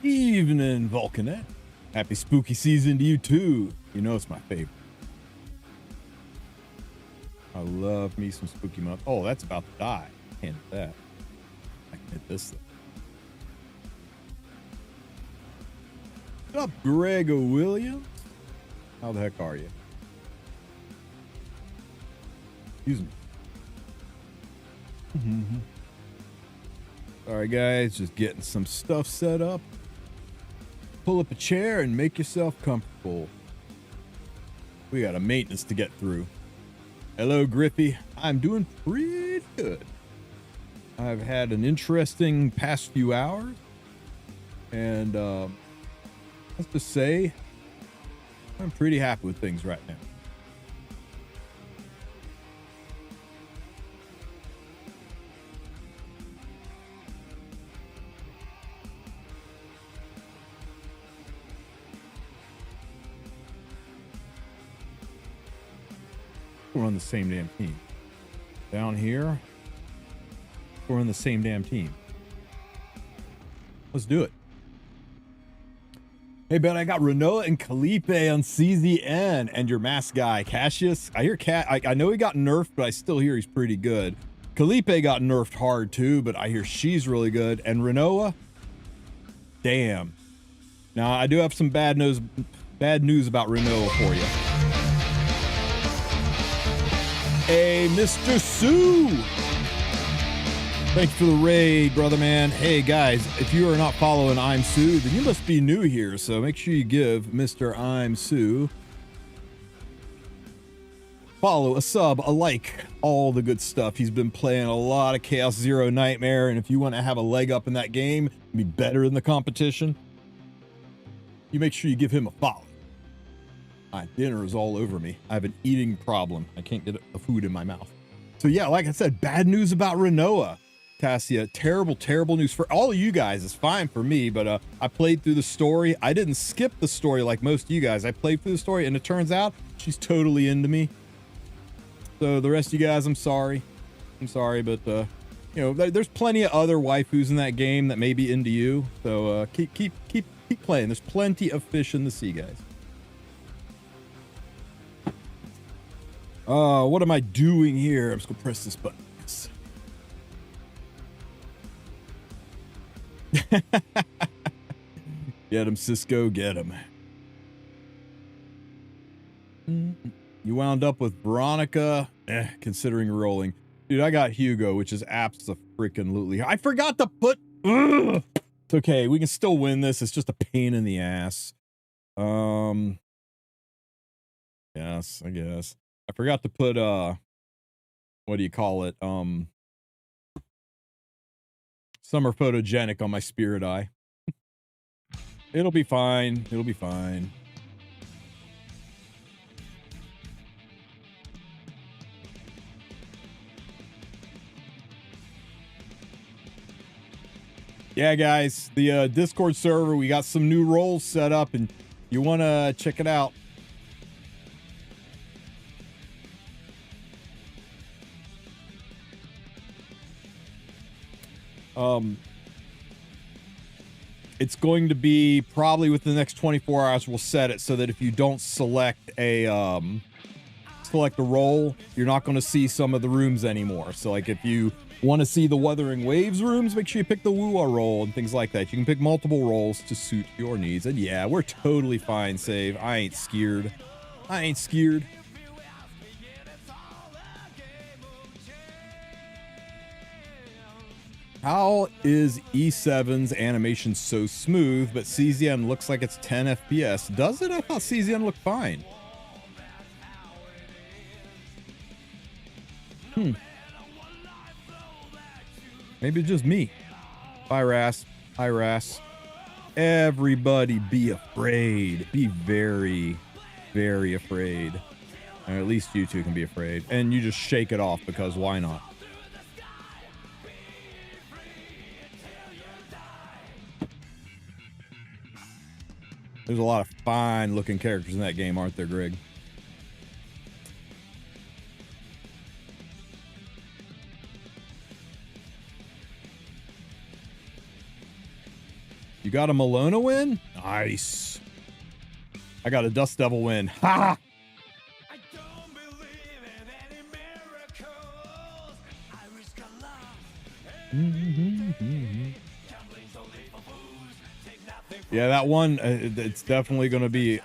Evening, Vulcanet. Happy spooky season to you too. You know it's my favorite. I love me some spooky month. Oh, that's about to die. Can't hit that. I can hit this thing. What's up, Greg Williams? How the heck are you? Excuse me. Alright guys, just getting some stuff set up. Pull up a chair and make yourself comfortable. We got a maintenance to get through. Hello, Griffey. I'm doing pretty good. I've had an interesting past few hours. And let's just say I'm pretty happy with things right now. We're on the same damn team. Down here, we're on the same damn team. Let's do it. Hey, Ben, I got Renoa and Cleave on CZN and your mask guy, Cassius. I hear I know he got nerfed, but I still hear he's pretty good. Cleave got nerfed hard too, but I hear she's really good. And Renoa, damn. Now, I do have some bad news about Renoa for you. Hey, Mr. Sue. Thanks for the raid, brother man. Hey, guys, if you are not following I'm Sue, then you must be new here. So make sure you give Mr. I'm Sue follow, a sub, a like, all the good stuff. He's been playing a lot of Chaos Zero Nightmare, and if you want to have a leg up in that game, be better in the competition, you make sure you give him a follow. My dinner is all over me. I have an eating problem. I can't get the food in my mouth. So yeah, like I said, bad news about Renoa, Cassia. Terrible, terrible news for all of you guys. It's fine for me, but I played through the story. I didn't skip the story like most of you guys. I played through the story, and it turns out she's totally into me. So the rest of you guys, I'm sorry. I'm sorry, but you know, there's plenty of other waifus in that game that may be into you. So keep playing. There's plenty of fish in the sea, guys. What am I doing here? I'm just gonna press this button. Get him, Cisco, get him. You wound up with Veronica, considering rolling. Dude, I got Hugo, which is abso-freaking-lutely. I forgot to put... Ugh. It's okay, we can still win this. It's just a pain in the ass. Yes, I guess. I forgot to put, what do you call it? Summer Photogenic on my Spirit Eye. It'll be fine. It'll be fine. Yeah, guys, the Discord server, we got some new roles set up, and you want to check it out. It's going to be probably within the next 24 hours. We'll set it so that if you don't select a role, you're not going to see some of the rooms anymore. So like if you want to see the Wuthering Waves rooms, make sure you pick the Wua role and things like that. You can pick multiple roles to suit your needs. And yeah, we're totally fine, Save. I ain't scared. I ain't scared. How is E7's animation so smooth, but CZN looks like it's 10 FPS? Does it? I thought CZN looked fine. Maybe it's just me. Bye, Ras. Hi, Ras. Everybody be afraid. Be very, very afraid. Or at least you two can be afraid. And you just shake it off, because why not? There's a lot of fine looking characters in that game, aren't there, Greg? You got a Malona win? Nice. I got a Dust Devil win. Ha! I don't believe in any miracles. I risk a lot. Yeah, that one, it's definitely going to be...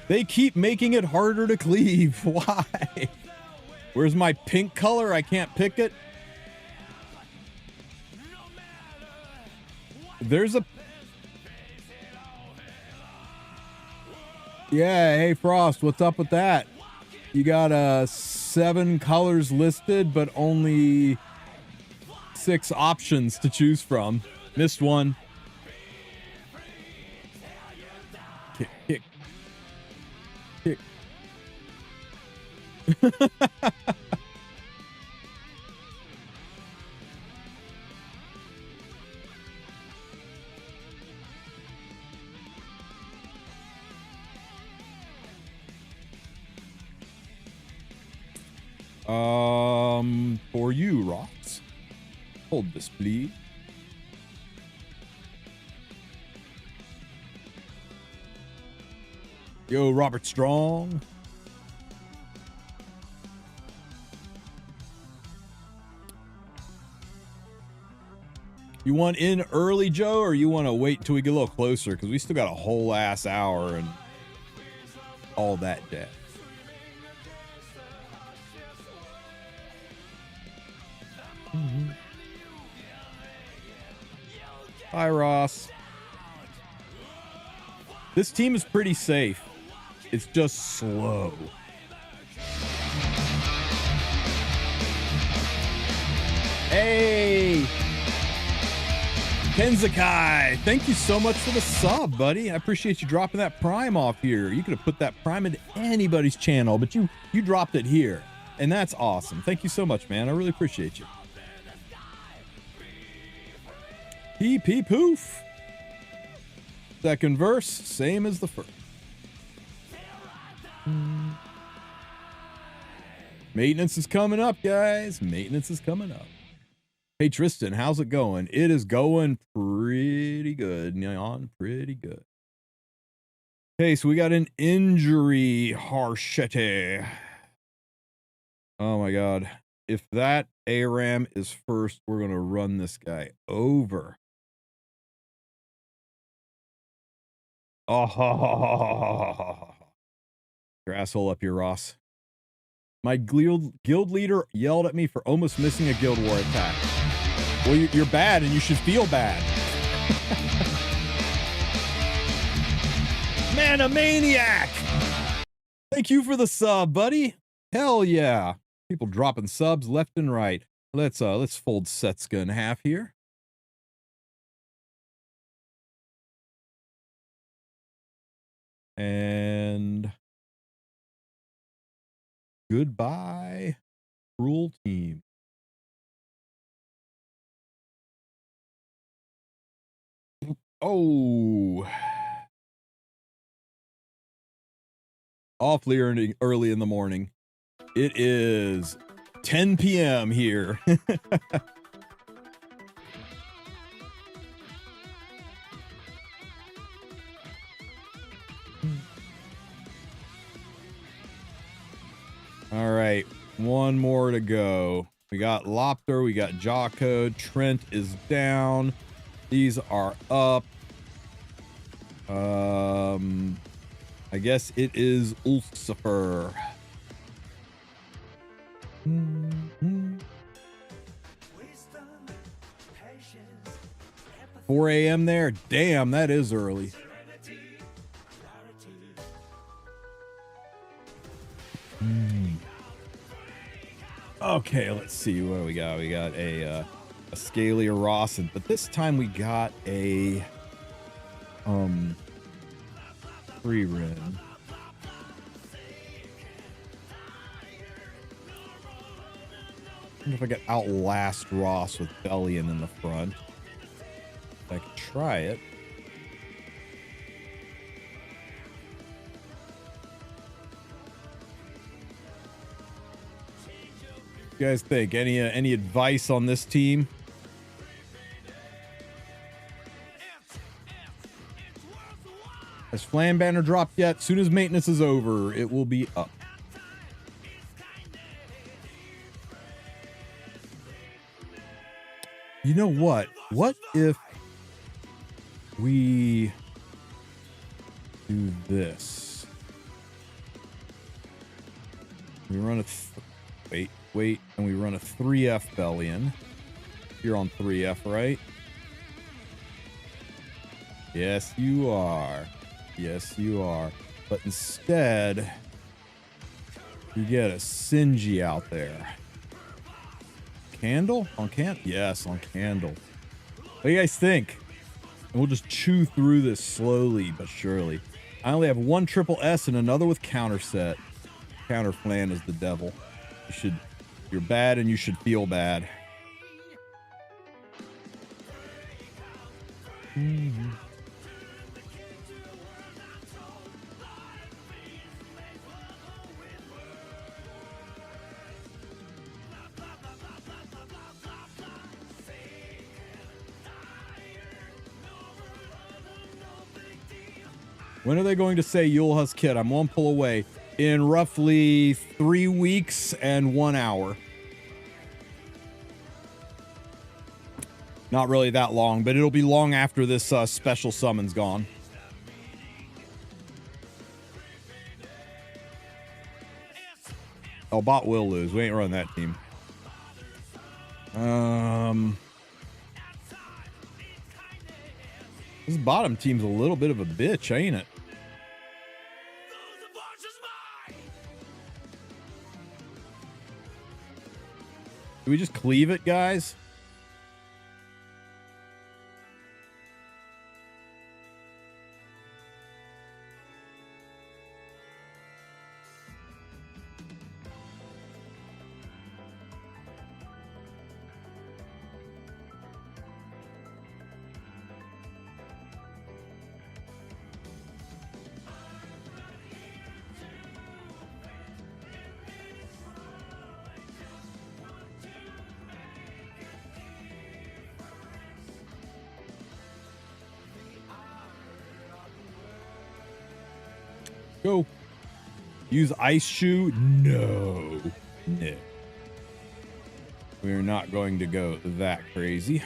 they keep making it harder to cleave. Why? Where's my pink color? I can't pick it. There's a... yeah, hey, Frost, what's up with that? You got 7 colors listed, but only 6 options to choose from. Missed one. Kick, kick. Kick. For you, Ross. Hold this, please. Yo, Robert Strong. You want in early, Joe, or you want to wait until we get a little closer? Because we still got a whole ass hour and all that jazz. Hi, Ross. This team is pretty safe. It's just slow. Hey! Kenzakai, thank you so much for the sub, buddy. I appreciate you dropping that Prime off here. You could have put that Prime into anybody's channel, but you dropped it here. And that's awesome. Thank you so much, man. I really appreciate you. Pee pee poof. Second verse, same as the first. Maintenance is coming up, guys. Maintenance is coming up. Hey, Tristen, how's it going? It is going pretty good, Neon. Pretty good. Okay, so we got an injury, Harshete. Oh, my God. If that ARAM is first, we're going to run this guy over. Oh, your asshole up here, Ross. My guild leader yelled at me for almost missing a Guild War attack. Well, you're bad, and you should feel bad. Man, a maniac! Thank you for the sub, buddy. Hell yeah! People dropping subs left and right. Let's fold Setska in half here. And goodbye, cruel team. Oh, awfully early in the morning. It is 10 p.m. here. All right, one more to go. We got Lopter, we got Jocko, Trent is down. These are up. I guess it is Ulcifer. 4 a.m. there? Damn, that is early. Okay, let's see what we got. We got a Scalia Ross, but this time we got a free rin. I wonder if I could outlast Ross with Bellion in the front. I could try it. You guys think any advice on this team? Has Flam Banner dropped yet? Soon as maintenance is over, it will be up. You know what? What if we do this? We run a wait, and we run a 3F Bellion. You're on 3F, right? Yes, you are. Yes, you are. But instead, you get a Sinji out there. Candle? On Candle? Yes, on Candle. What do you guys think? And we'll just chew through this slowly but surely. I only have one triple S and another with counter set. Counter flan is the devil. You're bad and you should feel bad. Mm-hmm. When are they going to say Yulha's kid? I'm one pull away. In roughly 3 weeks and 1 hour. Not really that long, but it'll be long after this special summon's gone. Oh, bot will lose. We ain't running that team. This bottom team's a little bit of a bitch, ain't it? Do we just cleave it, guys? Go. Use ice shoe? No. No. We're not going to go that crazy.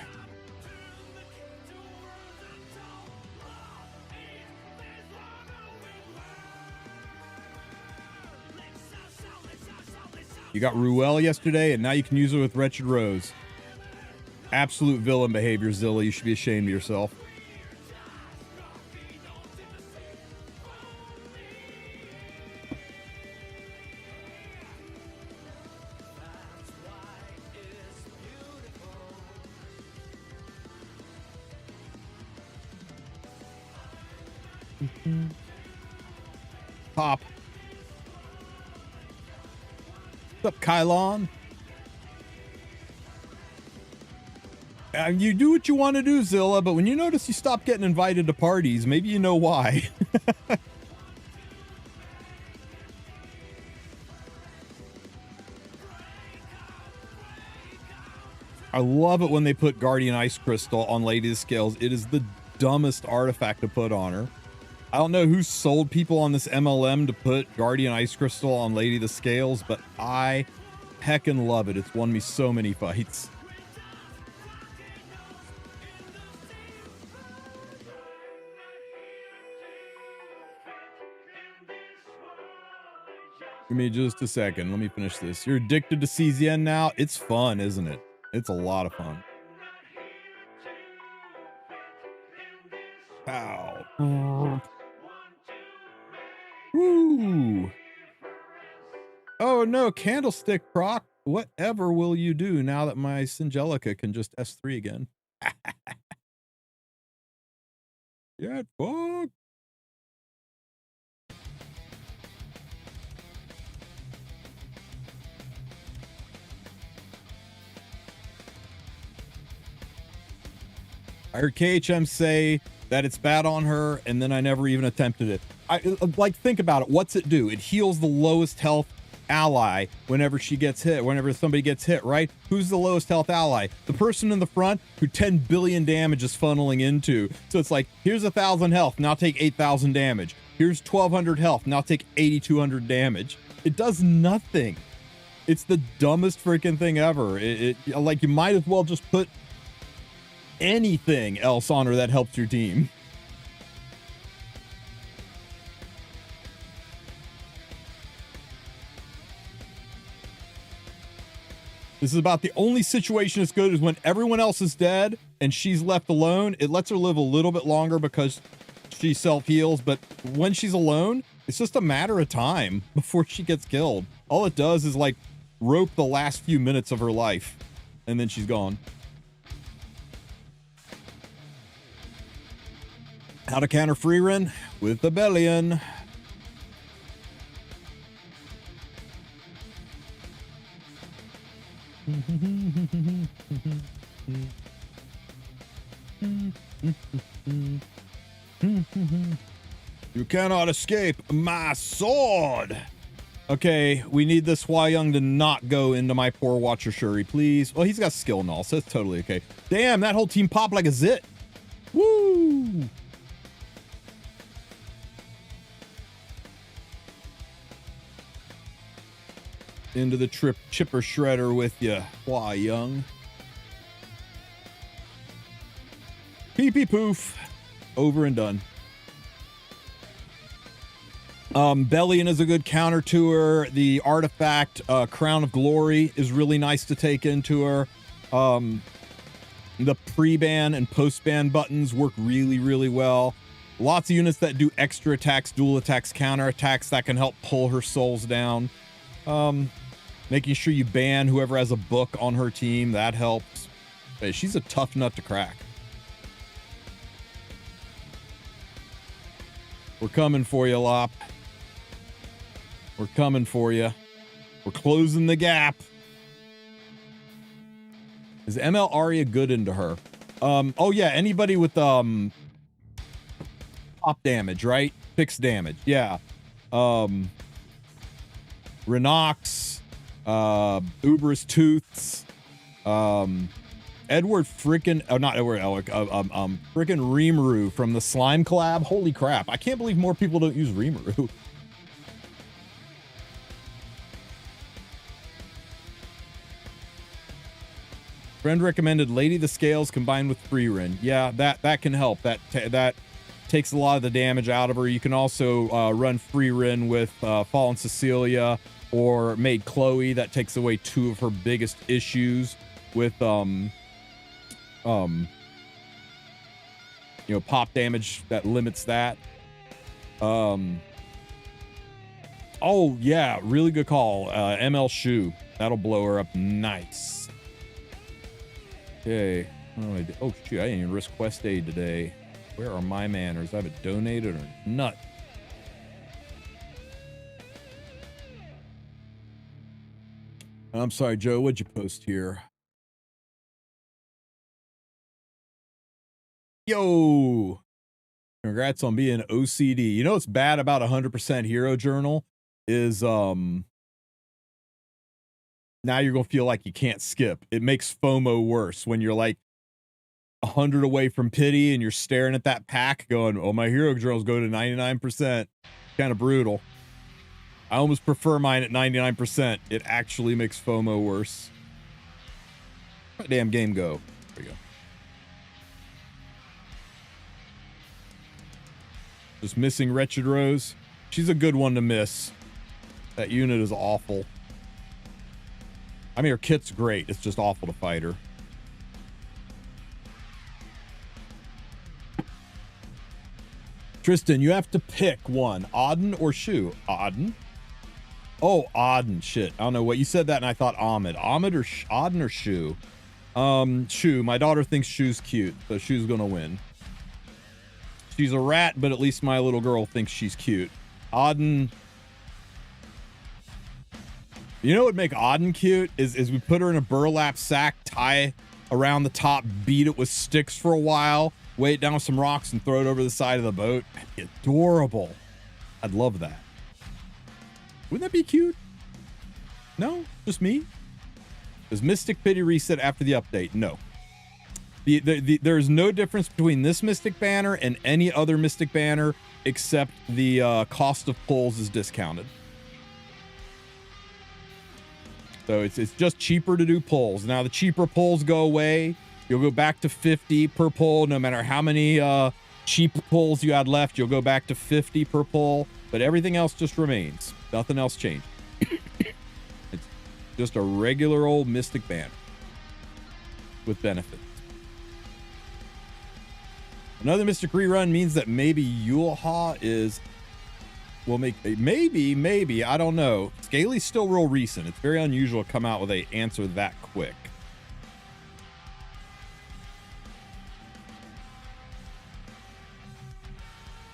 You got Ruel yesterday, and now you can use it with Wretched Rose. Absolute villain behavior, Zilla. You should be ashamed of yourself. Pop. What's up, Kylon? You do what you want to do, Zilla, but when you notice you stop getting invited to parties, maybe you know why. I love it when they put Guardian Ice Crystal on Lady of the Scales. It is the dumbest artifact to put on her. I don't know who sold people on this MLM to put Guardian Ice Crystal on Lady of the Scales, but I heckin' love it. It's won me so many fights. Give me just a second. Let me finish this. You're addicted to CZN now? It's fun, isn't it? It's a lot of fun. Ow. Woo. Oh no, Candlestick proc. Whatever will you do now that my Singelica can just S3 again? Yeah, fuck. I heard KHM say that it's bad on her, and then I never even attempted it. Like, think about it. What's it do? It heals the lowest health ally whenever she gets hit, whenever somebody gets hit, right? Who's the lowest health ally? The person in the front who 10 billion damage is funneling into. So it's like, here's 1,000 health, now take 8,000 damage. Here's 1,200 health, now take 8,200 damage. It does nothing. It's the dumbest freaking thing ever. Like, you might as well just put anything else on her that helps your team. This is about the only situation it's good is when everyone else is dead and she's left alone. It lets her live a little bit longer because she self-heals, but when she's alone, it's just a matter of time before she gets killed. All it does is like rope the last few minutes of her life, and then she's gone. How to counter Freerin with the Bellion. You cannot escape my sword. Okay, we need this Hua Young to not go into my poor Watcher Shuri, please. Well, he's got skill and all, so it's totally okay. Damn, that whole team popped like a zit. Woo! Into the chipper shredder with you, Hua Young. Pee pee poof. Over and done. Bellion is a good counter to her. The artifact Crown of Glory is really nice to take into her. The pre-ban and post-ban buttons work really, really well. Lots of units that do extra attacks, dual attacks, counter attacks that can help pull her souls down. Making sure you ban whoever has a book on her team, that helps. Hey, she's a tough nut to crack. We're coming for you, Lop. We're coming for you. We're closing the gap. Is ML Arya good into her? Oh yeah, anybody with pop damage, right? Fixed damage, yeah. Renox, Uber's Tooths, Edward frickin', oh not Edward Elric, frickin' Rimuru from the Slime collab. Holy crap, I can't believe more people don't use Rimuru. Friend recommended Lady the Scales combined with Freerin. Yeah, that can help. That takes a lot of the damage out of her. You can also run Freerin with Fallen Cecilia or Maid Chloe. That takes away two of her biggest issues with you know, pop damage that limits that. Oh yeah, really good call. ML Shu. That'll blow her up nice. Okay. Oh shoot, I didn't even risk quest aid today. Where are my manners? I haven't donated or nut. I'm sorry, Joe. What'd you post here? Yo! Congrats on being OCD. You know what's bad about 100% Hero Journal is now you're gonna feel like you can't skip. It makes FOMO worse when you're like 100 away from pity and you're staring at that pack going, oh, my Hero Journals go to 99%. Kind of brutal. I almost prefer mine at 99%. It actually makes FOMO worse. Where'd the damn game go? There we go. Just missing Wretched Rose. She's a good one to miss. That unit is awful. I mean, her kit's great. It's just awful to fight her. Tristen, you have to pick one. Auden or Shu? Auden? Oh, Auden. Shit. I don't know what. You said that and I thought Ahmed. Ahmed or Auden or Shu? Shu. My daughter thinks Shu's cute, so Shu's gonna win. She's a rat, but at least my little girl thinks she's cute. Auden... You know what would make Auden cute is we put her in a burlap sack, tie around the top, beat it with sticks for a while, weigh it down with some rocks, and throw it over the side of the boat. That'd be adorable. I'd love that. Wouldn't that be cute? No, just me. Does Mystic Pity reset after the update? No. There's no difference between this Mystic banner and any other Mystic banner except the cost of pulls is discounted. So it's just cheaper to do pulls. Now the cheaper pulls go away. You'll go back to 50 per pull. No matter how many cheap pulls you had left, you'll go back to 50 per pull. But everything else just remains. Nothing else changed. It's just a regular old Mystic banner with benefits. Another Mystic rerun means that maybe Yulha is... will make... Maybe, I don't know. Scaly's still real recent. It's very unusual to come out with a answer that quick.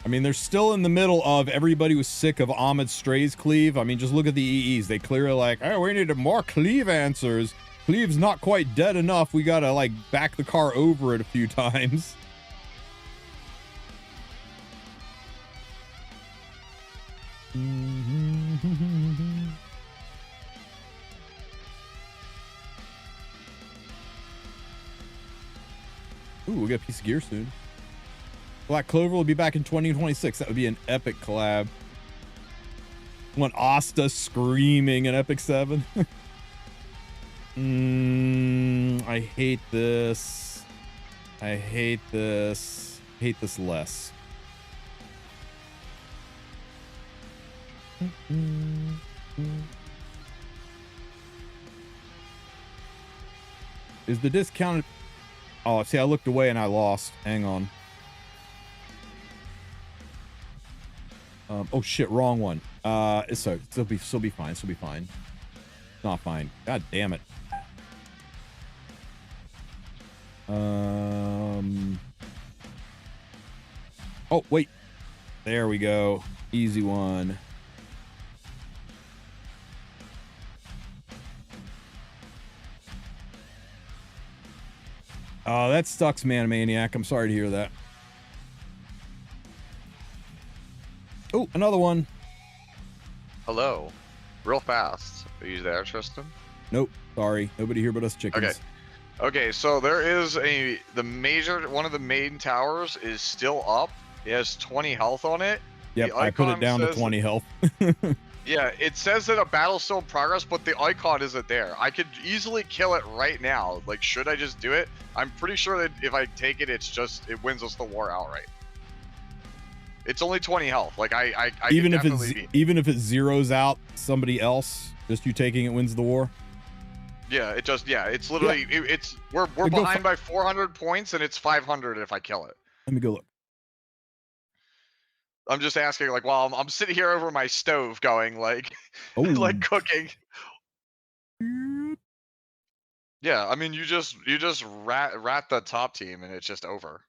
I mean, they're still in the middle of everybody was sick of Ahmed Stray's Cleave. I mean, just look at the EEs. They clearly like, oh, we need more Cleave answers. Cleave's not quite dead enough. We gotta, like, back the car over it a few times. Ooh, we'll get a piece of gear soon. Black Clover will be back in 2026. That would be an epic collab. Want Asta screaming in Epic 7. I hate this. I hate this. Hate this less. Is the discounted? Oh, see, I looked away and I lost. Hang on. Oh shit, wrong one. It's so still be fine. Still be fine. Not fine. God damn it. Oh wait. There we go. Easy one. Oh, that sucks, Man Maniac. I'm sorry to hear that. Oh, another one. Hello. Real fast. Are you there, Tristen? Nope. Sorry. Nobody here but us chickens. Okay. Okay, so there is one of the main towers is still up. It has 20 health on it. Yep, I put it down to 20 health. Yeah, it says that a battle's still in progress, but the icon isn't there. I could easily kill it right now. Like, should I just do it? I'm pretty sure that if I take it, it wins us the war outright. It's only 20 health. Like even if it zeroes out somebody else, just you taking it wins the war. Yeah, it's literally we're behind by 400 points and it's 500 if I kill it. Let me go look. I'm just asking, like, while I'm sitting here over my stove going, like, like cooking. Yeah, I mean, you just rat the top team and it's just over.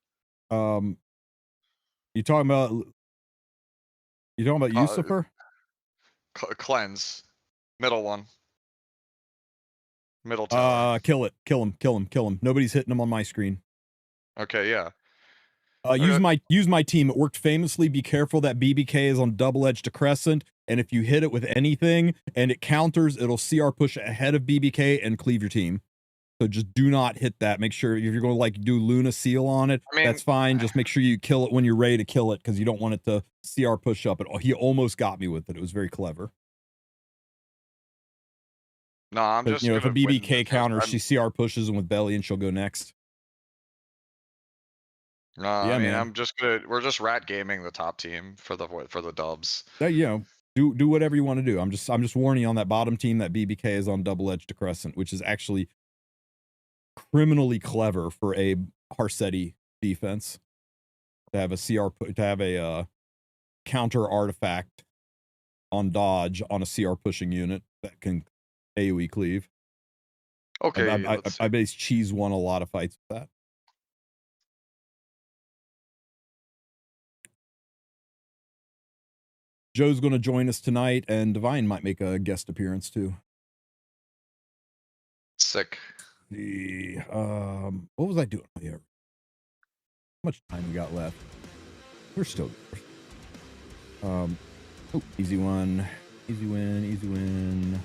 You talking about Yusufer? Cleanse. Middle one. Middle tower. Kill him. Nobody's hitting him on my screen. Okay, yeah. Use my team. It worked famously. Be careful that BBK is on double-edged to Crescent, and if you hit it with anything and it counters, it'll CR push ahead of BBK and cleave your team. So just do not hit that. Make sure if you're going to like do Luna Seal on it, that's fine. Just make sure you kill it when you're ready to kill it because you don't want it to CR push up. He almost got me with it. It was very clever. No, I'm just, if a BBK counters, she CR pushes him with belly and she'll go next. No, yeah, I mean, we're just rat gaming the top team for the dubs. Do whatever you want to do. I'm just warning you on that bottom team that BBK is on double edge to Crescent, which is actually criminally clever for a Harsetti defense to have a counter artifact on dodge on a CR pushing unit that can AoE cleave. Okay, I base Cheese won a lot of fights with that. Joe's going to join us tonight, and Divine might make a guest appearance too. Sick. What was I doing here? How much time we got left? We're still good. Easy one. Easy win.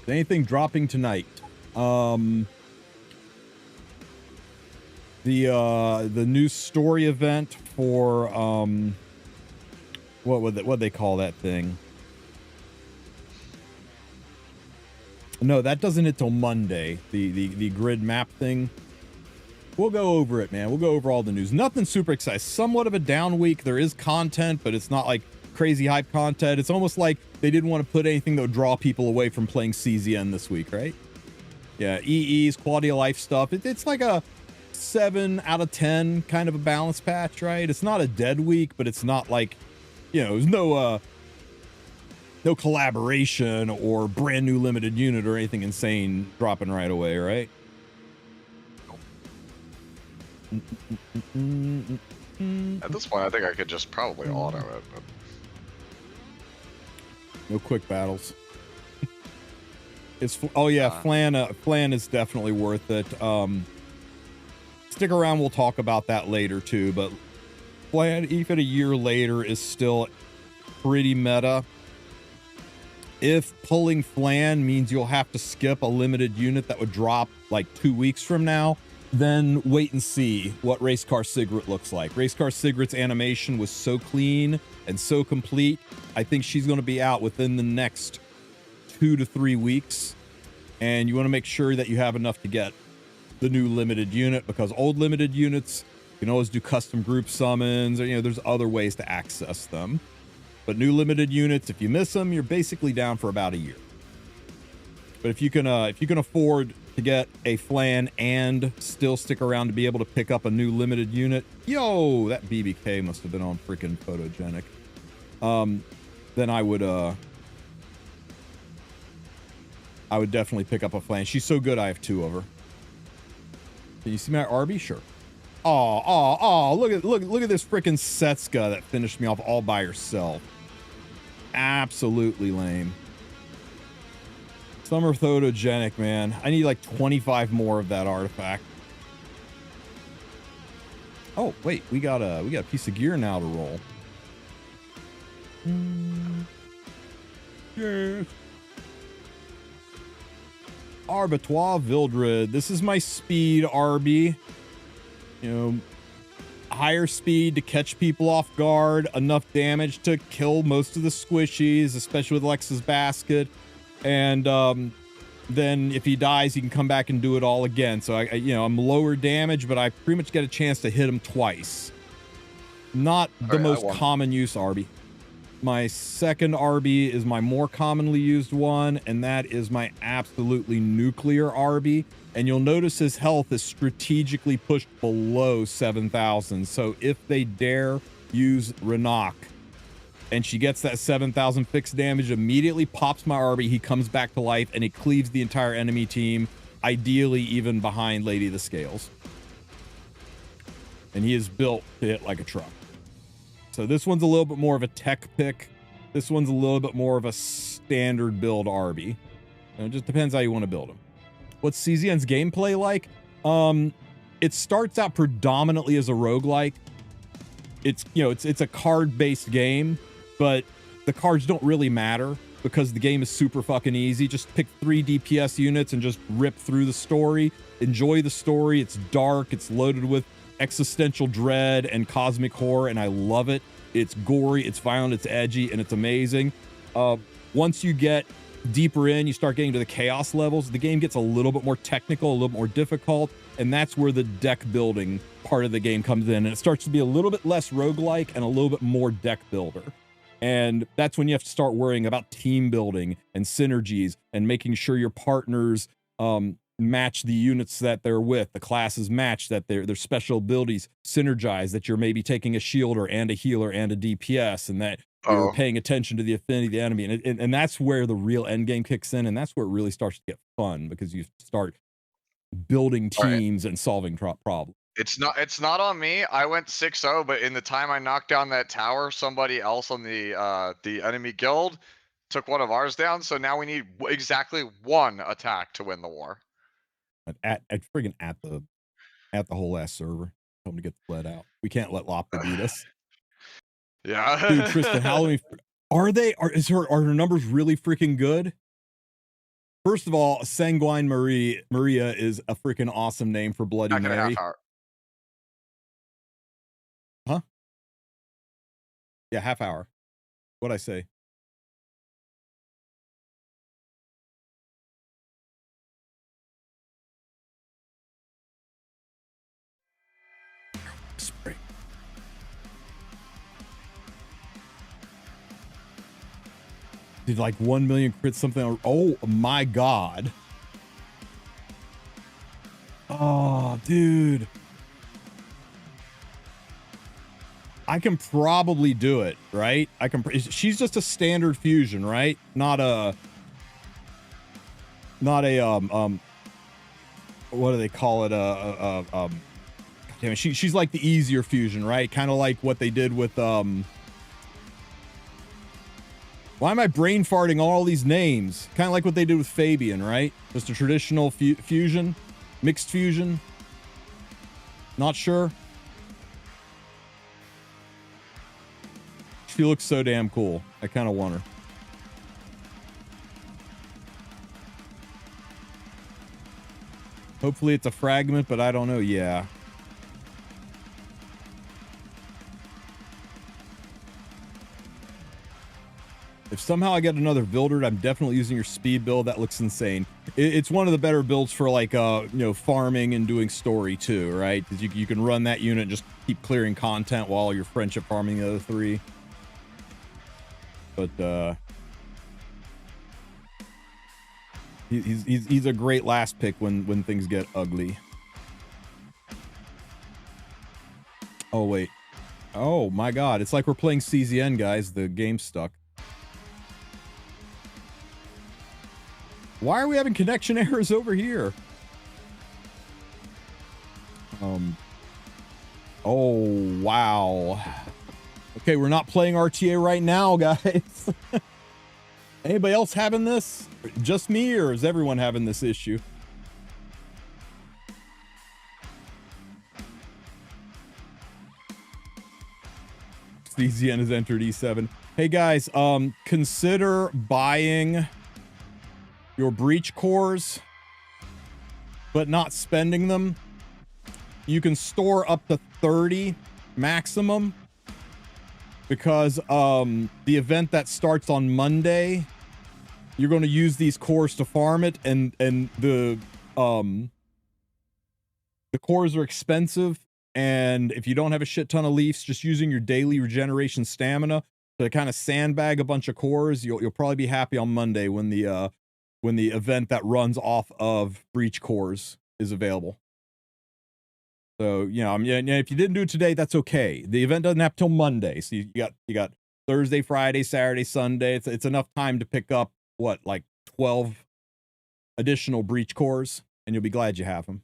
Anything dropping tonight? The new story event for what they call that thing? No, that doesn't hit till Monday. The grid map thing. We'll go over it, man. We'll go over all the news. Nothing super exciting. Somewhat of a down week. There is content, but it's not like crazy hype content. It's almost like they didn't want to put anything that would draw people away from playing CZN this week, right? Yeah, EE's quality of life stuff. It's like a 7 out of 10 kind of a balance patch, right? It's not a dead week, but it's not like, you know, there's no collaboration or brand new limited unit or anything insane dropping right away, right? At this point, I think I could just probably auto it. But... No quick battles. Oh yeah, Flan is definitely worth it. Stick around, we'll talk about that later too, but Flan, even a year later, is still pretty meta. If pulling Flan means you'll have to skip a limited unit that would drop like 2 weeks from now, then wait and see what Racecar Sigrid looks like. Racecar Sigrid's animation was so clean and so complete. I think she's going to be out within the next 2 to 3 weeks. And you want to make sure that you have enough to get the new limited unit, because old limited units, you can always do custom group summons, or, you know, there's other ways to access them. But new limited units, if you miss them, you're basically down for about a year. But if you can afford to get a Flan and still stick around to be able to pick up a new limited unit, yo, that BBK must have been on freaking photogenic. Then I would definitely pick up a Flan. She's so good, I have 2 of her. Can you see my Arby? Sure. Oh, look at this freaking Setska that finished me off all by herself. Absolutely lame. Some are photogenic, man. I need like 25 more of that artifact. Oh, wait, we got a piece of gear now to roll. Yes. Arbiter Vildred. This is my speed RB. You know, higher speed to catch people off guard, enough damage to kill most of the squishies, especially with Lex's basket. And then if he dies, he can come back and do it all again. So I'm lower damage, but I pretty much get a chance to hit him twice. Not the most common use RB. My second RB is my more commonly used one, and that is my absolutely nuclear RB. And you'll notice his health is strategically pushed below 7,000. So if they dare use Renak and she gets that 7,000 fixed damage, immediately pops my RB, he comes back to life, and it cleaves the entire enemy team, ideally even behind Lady of the Scales. And he is built to hit like a truck. So this one's a little bit more of a tech pick. This one's a little bit more of a standard build RB. It just depends how you want to build them. What's CZN's gameplay like? It starts out predominantly as a roguelike. It's a card-based game, but the cards don't really matter because the game is super fucking easy. Just pick 3 DPS units and just rip through the story. Enjoy the story. It's dark. It's loaded with existential dread and cosmic horror, and I love it. It's gory, it's violent, it's edgy, and it's amazing. Once you get deeper in, you start getting to the chaos levels, the game gets a little bit more technical, a little bit more difficult, and that's where the deck building part of the game comes in, and it starts to be a little bit less roguelike and a little bit more deck builder. And that's when you have to start worrying about team building and synergies and making sure your partners match the units that they're with, the classes match, that their special abilities synergize, that you're maybe taking a shielder and a healer and a DPS, and that you're paying attention to the affinity of the enemy. And that's where the real end game kicks in, and that's where it really starts to get fun, because you start building teams and solving problems. It's not on me. I went 6-0, but in the time I knocked down that tower, somebody else on the enemy guild took one of ours down. So now we need exactly 1 attack to win the war. At the whole ass server. Tell them to get the lead out. We can't let Lopta beat us. Yeah. Dude, Tristen, Are they? Are her numbers really freaking good? First of all, Sanguine Maria is a freaking awesome name for Bloody Back in a Mary. half hour. Huh? Yeah, half hour. What'd I say? Spring. Did like 1 million crit something? Oh my god. Oh, dude. I can probably do it, right? I can. She's just a standard fusion, right? Not a what do they call it? Damn it, she's like the easier fusion, right? Kind of like what they did with why am I brain farting all these names? Kind of like what they did with Fabian, right? Just a traditional fusion, mixed fusion. Not sure. She looks so damn cool. I kind of want her. Hopefully it's a fragment, but I don't know. Yeah. If somehow I get another Vildred, I'm definitely using your speed build. That looks insane. It's one of the better builds for like, you know, farming and doing story too, right? Because you can run that unit and just keep clearing content while you're friendship farming the other three. But he's a great last pick when things get ugly. Oh wait. Oh my god, it's like we're playing CZN, guys. The game's stuck. Why are we having connection errors over here? Oh, wow. Okay, we're not playing RTA right now, guys. Anybody else having this? Just me, or is everyone having this issue? CZN has entered E7. Hey, guys, consider buying your breach cores, but not spending them. You can store up to 30 maximum, because the event that starts on Monday, you're going to use these cores to farm it, and the cores are expensive, and if you don't have a shit ton of leaves, just using your daily regeneration stamina to kind of sandbag a bunch of cores, you'll probably be happy on Monday when the event that runs off of breach cores is available. So, you know, if you didn't do it today, that's okay. The event doesn't happen till Monday. So you got Thursday, Friday, Saturday, Sunday. It's enough time to pick up what, like 12 additional breach cores, and you'll be glad you have them.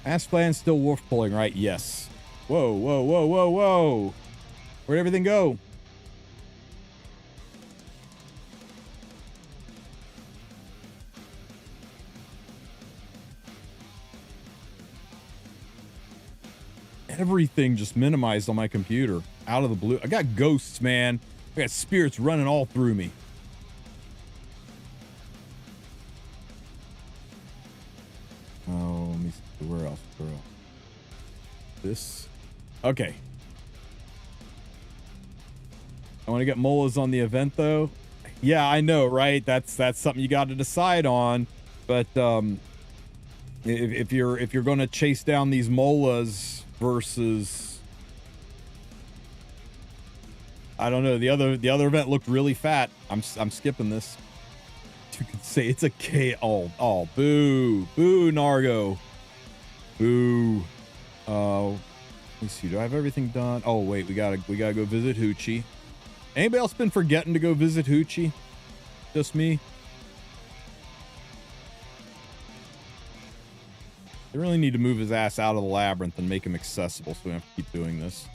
Asplans still wolf pulling, right? Yes. Whoa, whoa, whoa, whoa, whoa. Where'd everything go? Everything just minimized on my computer. Out of the blue. I got ghosts, man. I got spirits running all through me. Oh, let me see. Where else? Where else? This. Okay. I want to get molas on the event, though. Yeah, I know, right? That's something you got to decide on. But if you're going to chase down these molas versus, I don't know, the other event looked really fat. I'm skipping this. You could say it's a K. Oh, boo, Nargo, boo. Let me see. Do I have everything done? Oh wait, we gotta go visit Hoochie. Anybody else been forgetting to go visit Hoochie? Just me? They really need to move his ass out of the labyrinth and make him accessible so we don't have to keep doing this.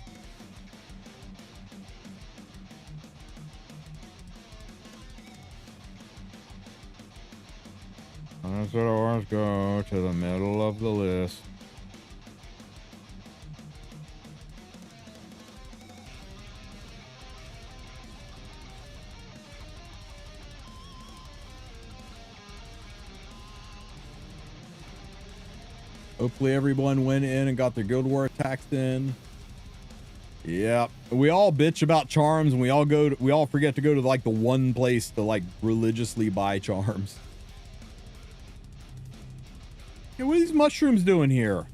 I should always go to the middle of the list. Hopefully everyone went in and got their Guild War attacks in. Yeah, we all bitch about charms, and we all forget to go to like the one place to like religiously buy charms. Hey, what are these mushrooms doing here?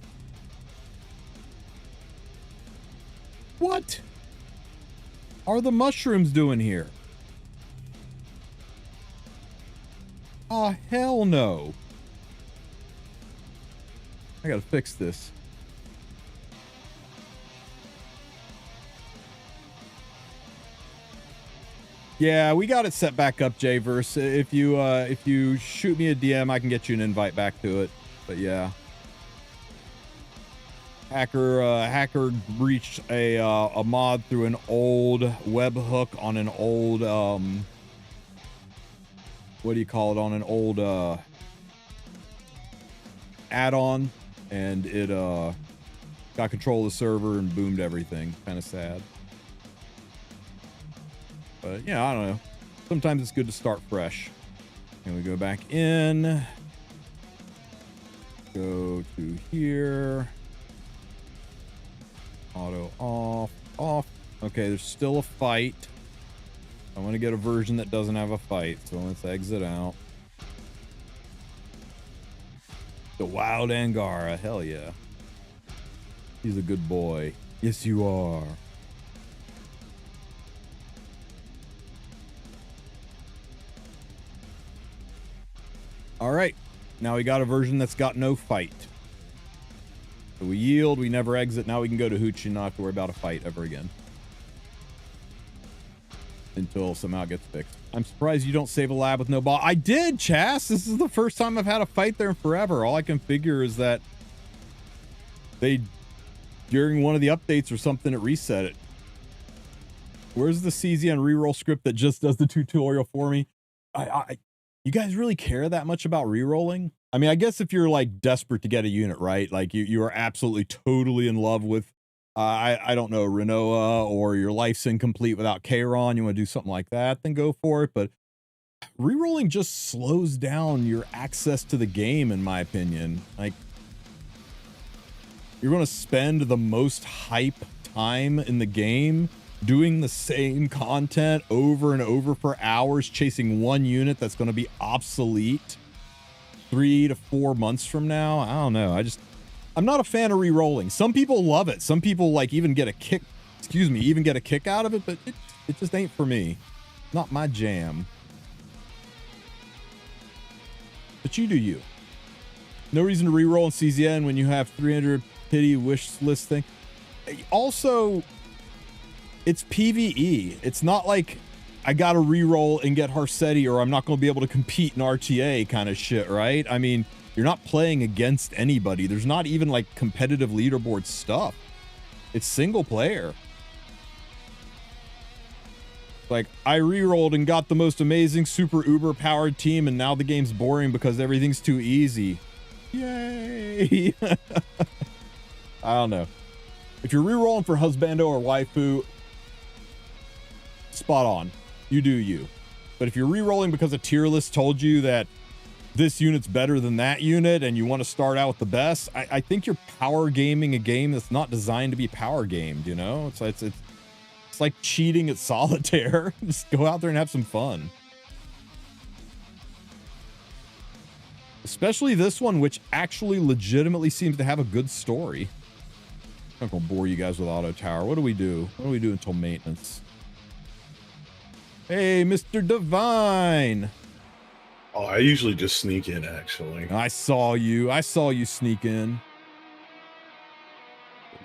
What are the mushrooms doing here? Oh, hell no. I gotta fix this. Yeah, we got it set back up, Jverse. If you shoot me a DM, I can get you an invite back to it. But yeah. Hacker breached a mod through an old webhook on an old what do you call it, on an old add-on, and it got control of the server and boomed everything. Kind of sad. But yeah, I don't know. Sometimes it's good to start fresh. And we go back in. Go to here. Auto off, off. Okay, there's still a fight. I want to get a version that doesn't have a fight, so let's exit out. The Wild Angara, hell yeah. He's a good boy. Yes, you are. All right, now we got a version that's got no fight. So we yield, we never exit. Now we can go to Hoochie and not have to worry about a fight ever again. Until somehow it gets fixed. I'm surprised you don't save a lab with no ball. I did, Chas. This is the first time I've had a fight there in forever. All I can figure is that they, during one of the updates or something, it reset it. Where's the CZN reroll script that just does the tutorial for me? You guys really care that much about rerolling? I mean, I guess if you're like desperate to get a unit, right? Like you are absolutely totally in love with I don't know, Renoa, or your life's incomplete without Kairon, you want to do something like that, then go for it. But rerolling just slows down your access to the game, in my opinion. Like, you're going to spend the most hype time in the game doing the same content over and over for hours, chasing one unit that's going to be obsolete 3 to 4 months from now. I don't know. I'm not a fan of re-rolling. Some people love it. Some people like even get a kick, even get a kick out of it, but it just ain't for me. Not my jam. But you do you. No reason to re-roll in CZN when you have 300 pity wish list thing. Also, it's PvE. It's not like I gotta re-roll and get Harsetti or I'm not gonna be able to compete in RTA kind of shit, right? I mean, you're not playing against anybody. There's not even like competitive leaderboard stuff. It's single player. Like, I re-rolled and got the most amazing super uber powered team, and now the game's boring because everything's too easy. Yay! I don't know. If you're re-rolling for husbando or waifu, spot on. You do you. But if you're re-rolling because a tier list told you that this unit's better than that unit and you want to start out with the best, I think you're power gaming a game that's not designed to be power gamed, you know? It's like cheating at solitaire. Just go out there and have some fun. Especially this one, which actually legitimately seems to have a good story. I'm not gonna bore you guys with auto tower. What do we do? What do we do until maintenance? Hey, Mr. Divine. Oh, I usually just sneak in, actually. I saw you sneak in.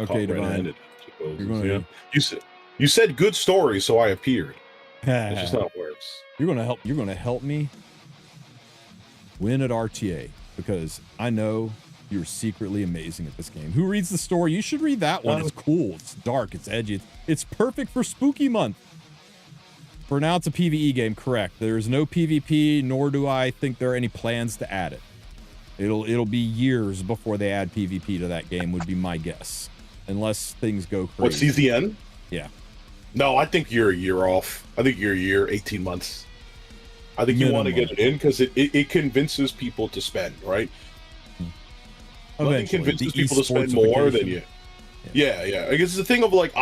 Okay, Divine. You're gonna... You said good story, so I appeared. It's just not works. You're gonna help me win at RTA because I know you're secretly amazing at this game. Who reads the story? You should read that one. It's cool. It's dark. It's edgy. It's perfect for spooky month. For now, it's a PvE game, correct. There's no PvP, nor do I think there are any plans to add it. It'll be years before they add PvP to that game, would be my guess. Unless things go crazy. What, CZN? Yeah. No, I think you're a year off. I think you're a year, 18 months. I think you want to get it in because it convinces people to spend, right? Nothing convinces people to spend more than you. Yeah. I guess it's the thing of like,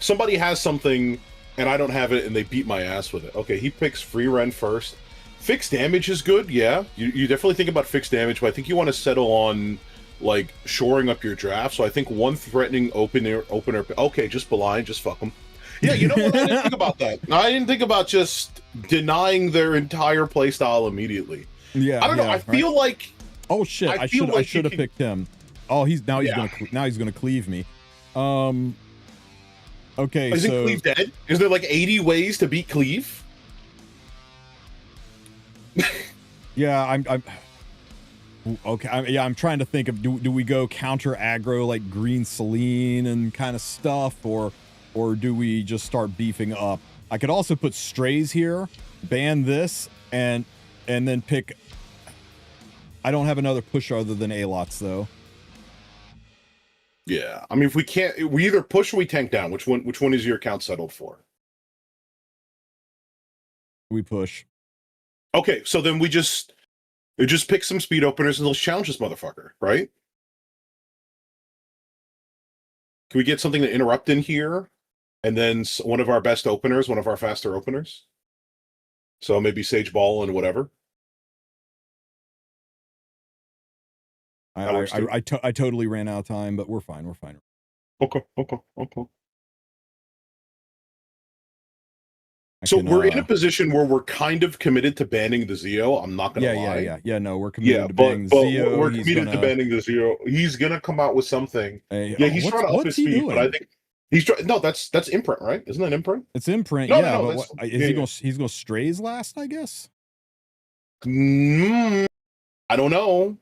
somebody has something and I don't have it and they beat my ass with it. Okay, he picks free rend first. Fixed damage is good, yeah. You definitely think about fixed damage, but I think you want to settle on like shoring up your draft. So I think one threatening opener. Okay, just blind, just fuck them. Yeah, you know what? I didn't think about that. I didn't think about just denying their entire playstyle immediately. Yeah, I don't know. I feel like. Oh shit! I should have picked him. Oh, he's gonna cleave me. Okay, Isn't Cleave dead? Is there like 80 ways to beat Cleave? Yeah, I'm okay. I'm trying to think of do we go counter aggro like Green Celine and kind of stuff, or do we just start beefing up? I could also put strays here, ban this, and then pick. I don't have another pusher other than A-Lots though. Yeah, I mean, if we can't, we either push or we tank down. Which one is your account settled for? We push. Okay, so then we just pick some speed openers and let's challenge this motherfucker, right? Can we get something to interrupt in here? And then one of our best openers, one of our faster openers? So maybe Sage Ball and whatever. I totally ran out of time, but we're fine. We're fine. Okay. So we're in a position where we're kind of committed to banning the Zeo. I'm not gonna lie. Yeah. No, we're committed to banning the Zeo. We're committed to banning the Zeo. He's gonna come out with something. He's trying to up his speed, but I think he's trying. No, that's imprint, right? Isn't that imprint? It's imprint. No, but he's gonna strays last, I guess. I don't know.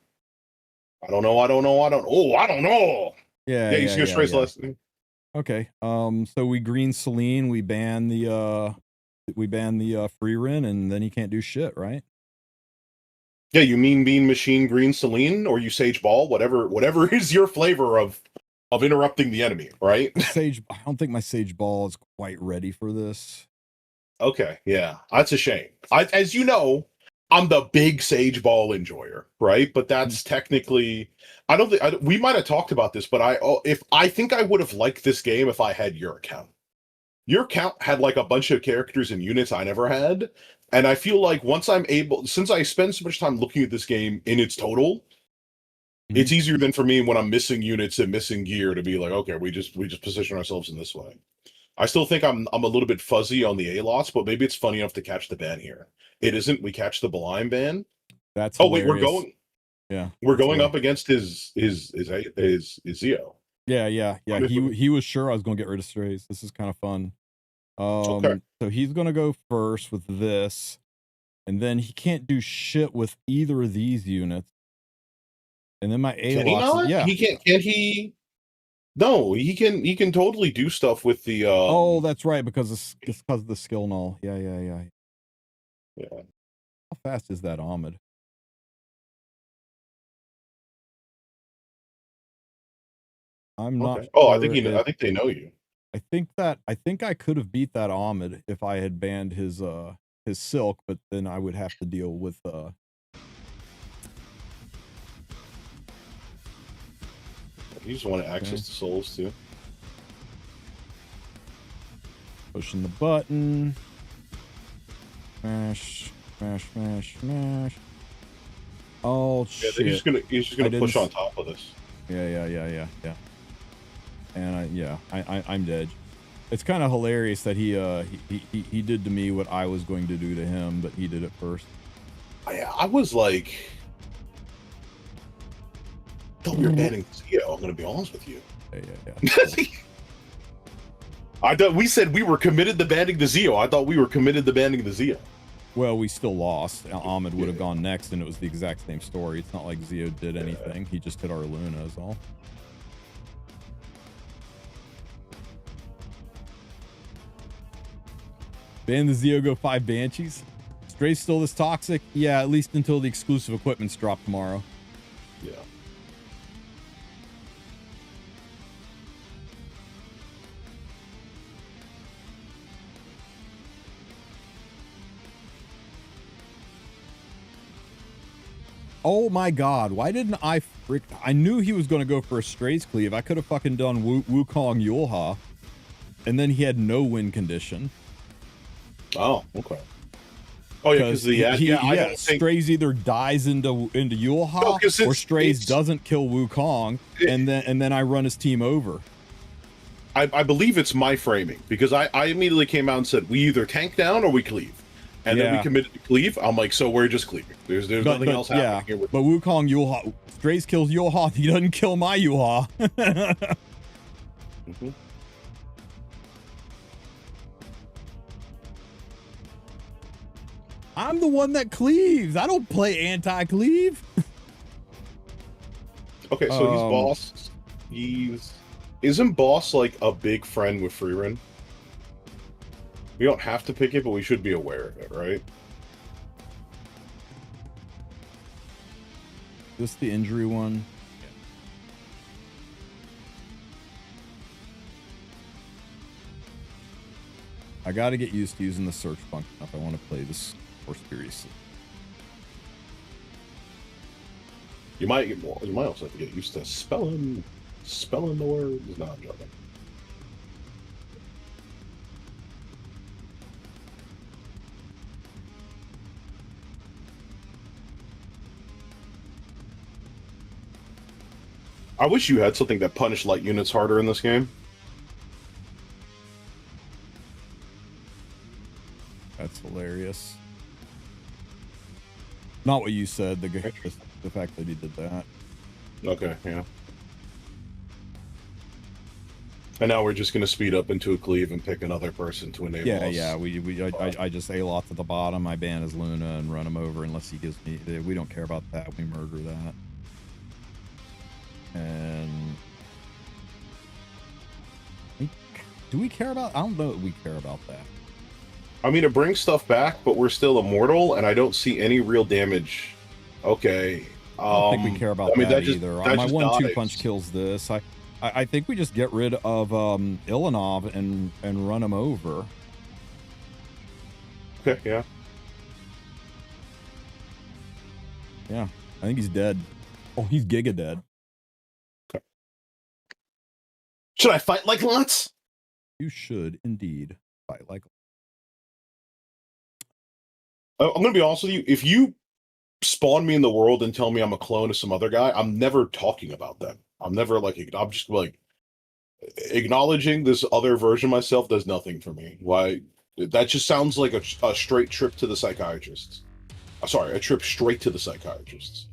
I don't know. Yeah, he's gonna strays last. Okay. So we green Celine, we ban the free run, and then he can't do shit, right? Yeah, you mean machine green Celine, or you Sage Ball, whatever is your flavor of interrupting the enemy, right? I don't think my Sage Ball is quite ready for this. Okay, yeah, that's a shame. As you know, I'm the big Sage Ball enjoyer, right? But that's technically, we might have talked about this, but I think I would have liked this game if I had your account. Your account had like a bunch of characters and units I never had, and I feel like since I spend so much time looking at this game in its total, it's easier than for me when I'm missing units and missing gear to be like, okay, we just position ourselves in this way. I still think I'm a little bit fuzzy on the A-Lots, but maybe it's funny enough to catch the ban here. It isn't. We catch the blind ban. That's hilarious. Wait, we're going up against his Zeo. Yeah. He was sure I was going to get rid of strays. This is kind of fun. Okay. So he's going to go first with this, and then he can't do shit with either of these units. And then my A-Lots. Yeah, he can't. Can he? No, he can. He can totally do stuff with the. Oh, that's right, because it's because of the skill null. Yeah. How fast is that Ahmed? I'm not. Okay. Oh, I think they know you. I think I could have beat that Ahmed if I had banned his silk, but then I would have to deal with You just want to access the souls too. Pushing the button. Smash. Oh shit! He's just gonna push on top of this. Yeah. And I'm dead. It's kind of hilarious that he did to me what I was going to do to him, but he did it first. I was like, I thought we were banning Zeo. I'm gonna be honest with you. Yeah. I thought we said we were committed to banning the Zeo. I thought we were committed to banning the Zeo. Well, we still lost. Ahmed would have gone next, and it was the exact same story. It's not like Zeo did anything. He just hit our Luna is all. Ban the Zeo, go 5 Banshees. Stray's still this toxic? Yeah, at least until the exclusive equipment's dropped tomorrow. Yeah. Oh my god, why didn't I I knew he was going to go for a Strays Cleave. I could have fucking done Wukong Yulha, and then he had no win condition. Oh, okay. Oh yeah, because Strays either dies into Yulha, or Strays doesn't kill Wukong, and then I run his team over. I believe it's my framing, because I immediately came out and said we either tank down or we cleave. And then we committed to Cleave. I'm like, so we're just cleaving. There's nothing else happening here. But Wukong Yulha, Strays kills Yulha. He doesn't kill my Yulha. Mm-hmm. I'm the one that cleaves. I don't play anti-cleave. Okay, so he's boss. Isn't boss like a big friend with Freerun? We don't have to pick it, but we should be aware of it, right? This the injury one? I got to get used to using the search function if I want to play this more seriously. You might also have to get used to spelling the words. No, I'm joking. I wish you had something that punished light units harder in this game. That's hilarious. Not what you said, the fact that he did that. Okay, yeah. And now we're just going to speed up into a Cleave and pick another person to enable us. Yeah, I just A-lots at the bottom, I ban his Luna and run him over unless he gives me... We don't care about that, we murder that. And do we care about? I don't know that we care about that. I mean, it brings stuff back, but we're still immortal, and I don't see any real damage. Okay. I don't think we care about that either. My 1-2 punch kills this. I think we just get rid of Ilanov and run him over. Okay. Yeah. Yeah. I think he's dead. Oh, he's giga dead. Should I fight like Lutz? You should indeed fight like. I'm going to be honest with you. If you spawn me in the world and tell me I'm a clone of some other guy, I'm never talking about them. I'm never like, I'm just like, acknowledging this other version of myself does nothing for me. Why? That just sounds like a straight trip to the psychiatrists. Sorry, a trip straight to the psychiatrists.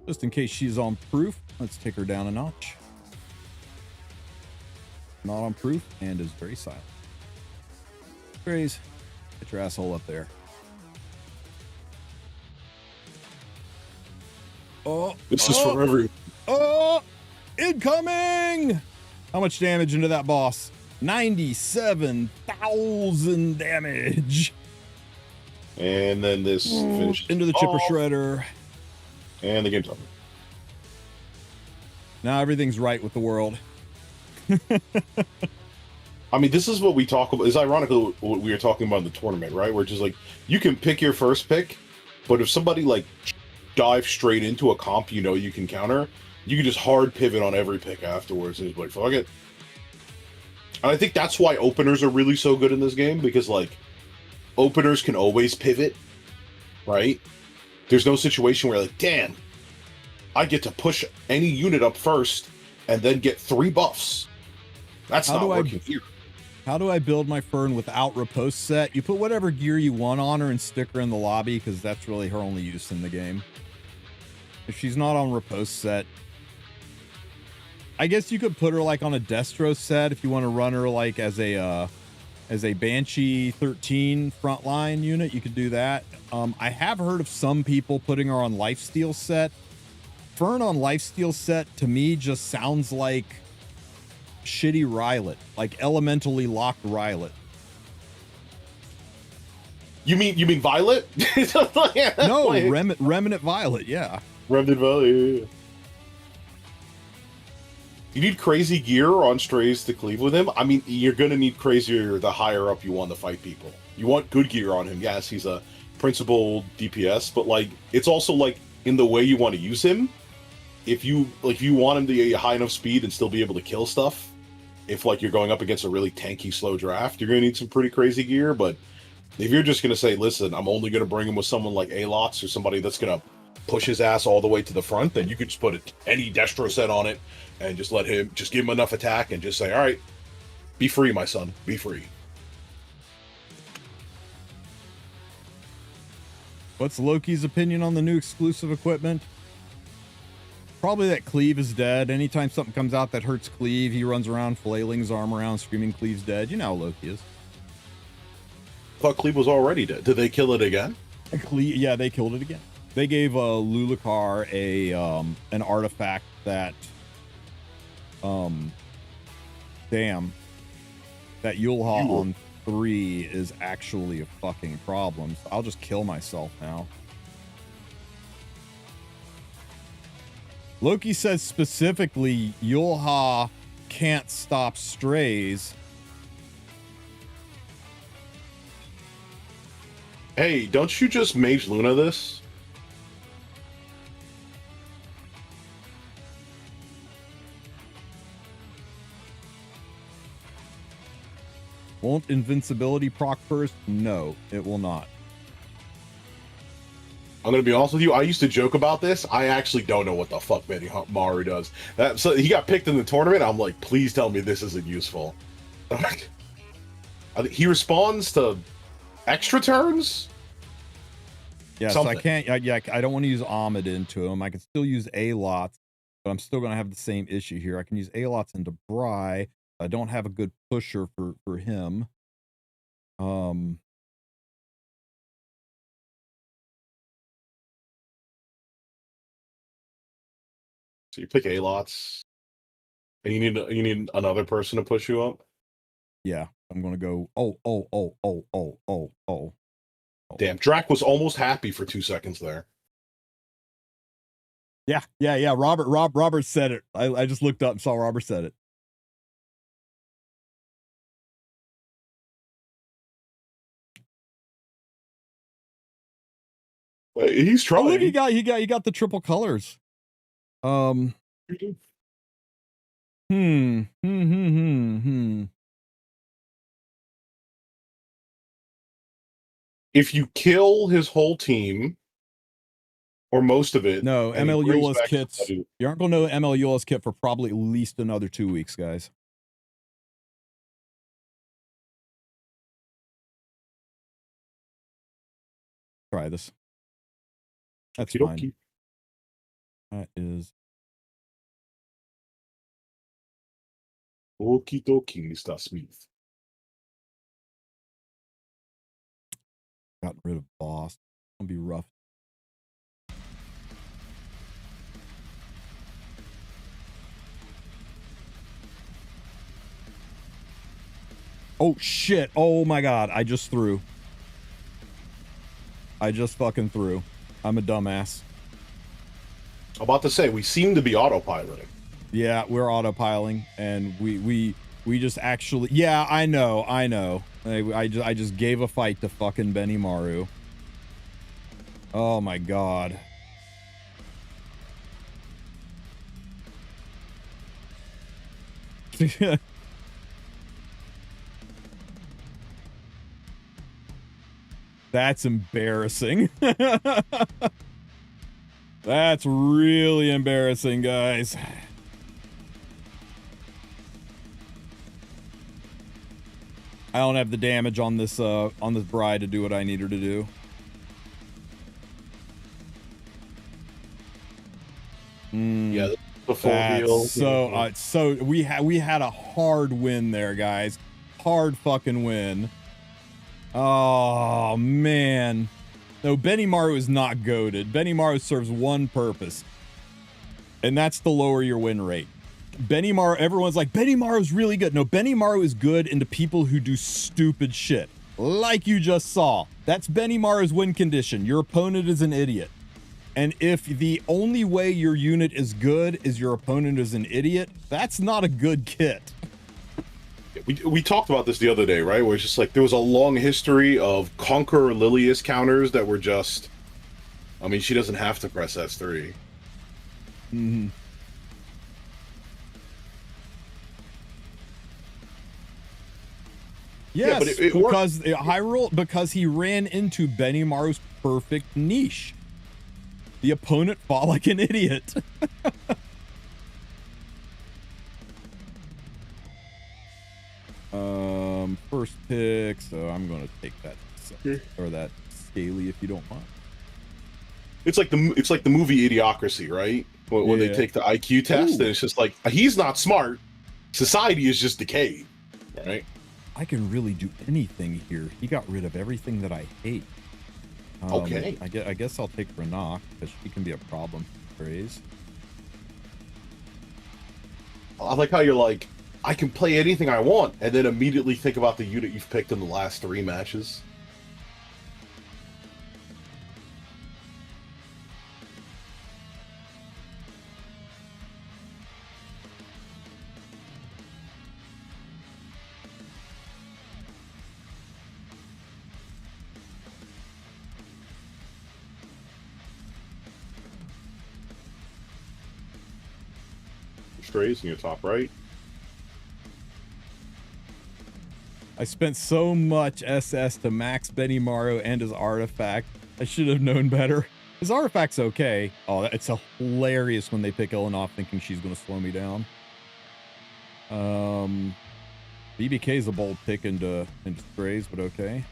Just in case she's on proof, let's take her down a notch. Not on proof and is very silent. Graze, get your asshole up there. Oh, this is for everyone. Oh, incoming! How much damage into that boss? 97,000 damage. And then this finishes into the chipper shredder. And the game's over. Now everything's right with the world. I mean, this is what we talk about. It's ironically what we were talking about in the tournament, right? Where it's just like, you can pick your first pick, but if somebody like dives straight into a comp you know you can counter, you can just hard pivot on every pick afterwards and just be like, fuck it. And I think that's why openers are really so good in this game, because like openers can always pivot, right? There's no situation where like, damn, I get to push any unit up first and then get 3 buffs. That's not working here. How do I build my Fern without riposte set? You put whatever gear you want on her and stick her in the lobby, because that's really her only use in the game. If she's not on riposte set, I guess you could put her like on a Destro set if you want to run her like as a Banshee 13 frontline unit. You could do that. I have heard of some people putting her on Lifesteal set. Fern on Lifesteal set to me just sounds like shitty Rylet, like elementally locked Rylet. You mean Violet? No, Remnant Violet, yeah. Remnant Violet. Yeah. You need crazy gear on strays to cleave with him. I mean, you're gonna need crazier the higher up you want to fight people. You want good gear on him. Yes, he's a principal DPS, but like it's also like in the way you want to use him. If you want him to get high enough speed and still be able to kill stuff, if like you're going up against a really tanky slow draft, you're gonna need some pretty crazy gear. But if you're just gonna say, listen, I'm only gonna bring him with someone like Alots or somebody that's gonna push his ass all the way to the front, then you could just put any Destro set on it and just give him enough attack and just say, all right, be free, my son, be free. What's Loki's opinion on the new exclusive equipment? Probably that Cleave is dead. Anytime something comes out that hurts Cleave, he runs around flailing his arm around, screaming Cleave's dead. You know how Loki is. I thought Cleave was already dead. Did they kill it again? Cleave, yeah, they killed it again. They gave Lulakar an artifact that damn, that Yulha on 3 is actually a fucking problem. So I'll just kill myself now. Loki says specifically Yulha can't stop strays. Hey, don't you just Mage Luna this? Won't invincibility proc first? No, it will not. I'm gonna be honest with you. I used to joke about this. I actually don't know what the fuck Benimaru does. So he got picked in the tournament. I'm like, please tell me this isn't useful. I think he responds to extra turns. Yeah, something. So I can't. I don't want to use Ahmed into him. I can still use Alots, but I'm still gonna have the same issue here. I can use Alots into Bry. I don't have a good pusher for him. So you pick Alots, and you need another person to push you up. Yeah, I'm gonna go. Oh. Damn, Drac was almost happy for 2 seconds there. Yeah. Robert said it. I just looked up and saw Robert said it. He's trying. Oh, look, he got the triple colors. If you kill his whole team, or most of it, no, ML Eula's kits. You aren't going to know ML Eula's kit for probably at least another 2 weeks, guys. Try this. That's fine. That is. Okie dokie, Mr. Smith. Got rid of boss. It's gonna be rough. Oh shit! Oh my god! I just threw. I just fucking threw. I'm a dumbass. I'm about to say we seem to be autopiloting. Yeah, we're autopiloting, and we just actually. Yeah, I know. I just gave a fight to fucking Benimaru. Oh my god. That's embarrassing. That's really embarrassing, guys. I don't have the damage on this bride to do what I need her to do. Yeah, The full heal. So we had a hard win there, guys. Hard fucking win. Oh man. No, Benimaru is not goated. Benimaru serves one purpose, and that's to lower your win rate. Benimaru, everyone's like, Benimaru's really good. No, Benimaru is good into people who do stupid shit. Like you just saw. That's Benimaru's win condition. Your opponent is an idiot. And if the only way your unit is good is your opponent is an idiot, that's not a good kit. We talked about this the other day, right? Where it's just like there was a long history of Conqueror Lilius counters that were just... I mean, she doesn't have to press S3. Mm-hmm. Yes, yeah, but it because Hyrule, because he ran into Benimaru's perfect niche. The opponent fought like an idiot. First pick, so I'm going to take that or that Scaly if you don't mind. It's like the movie Idiocracy, right? When they take the IQ test, and it's just like he's not smart. Society is just decayed, right? I can really do anything here. He got rid of everything that I hate. Okay. I guess I'll take Renak because she can be a problem. Phrase. I like how you're like, I can play anything I want, and then immediately think about the unit you've picked in the last 3 matches. Strays in your top right. I spent so much SS to max Benimaru and his artifact. I should have known better. His artifact's okay. Oh, it's hilarious when they pick Illinois thinking she's going to slow me down. BBK is a bold pick into sprays, but okay.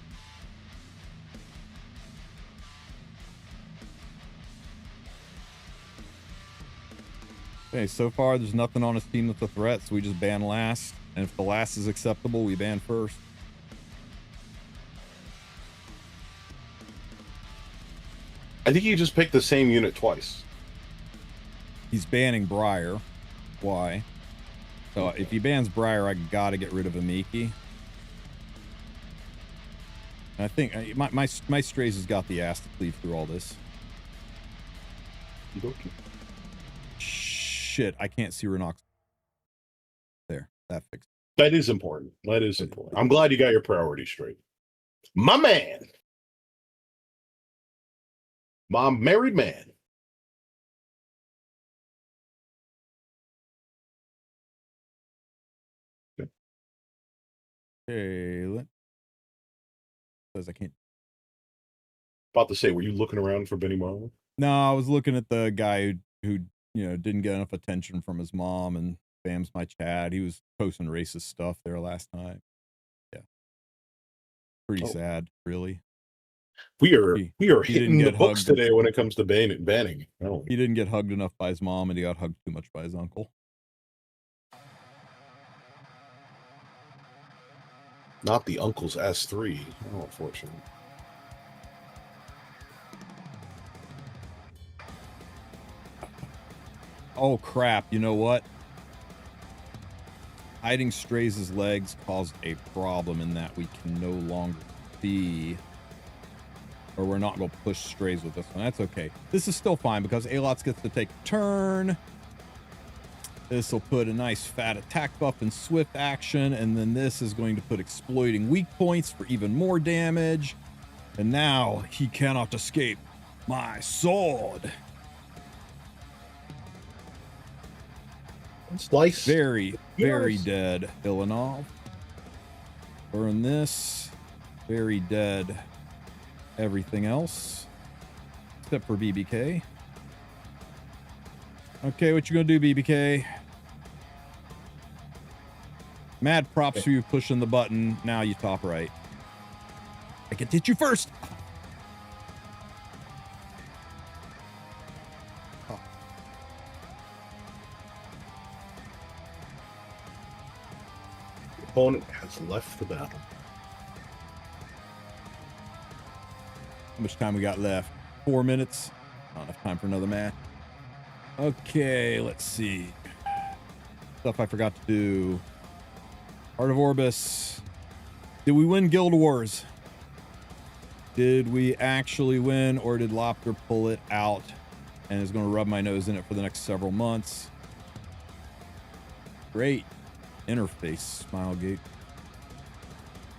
Okay, so far there's nothing on his team that's a threat, so we just ban last. And if the last is acceptable, we ban first. I think you just picked the same unit twice. He's banning Briar. Why? So if he bans Briar, I gotta get rid of Amiki. I think my Strays has got the ass to cleave through all this. Okay. Shit, I can't see Renox. There, that fixed. That is important. That is important. I'm glad you got your priorities straight. My man. My married man. Okay, says I can't. About to say, were you looking around for Benimaru? No, I was looking at the guy who you know didn't get enough attention from his mom and spams my chat. He was posting racist stuff there last night. Yeah, pretty sad, really. We are hitting the books hugged today when it comes to banning. Oh. He didn't get hugged enough by his mom, and he got hugged too much by his uncle. Not the uncle's S3. Oh, unfortunately. Oh crap! You know what? Hiding Strays' legs caused a problem in that we can no longer see, or we're not going to push Strays with this one. That's okay. This is still fine because Alots gets to take a turn. This will put a nice fat attack buff and swift action, and then this is going to put exploiting weak points for even more damage. And now he cannot escape my sword. Slice. Very dead, Ilanov. Burn this. Very dead. Everything else. Except for BBK. Okay, what you gonna do, BBK? Mad props for you pushing the button. Now you top right. I can hit you first. opponent has left the battle. How much time we got left? 4 minutes. Not enough time for another match. Okay, let's see. Stuff I forgot to do. Heart of Orbis. Did we win Guild Wars? Did we actually win, or did Lopter pull it out and is going to rub my nose in it for the next several months? Great. Interface, Smilegate.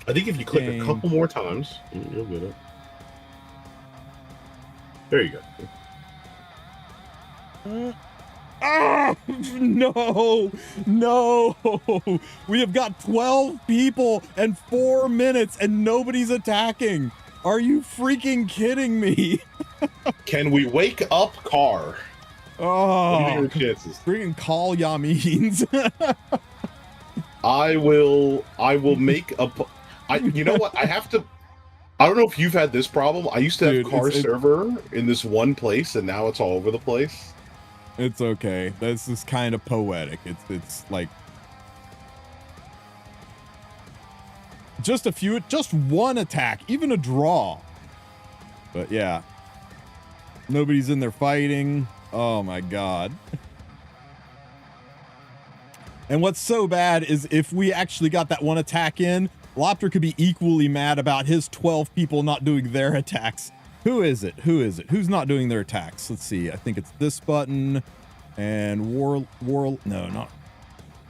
I think if you click a couple more times, you'll get it. There you go. Oh, no. We have got 12 people and 4 minutes and nobody's attacking. Are you freaking kidding me? Can we wake up Carr? Oh, What do you think your chances? freaking call Yamins. I will make a. You know what? I have to. I don't know if you've had this problem. I used to have Carr server in this one place, and now it's all over the place. It's okay. This is kind of poetic. It's like just one attack, even a draw. But yeah, nobody's in there fighting. Oh my god. And what's so bad is if we actually got that one attack in, Lopter could be equally mad about his 12 people not doing their attacks. Who is it? Who's not doing their attacks? Let's see. I think it's this button and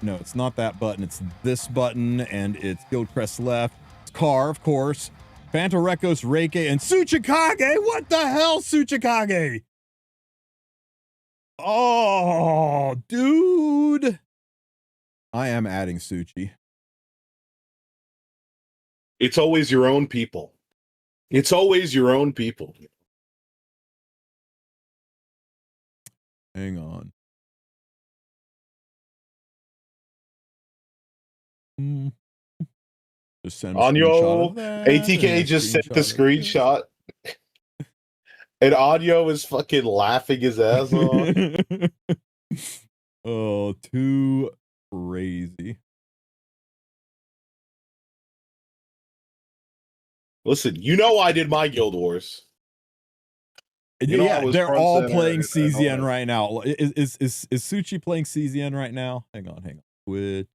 no, it's not that button. It's this button and it's Guildcrest left. It's Carr, of course. Phantorekos, Reike, and Tsuchikage. What the hell, Tsuchikage? Oh, dude. I am adding Suchi. It's always your own people. It's always your own people. Hang on. Just send on your ATK just sent the screenshot. And Audio is fucking laughing his ass off. Oh, too crazy. Listen, you know I did my Guild Wars. You know, yeah, they're all playing CZN right now. Is Suchi playing CZN right now? Hang on. Quit.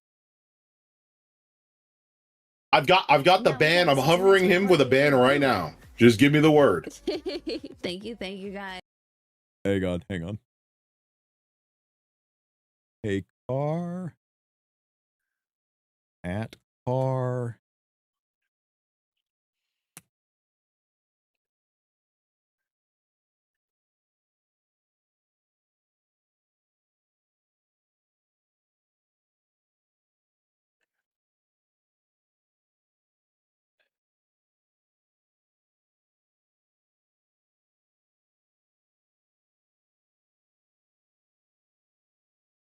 I've got the ban. I'm hovering him with a ban right now. Just give me the word. Thank you, guys. Hang on. Hey, Carr. At Carr.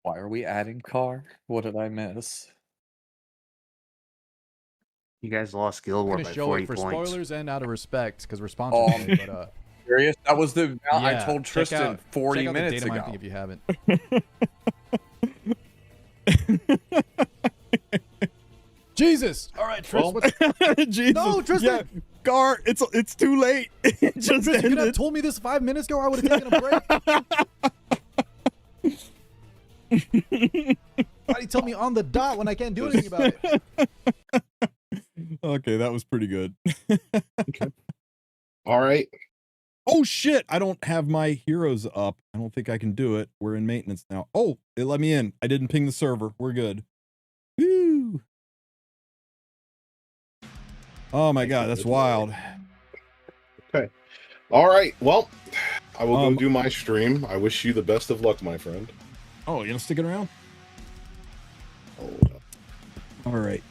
Why are we adding Carr? What did I miss? You guys lost Guild War I'm by gonna show 40 it for points. spoilers and out of respect because we're sponsored today, but Serious? That was the amount I yeah, told Tristen 40 minutes ago. If you haven't. Jesus! All right, Tris. Jesus. No, Tristan. Yeah, Gar, it's too late. It just Tristan, you could have ended. told me this 5 minutes ago. I would have taken a break. Why do you tell me on the dot when I can't do anything about it? Okay, that was pretty good. Okay. All right. Oh shit! I don't have my heroes up. I don't think I can do it. We're in maintenance now. Oh, it let me in. I didn't ping the server. We're good. Woo! Oh my god, that's wild. Okay. All right. Well, I will go do my stream. I wish you the best of luck, my friend. Oh, you gonna stick it around? Oh, all right.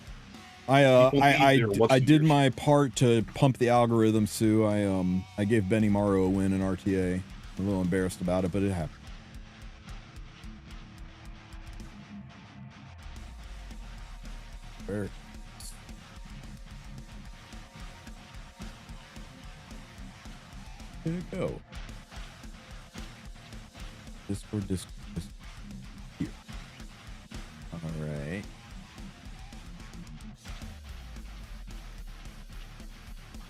I did my part to pump the algorithm, Sue. I gave Benimaru a win in RTA. I'm a little embarrassed about it, but it happened. There you go. Discord. Here. All right.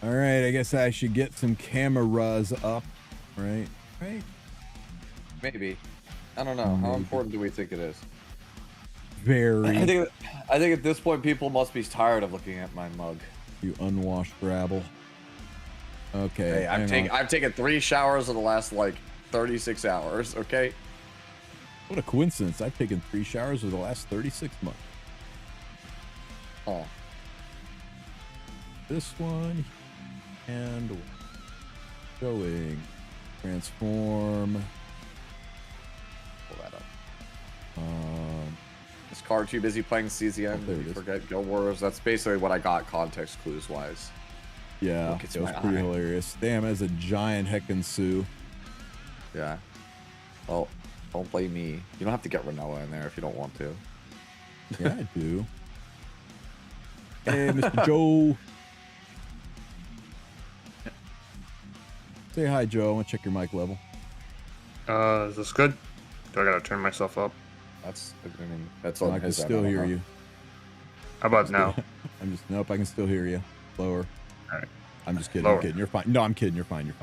All right, I guess I should get some cameras up. Right. Maybe. I don't know. How important do we think it is? Very. I think at this point people must be tired of looking at my mug. You unwashed rabble. Okay. Hey, I've taken 3 showers in the last like 36 hours. Okay. What a coincidence! I've taken 3 showers over the last 36 months. Oh. This one and showing transform. Pull that up. Is Car too busy playing CZN? there it Did you is. forget Guild Wars? That's basically what I got context clues wise. Yeah, Look, it's it was my pretty eye. hilarious. Damn, as a giant heckin' Sue. Yeah. Well, don't blame me. You don't have to get Renoa in there if you don't want to. Yeah, I do. Hey, Mr. Joe. Say hi, Joe. I want to check your mic level. Is this good? Do I gotta turn myself up? That's I on can his still end, I don't hear know. you. How about now? Nope, I can still hear you. Lower. Alright. I'm just kidding. Lower. I'm kidding. You're fine. No, I'm kidding. You're fine.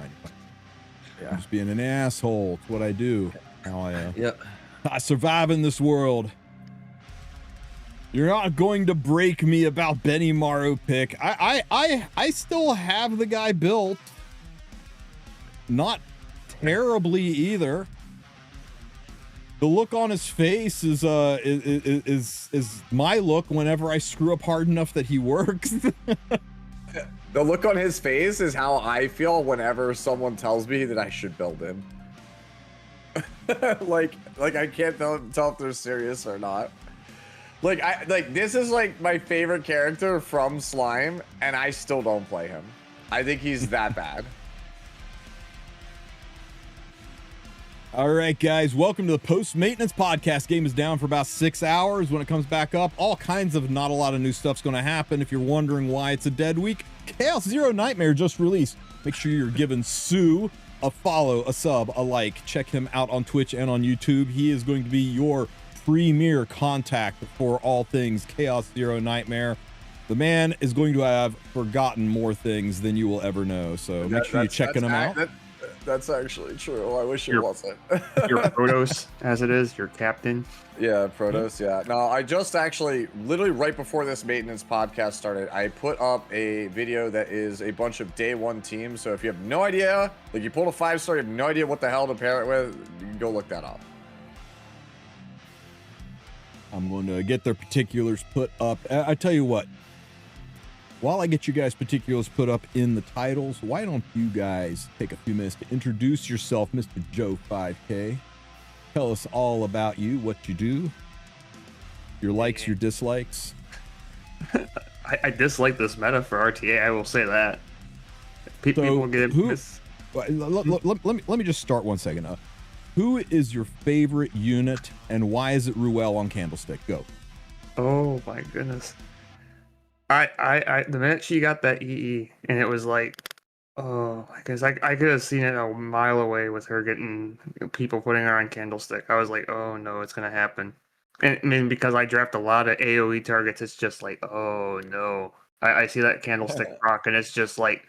Yeah. I'm just being an asshole. It's what I do. How Yep. I survive in this world. You're not going to break me about Benimaru pick. I still have the guy built. Not terribly either. The look on his face is my look whenever I screw up hard enough that he works. The look on his face is how I feel whenever someone tells me that I should build him. like I can't tell if they're serious or not. Like this is like my favorite character from Slime, and I still don't play him. I think he's that bad. All right, guys, welcome to the post-maintenance podcast. Game is down for about 6 hours. When it comes back up, all kinds of not a lot of new stuff's going to happen. If you're wondering why it's a dead week, Chaos Zero Nightmare just released. Make sure you're giving Sue a follow, a sub, a like. Check him out on Twitch and on YouTube. He is going to be your premier contact for all things Chaos Zero Nightmare. The man is going to have forgotten more things than you will ever know. So make sure you're checking him out. That's actually true. I wish it Your- wasn't. Your Protos, as it is, your captain. Yeah, Protos, yeah. No, I just actually, literally right before this maintenance podcast started, I put up a video that is a bunch of day 1 teams. So if you have no idea, like you pulled a 5-star, you have no idea what the hell to pair it with, you can go look that up. I'm going to get their particulars put up. I tell you what, while I get you guys particulars put up in the titles, why don't you guys take a few minutes to introduce yourself, Mr. Joe 5K. Tell us all about you, what you do, your likes, your dislikes. I dislike this meta for RTA. I will say that. People get Let me just start 1 second. Who is your favorite unit, and why is it Ruel on Candlestick? Go. Oh my goodness. I the minute she got that EE and it was like, oh, because I could have seen it a mile away with her getting people putting her on Candlestick. I was like, oh no, it's gonna happen. And I mean, because I draft a lot of AoE targets, it's just like, oh no. I see that Candlestick proc, and it's just like,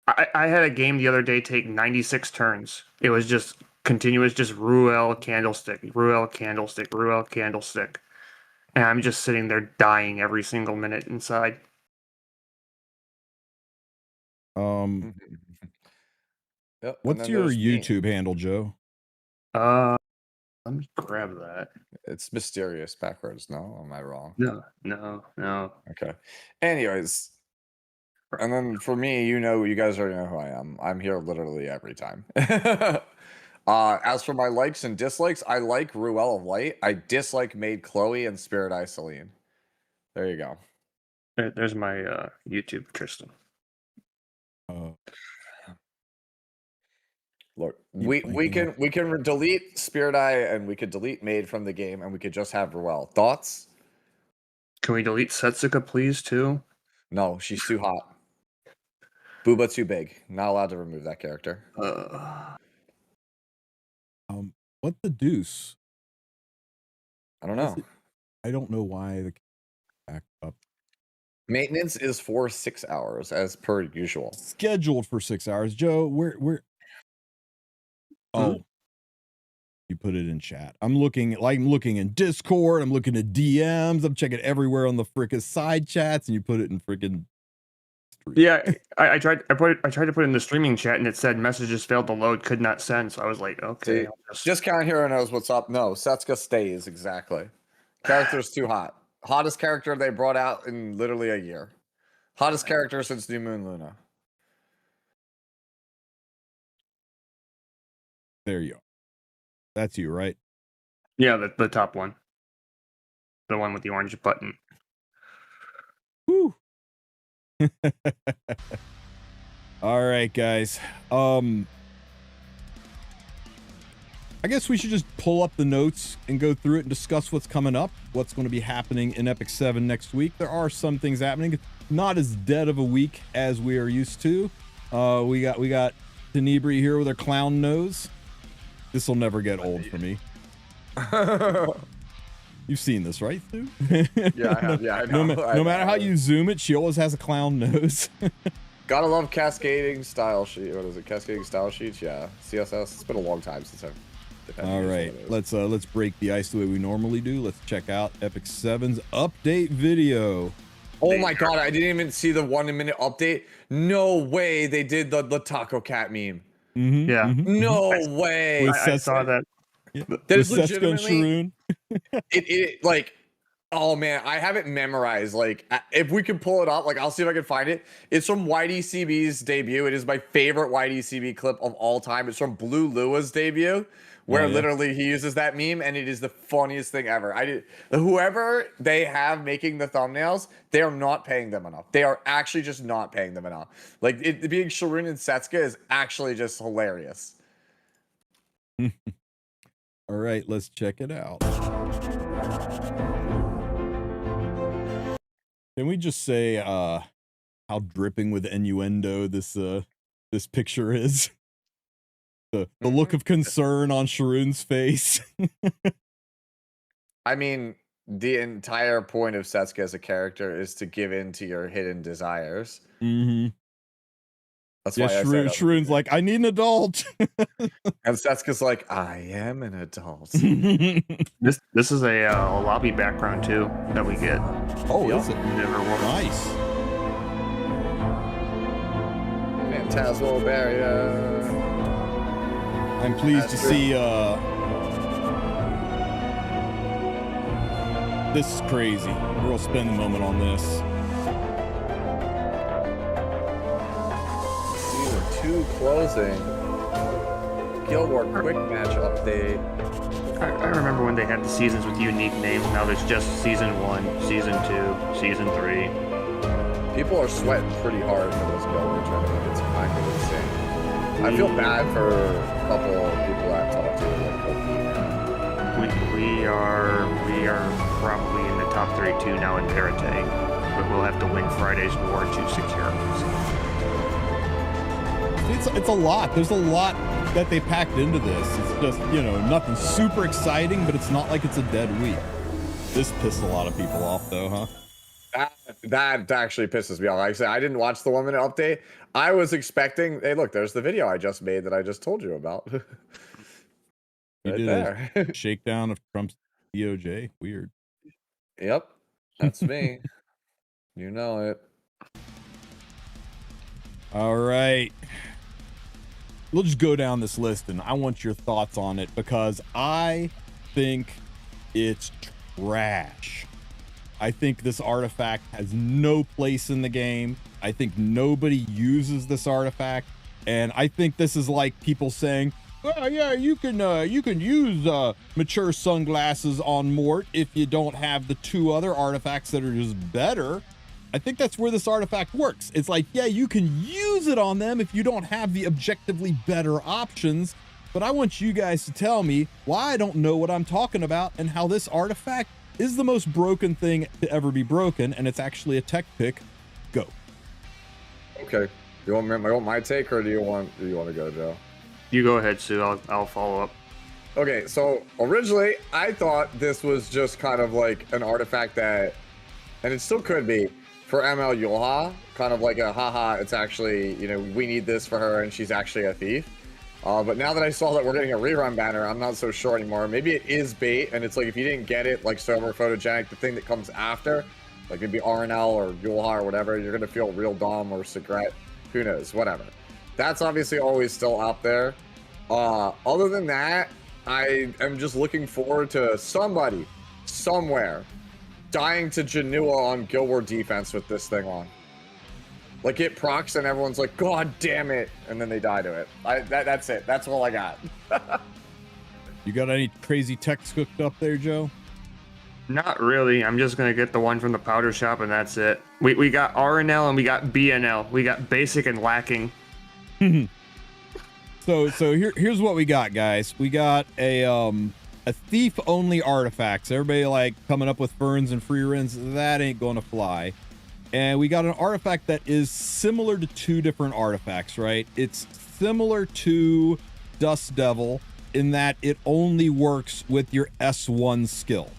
I had a game the other day take 96 turns. It was just continuous, just Ruel Candlestick, Ruel Candlestick, Ruel Candlestick. And I'm just sitting there dying every single minute inside. Yep, and What's then your there's me. YouTube handle, Joe? Let me grab that. It's mysterious backwards. No, am I wrong? No. Okay. Anyways, and then for me, you guys already know who I am. I'm here literally every time. As for my likes and dislikes, I like Ruel of Light. I dislike Maid Chloe and Spirit Eye Celine. There you go. There's my YouTube, Tristen. Look, we can delete Spirit Eye and we could delete Maid from the game and we could just have Ruel. Thoughts? Can we delete Setsuka, please, too? No, she's too hot. Booba too big. Not allowed to remove that character. What the deuce? I don't know. I don't know why the back up. Maintenance is for 6 hours as per usual. Scheduled for 6 hours. Joe, where? Oh, you put it in chat. I'm looking in Discord. I'm looking at DMs. I'm checking everywhere on the frickin' side chats, and you put it in frickin'. Yeah, I tried to put it in the streaming chat, and it said messages failed to load, could not send. So I was like, okay, See, Discount Hero knows what's up. No, Setsuka stays exactly. Character's too hot. Hottest character they brought out in literally a year. Hottest character since New Moon Luna. There you are. That's you, right? Yeah, the top one. The one with the orange button. Whew. All right, guys. I guess we should just pull up the notes and go through it and discuss what's coming up, what's going to be happening in Epic 7 next week. There are some things happening. Not as dead of a week as we are used to. We got Tenebri here with her clown nose. This will never get old for me. You've seen this, right, Stu? Yeah, I have. Yeah, I know. No matter how you zoom it, she always has a clown nose. Gotta love cascading style sheet. What is it? Cascading style sheets? Yeah. CSS. It's been a long time since I've. All right, let's break the ice the way we normally do. Let's check out Epic 7's update video. Oh my god, I didn't even see the 1 minute update. No way they did the Taco Cat meme. Mm-hmm, Yeah. No way. I saw that. Yeah. That is With Setsuka and legitimately. Sharoon. It like, oh man, I have it memorized. Like, if we can pull it up, like, I'll see if I can find it. It's from YDCB's debut. It is my favorite YDCB clip of all time. It's from Blue Lua's debut, where literally he uses that meme, and it is the funniest thing ever. Whoever they have making the thumbnails, they are not paying them enough. They are actually just not paying them enough. Like, it being Sharoon and Setsuka is actually just hilarious. All right, let's check it out. Can we just say how dripping with innuendo this picture is? The look of concern on Sharoon's face. I mean, the entire point of Setsuka as a character is to give in to your hidden desires. Mm-hmm. That's yeah, why Sharoon's like, I need an adult. And Setsuka's like, I am an adult. This is a lobby background too that we get. Oh, is it? Never won. Nice. Phantasmal barrier. I'm pleased to see this is crazy. We'll spend a moment on this. Season 2 closing. Guild War quick match update. I remember when they had the seasons with unique names. Now there's just season 1, season 2, season 3. People are sweating pretty hard for this Guild War trying to make it some accurate thing. I feel bad for a couple of people that I talked to, like Kofi. We are probably in the top 3 too now in Parate, but we'll have to win Friday's war to secure. It's a lot. There's a lot that they packed into this. It's just, nothing super exciting, but it's not like it's a dead week. This pissed a lot of people off, though, huh? That actually pisses me off. Like I said, I didn't watch the 1 minute update. I was expecting, hey, look, there's the video I just made that I just told you about. You Right did there. a shakedown of Trump's DOJ. Weird. Yep, that's me. You know it. All right. We'll just go down this list, and I want your thoughts on it because I think it's trash. I think this artifact has no place in the game. I think nobody uses this artifact, and I think this is like people saying, "Well, yeah, you can use mature sunglasses on Mort if you don't have the 2 other artifacts that are just better." I think that's where this artifact works. It's like, yeah, you can use it on them if you don't have the objectively better options, but I want you guys to tell me why I don't know what I'm talking about and how this artifact is the most broken thing to ever be broken, and it's actually a tech pick. Go. Okay. You want my take, or do you want to go, Joe? You go ahead, Sue. I'll follow up. Okay, so originally I thought this was just kind of like an artifact that, and it still could be, for ML Yulha, kind of like a haha, it's actually, you know, we need this for her and she's actually a thief. But now that I saw that we're getting a rerun banner, I'm not so sure anymore. Maybe it is bait, and it's like if you didn't get it, like Sober Photogenic, the thing that comes after, like maybe RNL or Yulha or whatever, you're gonna feel real dumb or secret. Who knows? Whatever. That's obviously always still out there. Other than that, I am just looking forward to somebody, somewhere, dying to Janua on Guild War defense with this thing on. Like it procs and everyone's like, God damn it, and then they die to it. That's it. That's all I got. You got any crazy text cooked up there, Joe? Not really. I'm just gonna get the one from the powder shop, and that's it. We got RNL and we got BNL. We got basic and lacking. So here's what we got, guys. We got a thief only artifacts. Everybody like coming up with ferns and free rins. That ain't gonna fly. And we got an artifact that is similar to two different artifacts, right? It's similar to Dust Devil in that it only works with your S1 skill.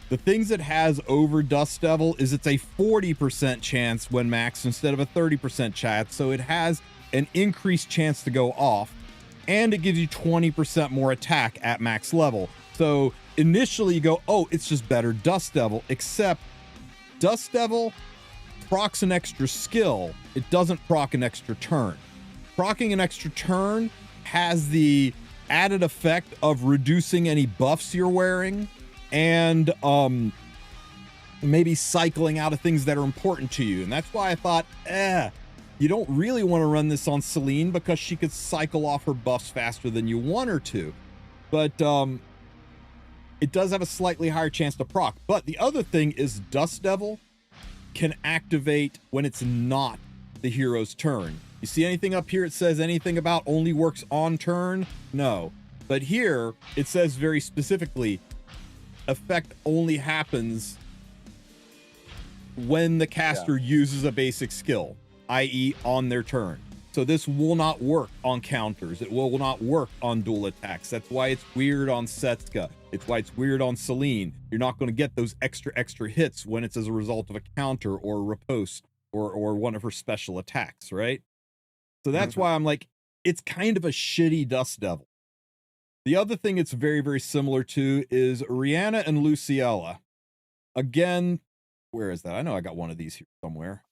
The things it has over Dust Devil is it's a 40% chance when maxed instead of a 30% chance. So it has an increased chance to go off, and it gives you 20% more attack at max level. So initially you go, oh, it's just better Dust Devil, except Dust Devil procs an extra skill. It doesn't proc an extra turn. Procking an extra turn has the added effect of reducing any buffs you're wearing and maybe cycling out of things that are important to you. And that's why I thought, you don't really want to run this on Celine because she could cycle off her buffs faster than you want her to. But it does have a slightly higher chance to proc. But the other thing is Dust Devil can activate when it's not the hero's turn. You see anything up here? It says anything about only works on turn? No. But here it says very specifically, effect only happens when the caster uses a basic skill, i.e. on their turn. So this will not work on counters. It will not work on dual attacks. That's why it's weird on Setsuka. It's why it's weird on Celine. You're not going to get those extra hits when it's as a result of a counter or a riposte or one of her special attacks, right? So that's why I'm like, it's kind of a shitty Dust Devil. The other thing it's very, very similar to is Rihanna and Luciella. Again, where is that? I know I got one of these here somewhere.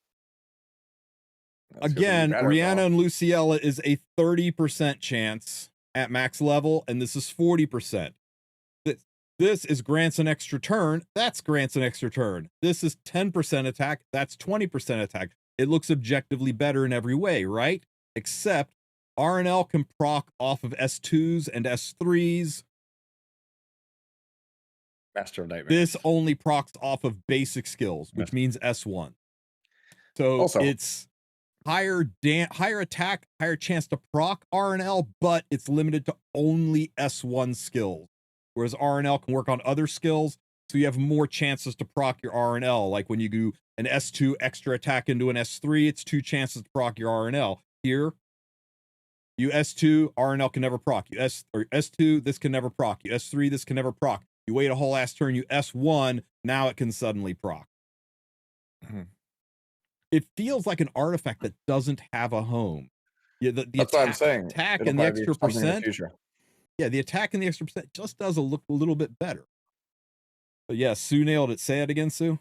Again, Rihanna and Luciella is a 30% chance at max level, and this is 40%. This is grants an extra turn. That's grants an extra turn. This is 10% attack. That's 20% attack. It looks objectively better in every way, right? Except RNL can proc off of S2s and S3s. Master of Nightmares. This only procs off of basic skills, which means S1. So Also, it's higher attack, higher chance to proc RNL, but it's limited to only S1 skills. Whereas RNL can work on other skills, so you have more chances to proc your RNL. Like when you do an S2 extra attack into an S3, it's 2 chances to proc your RNL. Here, you S2, RNL can never proc. You S2, this can never proc. You S3, this can never proc. You wait a whole ass turn, you S1, now it can suddenly proc. It feels like an artifact that doesn't have a home. Yeah, the that's what I'm saying. Attack It'll and the probably be extra something in the percent. future. Yeah, the attack and the extra percent just does look a little bit better. But yeah, Sue nailed it. Say it again, Sue.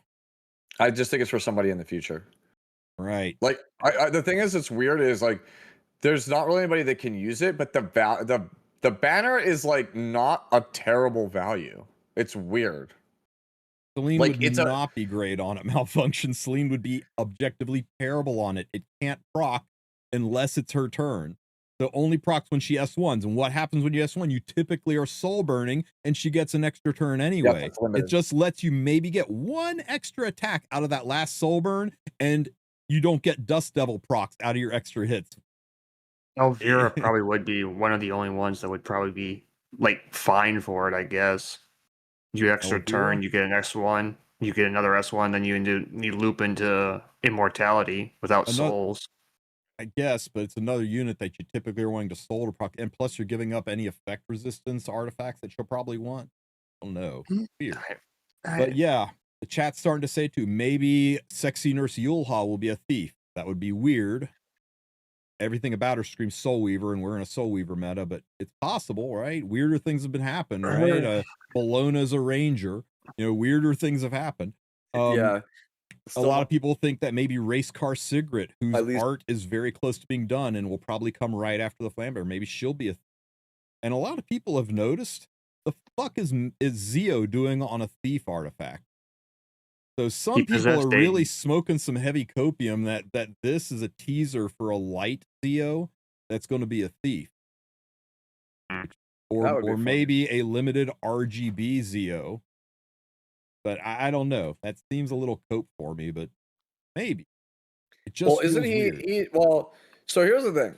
I just think it's for somebody in the future. Right. Like the thing is, it's weird. Is like there's not really anybody that can use it, but the banner is like not a terrible value. It's weird. Celine Like, would not be great on it. Malfunction. Celine would be objectively terrible on it. It can't proc unless it's her turn. So only procs when she S1s. And what happens when you S1? You typically are soul burning, and she gets an extra turn anyway. It just lets you maybe get one extra attack out of that last soul burn, and you don't get Dust Devil procs out of your extra hits. Elvira probably would be one of the only ones that would probably be like fine for it, I guess. You extra turn, you get an S1, you get another S1, then you loop into immortality without souls. I guess, but it's another unit that you typically are wanting to soul to proc, and plus you're giving up any effect resistance artifacts that you'll probably want. I don't know. Weird. But yeah, The chat's starting to say too, maybe Sexy Nurse Yulha will be a thief. That would be weird. Everything about her screams Soul Weaver, and we're in a Soul Weaver meta, but it's possible, right? Weirder things have been happening, right? Bologna's a ranger. You know, weirder things have happened. Yeah. A lot of people think that maybe Race Car Sigrid, whose At least- art is very close to being done and will probably come right after the Flambear, maybe she'll be a. And a lot of people have noticed, the fuck is Zio doing on a thief artifact? So some He people possessed are a- really smoking some heavy copium that this is a teaser for a light Zio that's going to be a thief, That or would be fun. maybe a limited RGB Zio. But I don't know. That seems a little cope for me, but maybe. It just Well, isn't feels weird. he? Well, so here's the thing.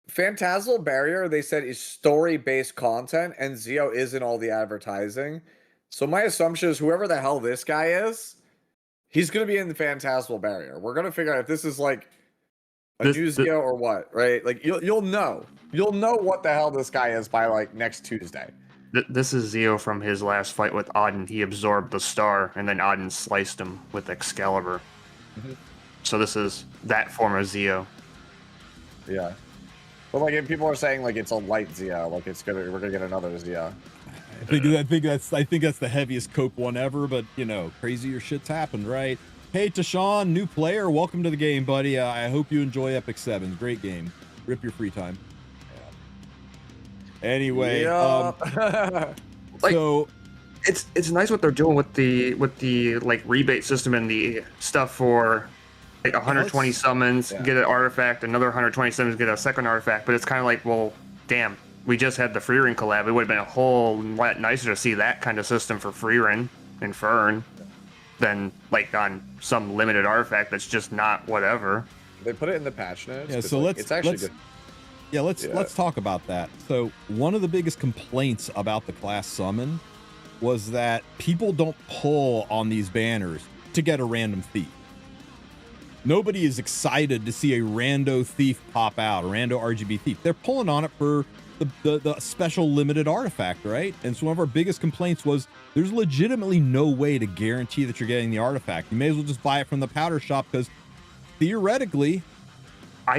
Phantasmal Barrier, they said, is story-based content, and Zio isn't all the advertising. So my assumption is whoever the hell this guy is, he's going to be in the Phantasmal Barrier. We're going to figure out if this is like a new Zio or what, right? Like you'll know. You'll know what the hell this guy is by like next Tuesday. This is Zio from his last fight with Auden. He absorbed the star, and then Auden sliced him with Excalibur. So this is that form of Zio. Yeah. But like if people are saying like it's a light Zio, like we're gonna get another Zio. I think that's the heaviest cope one ever, but you know, crazier shit's happened, right? Hey Tashawn, new player, welcome to the game, buddy. I hope you enjoy Epic 7. Great game. Rip your free time. Yeah. Anyway, Like, so it's nice what they're doing with the like rebate system and the stuff for like 120 summons, get an artifact, another 120 summons, get a second artifact. But it's kind of like, well, damn, we just had the Freerin collab. It would have been a whole lot nicer to see that kind of system for Freerin and Fern than like on some limited artifact that's just not whatever. They put it in the patch notes. yeah, 'cause, so like, it's actually good. Yeah, let's talk about that. So one of the biggest complaints about the class summon was that people don't pull on these banners to get a random thief. Nobody is excited to see a rando thief pop out, a rando RGB thief. They're pulling on it for the special limited artifact, right? And so one of our biggest complaints was there's legitimately no way to guarantee that you're getting the artifact. You may as well just buy it from the powder shop, because theoretically,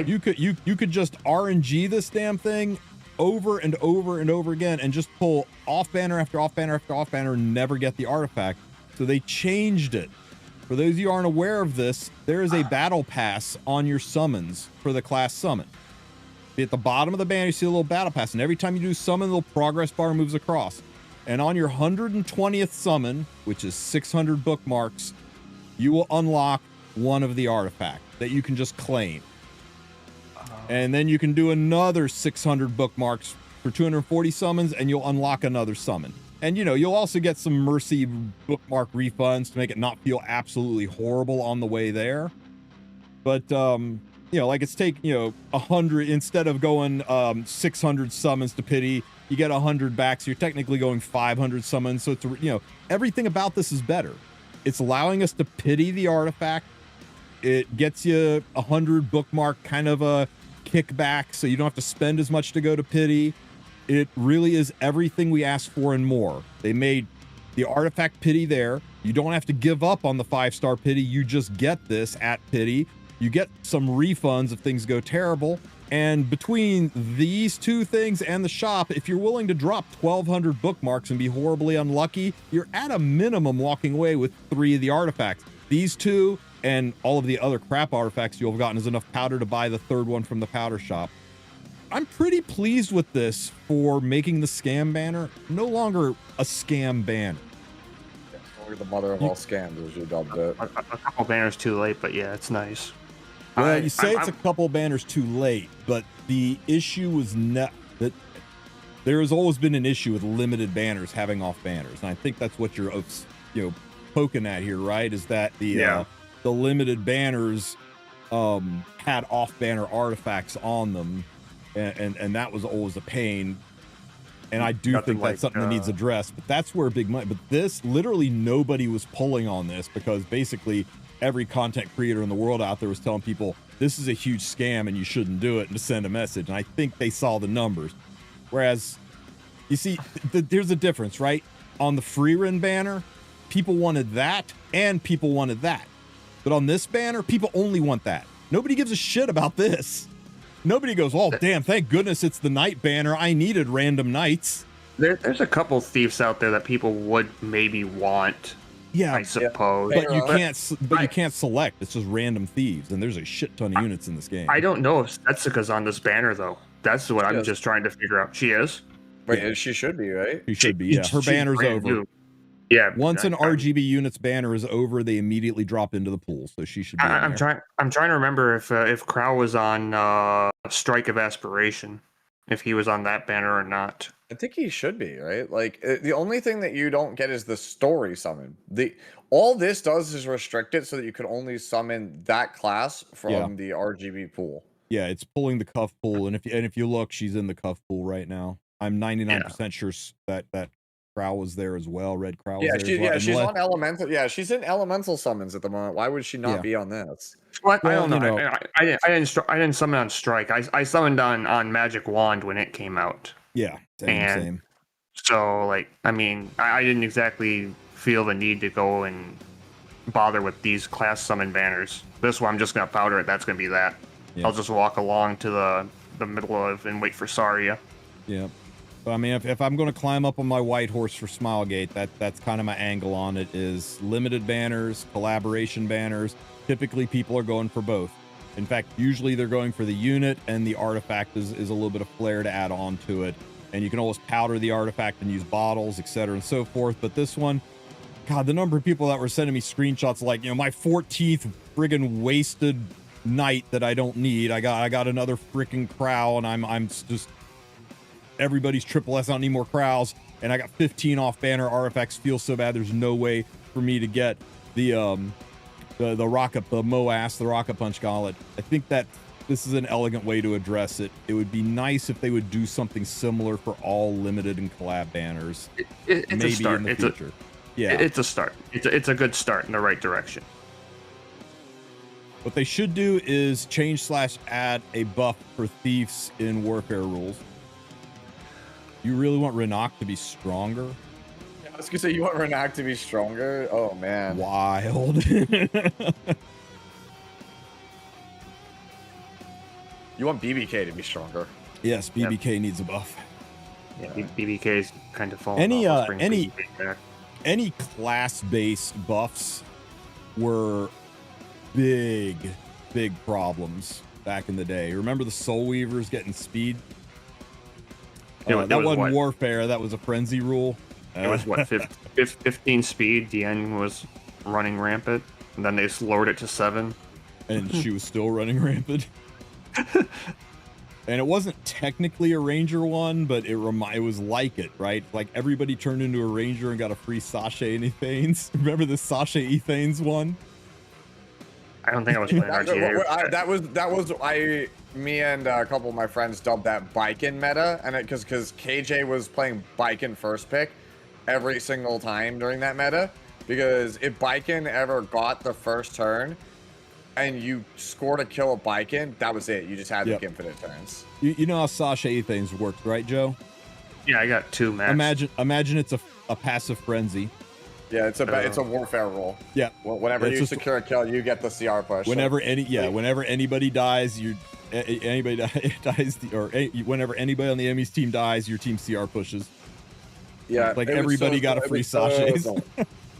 you could just RNG this damn thing over and over and over again and just pull off banner after off banner after off banner and never get the artifact. So they changed it. For those of you who aren't aware of this, there is a battle pass on your summons for the class summon. At the bottom of the banner, you see a little battle pass, and every time you do summon, the little progress bar moves across. And on your 120th summon, which is 600 bookmarks, you will unlock one of the artifacts that you can just claim. And then you can do another 600 bookmarks for 240 summons, and you'll unlock another summon. And, you know, you'll also get some mercy bookmark refunds to make it not feel absolutely horrible on the way there. But, you know, like it's taking, 100, instead of going 600 summons to pity, you get 100 back. So you're technically going 500 summons. So it's, everything about this is better. It's allowing us to pity the artifact. It gets you 100 bookmark kind of a kickback, so you don't have to spend as much to go to pity. It really is everything we asked for and more. They made the artifact pity there. You don't have to give up on the 5-star pity. You just get this at pity. You get some refunds if things go terrible. And between these two things and the shop, if you're willing to drop 1,200 bookmarks and be horribly unlucky, you're at a minimum walking away with 3 of the artifacts. These 2 and all of the other crap artifacts you'll have gotten is enough powder to buy the 3rd one from the powder shop. I'm pretty pleased with this for making the scam banner no longer a scam banner. We're the mother of all scams, as you dubbed it. A couple banners too late, but yeah, it's nice. Well, you say it's a couple banners too late, but the issue was that there has always been an issue with limited banners having off banners, and I think that's what you're poking at here, right? Is that the limited banners had off banner artifacts on them. And that was always a pain. And I do think that's something that needs addressed, but that's where big money, but this literally nobody was pulling on this, because basically every content creator in the world out there was telling people this is a huge scam and you shouldn't do it, and to send a message. And I think they saw the numbers. Whereas you see, there's a difference, right? On the Freerin banner, people wanted that and people wanted that. But on this banner, people only want that. Nobody gives a shit about this. Nobody goes, oh, damn, thank goodness it's the night banner. I needed random nights. There's a couple thieves out there that people would maybe want. Yeah, I suppose. But you can't. But you can't select. It's just random thieves, and there's a shit ton of units in this game. I don't know if Setsuka's on this banner though. That's what I'm just trying to figure out. She is. Wait, she should be, right? She should be. Yeah, her banner's over. New. Yeah. Once an RGB unit's banner is over, they immediately drop into the pool. So she should be. I'm trying to remember if Crow was on Strike of Aspiration, if he was on that banner or not. I think he should be, right? Like the only thing that you don't get is the story summon. All this does is restrict it so that you can only summon that class from the RGB pool. Yeah, it's pulling the cuff pool, and if you look, she's in the cuff pool right now. I'm 99% sure that Crow was there as well. Red Crow. Yeah, was there as well. she's on elemental. Yeah, she's in elemental summons at the moment. Why would she not be on this? Well, I don't know. I didn't summon on Strike. I summoned on Magic Wand when it came out. Yeah, same. So, like, I mean, I didn't exactly feel the need to go and bother with these class summon banners. This one, I'm just gonna powder it. That's gonna be that. Yeah. I'll just walk along to the middle of and wait for Saria. Yeah. But I mean, if I'm going to climb up on my white horse for Smilegate, that's kind of my angle on it, is limited banners, collaboration banners. Typically, people are going for both. In fact, usually they're going for the unit, and the artifact is a little bit of flair to add on to it. And you can always powder the artifact and use bottles, etc. and so forth. But this one, God, the number of people that were sending me screenshots like, my 14th friggin' wasted night that I don't need. I got another freaking Crow, and I'm just... Everybody's triple S. I don't need more Crows, and I got 15 off banner artifacts. Feel so bad. There's no way for me to get the rocket, the Moas, the Rocket Punch Gauntlet. I think that this is an elegant way to address it. It would be nice if they would do something similar for all limited and collab banners. It's maybe a start. In the future. It's a start. It's a good start in the right direction. What they should do is change/add a buff for thieves in warfare rules. You really want Renak to be stronger? Yeah, I was gonna say, you want Renak to be stronger? Oh man. Wild. You want BBK to be stronger? Yes, BBK needs a buff. Yeah, BBK is kind of falling off. Any class-based buffs were big problems back in the day. Remember the Soul Weavers getting speed? That wasn't warfare. That was a frenzy rule. It was what 15 speed. Dien was running rampant, and then they lowered it to 7. And she was still running rampant. And it wasn't technically a ranger one, but it was like it, right? Like everybody turned into a ranger and got a free Sasha Ethanes. Remember the Sasha Ethanes one? I don't think I was playing RTA. That was me and a couple of my friends dubbed that Biken meta, and because KJ was playing Biken first pick every single time during that meta, because if Biken ever got the first turn and you scored a kill with Biken, that was it. You just had like infinite turns. You know how Sasha Ethanes worked, right, Joe? Yeah, I got 2 max. Imagine it's a passive frenzy. Yeah, it's a warfare rule. Yeah. Well, whenever you secure a kill, you get the CR push. Whenever anybody dies, whenever anybody on the enemy's team dies, your team CR pushes. Yeah, like everybody got a free Sasha's.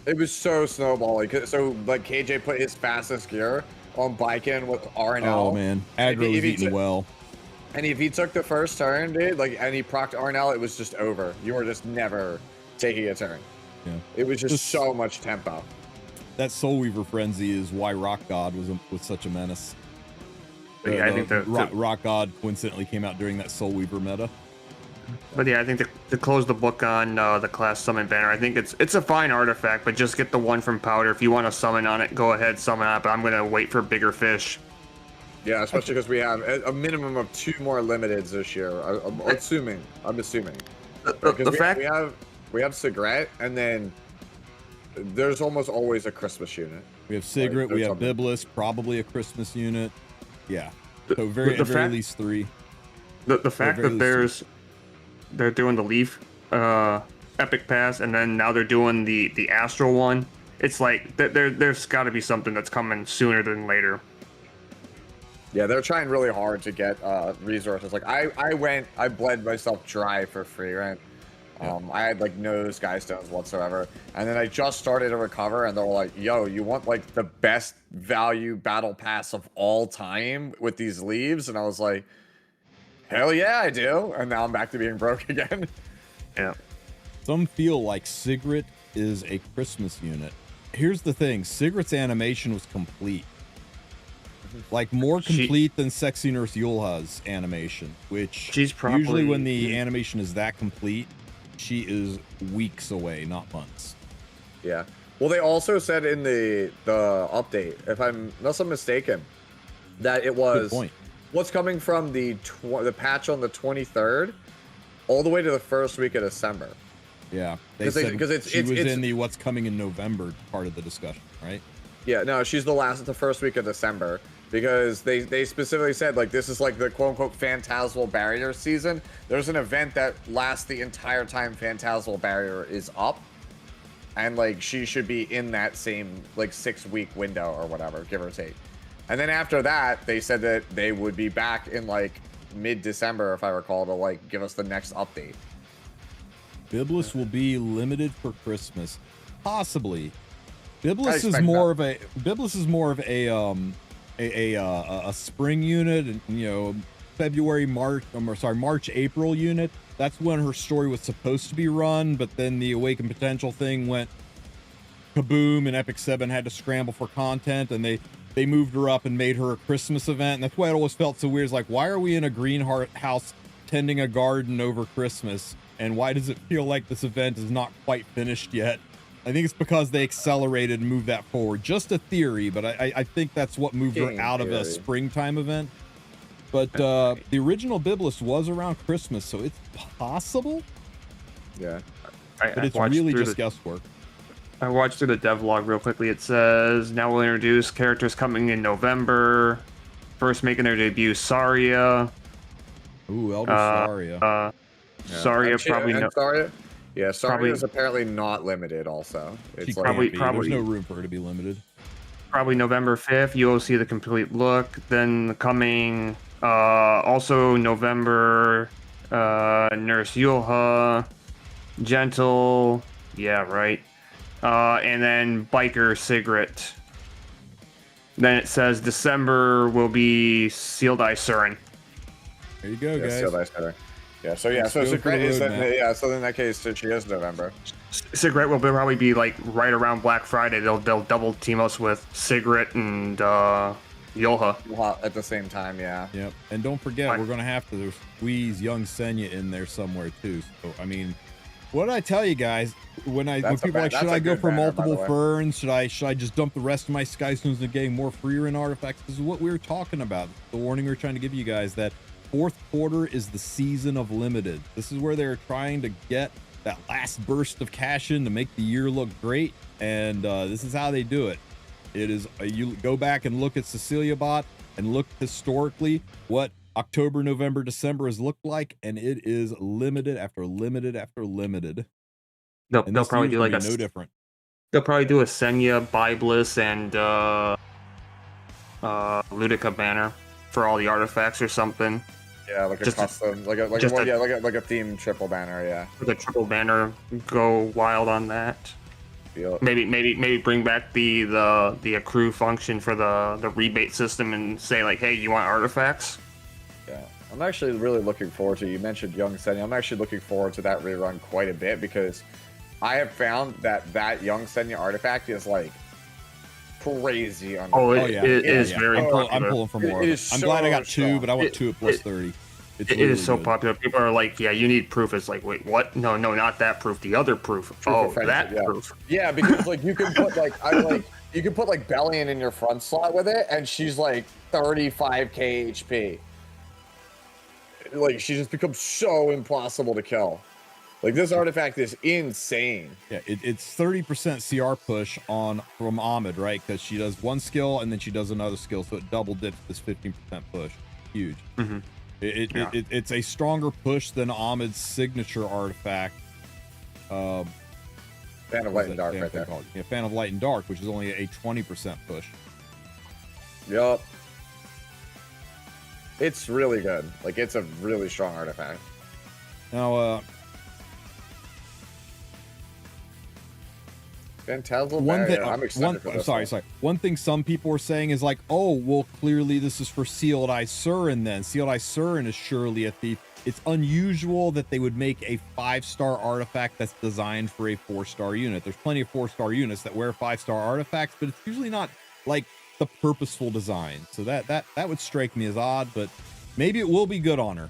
It was so snowballing. So like KJ put his fastest gear on Biken with RNL. Oh man, aggro was eating well. And if he took the first turn, dude, and he procced RNL, it was just over. You were just never taking a turn. Yeah. It was just so much tempo. That Soul Weaver frenzy is why Rock God was such a menace. I think Rock God coincidentally came out during that Soul Weaver meta. But yeah, I think to close the book on the class summon banner, I think it's a fine artifact, but just get the one from Powder. If you want to summon on it, go ahead, summon on it, but I'm going to wait for bigger fish. Yeah, especially because we have a minimum of 2 more limiteds this year. I'm assuming. The fact we have Sigret, and then there's almost always a Christmas unit. We have Sigret, we have Biblis, probably a Christmas unit. Yeah. So at very least 3. The fact that they're doing the Leaf Epic Pass, and then now they're doing the Astral one. It's like there's got to be something that's coming sooner than later. Yeah, they're trying really hard to get resources. Like I bled myself dry for free, right? I had like no sky stones whatsoever, and then I just started to recover, and they were like, "Yo, you want like the best value battle pass of all time with these leaves?" And I was like, "Hell yeah, I do!" And now I'm back to being broke again. Yeah. Some feel like Sigrid is a Christmas unit. Here's the thing: Sigrid's animation was complete, like more complete than Sexy Nurse Yulha's animation, which she's probably usually when the animation is that complete, she is weeks away, not months. Yeah. Well, they also said in the update, unless I'm mistaken, that it was what's coming from the patch on the 23rd all the way to the first week of December. Yeah, because she was in the what's coming in November part of the discussion, right? Yeah, no, she's the first week of December, because they specifically said like this is like the quote unquote Phantasmal Barrier season. There's an event that lasts the entire time Phantasmal Barrier is up, and like she should be in that same like 6-week window or whatever, give or take. And then after that, they said that they would be back in like mid-December, if I recall, to like give us the next update. Biblis will be limited for Christmas, possibly. Biblis is more of a spring unit, and March, April unit. That's when her story was supposed to be run, but then the Awakened Potential thing went kaboom, and Epic 7 had to scramble for content, and they moved her up and made her a Christmas event. And that's why it always felt so weird. It's like, why are we in a green house tending a garden over Christmas? And why does it feel like this event is not quite finished yet? I think it's because they accelerated and moved that forward. Just a theory, but I think that's what moved her out of a springtime event. But the original Biblis was around Christmas, so it's possible. Yeah. But it's really just guesswork. I watched through the devlog real quickly. It says, now we'll introduce characters coming in November. First making their debut, Saria. Ooh, Elder Saria. Saria probably no. Saria? Yeah, Saria is apparently not limited also. It's probably there's no room for her to be limited. Probably November 5th, you'll see the complete look. Then coming also November, Nurse Yulha, Gentle, yeah, right. And then Biker Sigrid. Then it says December will be Sealed Eye Surin. There you go, guys. Sealed Eye Surin. Yeah, so Sigrid is so in that case, so she is November. Sigrid will probably be like right around Black Friday. They'll double team us with Sigrid and Yulha at the same time. Yeah. Yep. And don't forget, we're gonna have to squeeze young Senya in there somewhere too. So I mean, what did I tell you guys when people are like, should I go for multiple ferns? Should I just dump the rest of my sky stones and getting more free run artifacts? This is what we were talking about. The warning we were trying to give you guys, that fourth quarter is the season of limited. This is where they're trying to get that last burst of cash in to make the year look great, and this is how they do it. It is you go back and look at Cecilia Bot and look historically what October, November, December has looked like, and it is limited after limited after limited. They'll probably do like no different. They'll probably do a Senya, Biblis, and Ludica banner for all the artifacts or something. Yeah, like a custom, like a themed triple banner. Yeah, with a triple banner, go wild on that. Maybe bring back the accrue function for the rebate system and say like, hey, you want artifacts? Yeah, I'm actually really looking forward to. You mentioned Young Senya. I'm actually looking forward to that rerun quite a bit, because I have found that Young Senya artifact is like crazy. It is very popular. I'm pulling for more. I'm glad I got two, but I want two at plus 30. It is so popular. People are like, yeah, you need proof. It's like, wait, what? No, not that proof. The other proof. Proof. Yeah, because like you can put you can put like Bellion in your front slot with it, and she's like 35k HP. Like she just becomes so impossible to kill. Like this artifact is insane. Yeah, it's 30% CR push from Ahmed, right? Because she does one skill and then she does another skill, so it double dips this 15% push. Huge. It's a stronger push than Ahmed's signature artifact, Fan of Light and Dark right there. Yeah, Fan of Light and Dark, which is only a 20% push. Yup. It's really good. Like, it's a really strong artifact. Now, Phantasmal one Barrier. thing, I'm excited for this. sorry. One thing some people are saying is like, oh, well, clearly this is for Sealed Eye Surin then. Sealed Eye Surin is surely a thief. It's unusual that they would make a 5-star artifact that's designed for a 4-star unit. There's plenty of 4-star units that wear 5-star artifacts, but it's usually not like the purposeful design. So that would strike me as odd, but maybe it will be good on her.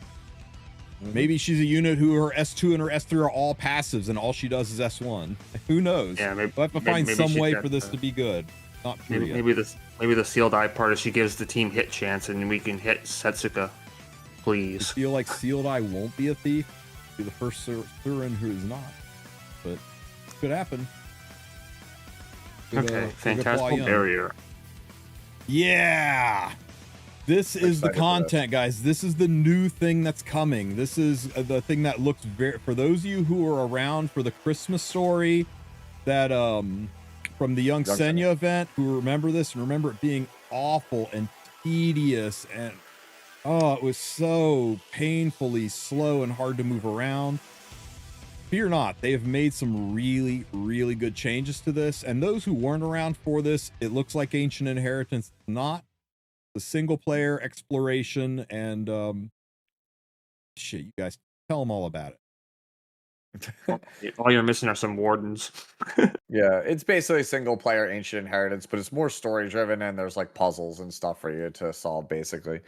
Maybe she's a unit who her S2 and her S3 are all passives and all she does is S1. Who knows? Yeah, maybe, we'll have to find some way get, for this to be good. Not true yet. Maybe the sealed eye part is she gives the team hit chance and we can hit Setsuka. Please. I feel like Sealed Eye won't be a thief. Be the first Surin who is not. But it could happen. Okay, Phantasmal Barrier. Yeah! This is the content, guys. This is the new thing that's coming. This is the thing that looks very... For those of you who are around for the Christmas story that from the Young Senya event, who remember this and remember it being awful and tedious and... Oh, it was so painfully slow and hard to move around. Fear not, they have made some really, really good changes to this. And those who weren't around for this, it looks like Ancient Inheritance not. The single player exploration and shit, you guys tell them all about it. All you're missing are some wardens. Yeah, it's basically single player Ancient Inheritance, but it's more story driven and there's like puzzles and stuff for you to solve basically.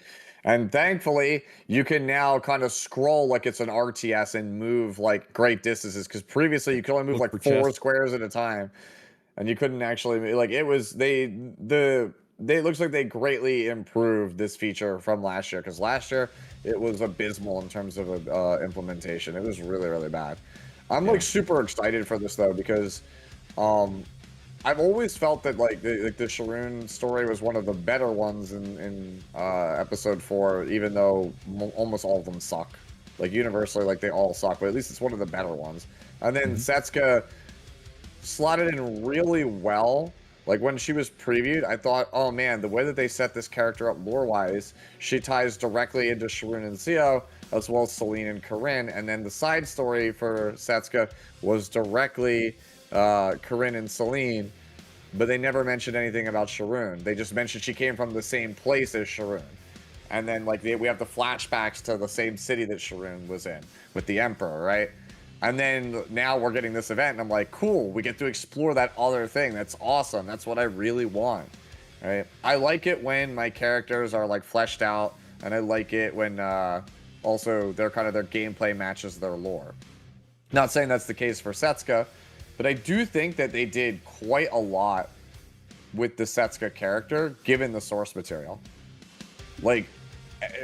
And thankfully, you can now kind of scroll like it's an RTS and move like great distances, because previously you could only move like 4 squares at a time, and you couldn't actually like it was it looks like they greatly improved this feature from last year, because last year it was abysmal in terms of implementation. It was really, really bad. I'm like super excited for this though, because I've always felt that like the Sharoon story was one of the better ones in episode 4, even though almost all of them suck. Like universally, like they all suck, but at least it's one of the better ones. And then Setsuka slotted in really well. Like when she was previewed, I thought, oh man, the way that they set this character up lore-wise, she ties directly into Sharoon and Zio, as well as Celine and Corinne. And then the side story for Setsuka was directly Corinne and Celine, but they never mentioned anything about Sharoon. They just mentioned she came from the same place as Sharoon. And then like we have the flashbacks to the same city that Sharoon was in with the Emperor, right? And then now we're getting this event, and I'm like, cool, we get to explore that other thing. That's awesome. That's what I really want, right? I like it when my characters are like fleshed out, and I like it when also their gameplay matches their lore. Not saying that's the case for Setsuka, but I do think that they did quite a lot with the Setsuka character, given the source material. Like,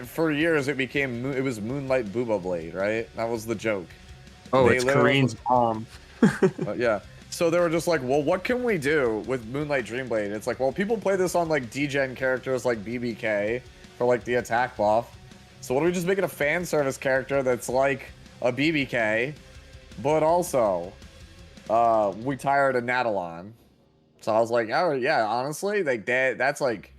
for years it was Moonlight Booba Blade, right? That was the joke. Oh, it's Kareem's mom. Yeah. So they were just like, well, what can we do with Moonlight Dreamblade? It's like, well, people play this on like D-Gen characters like BBK for like the attack buff. So what do we just make it a fan service character that's like a BBK, but also we tired of Natalon. So I was like, oh yeah, honestly, like that's like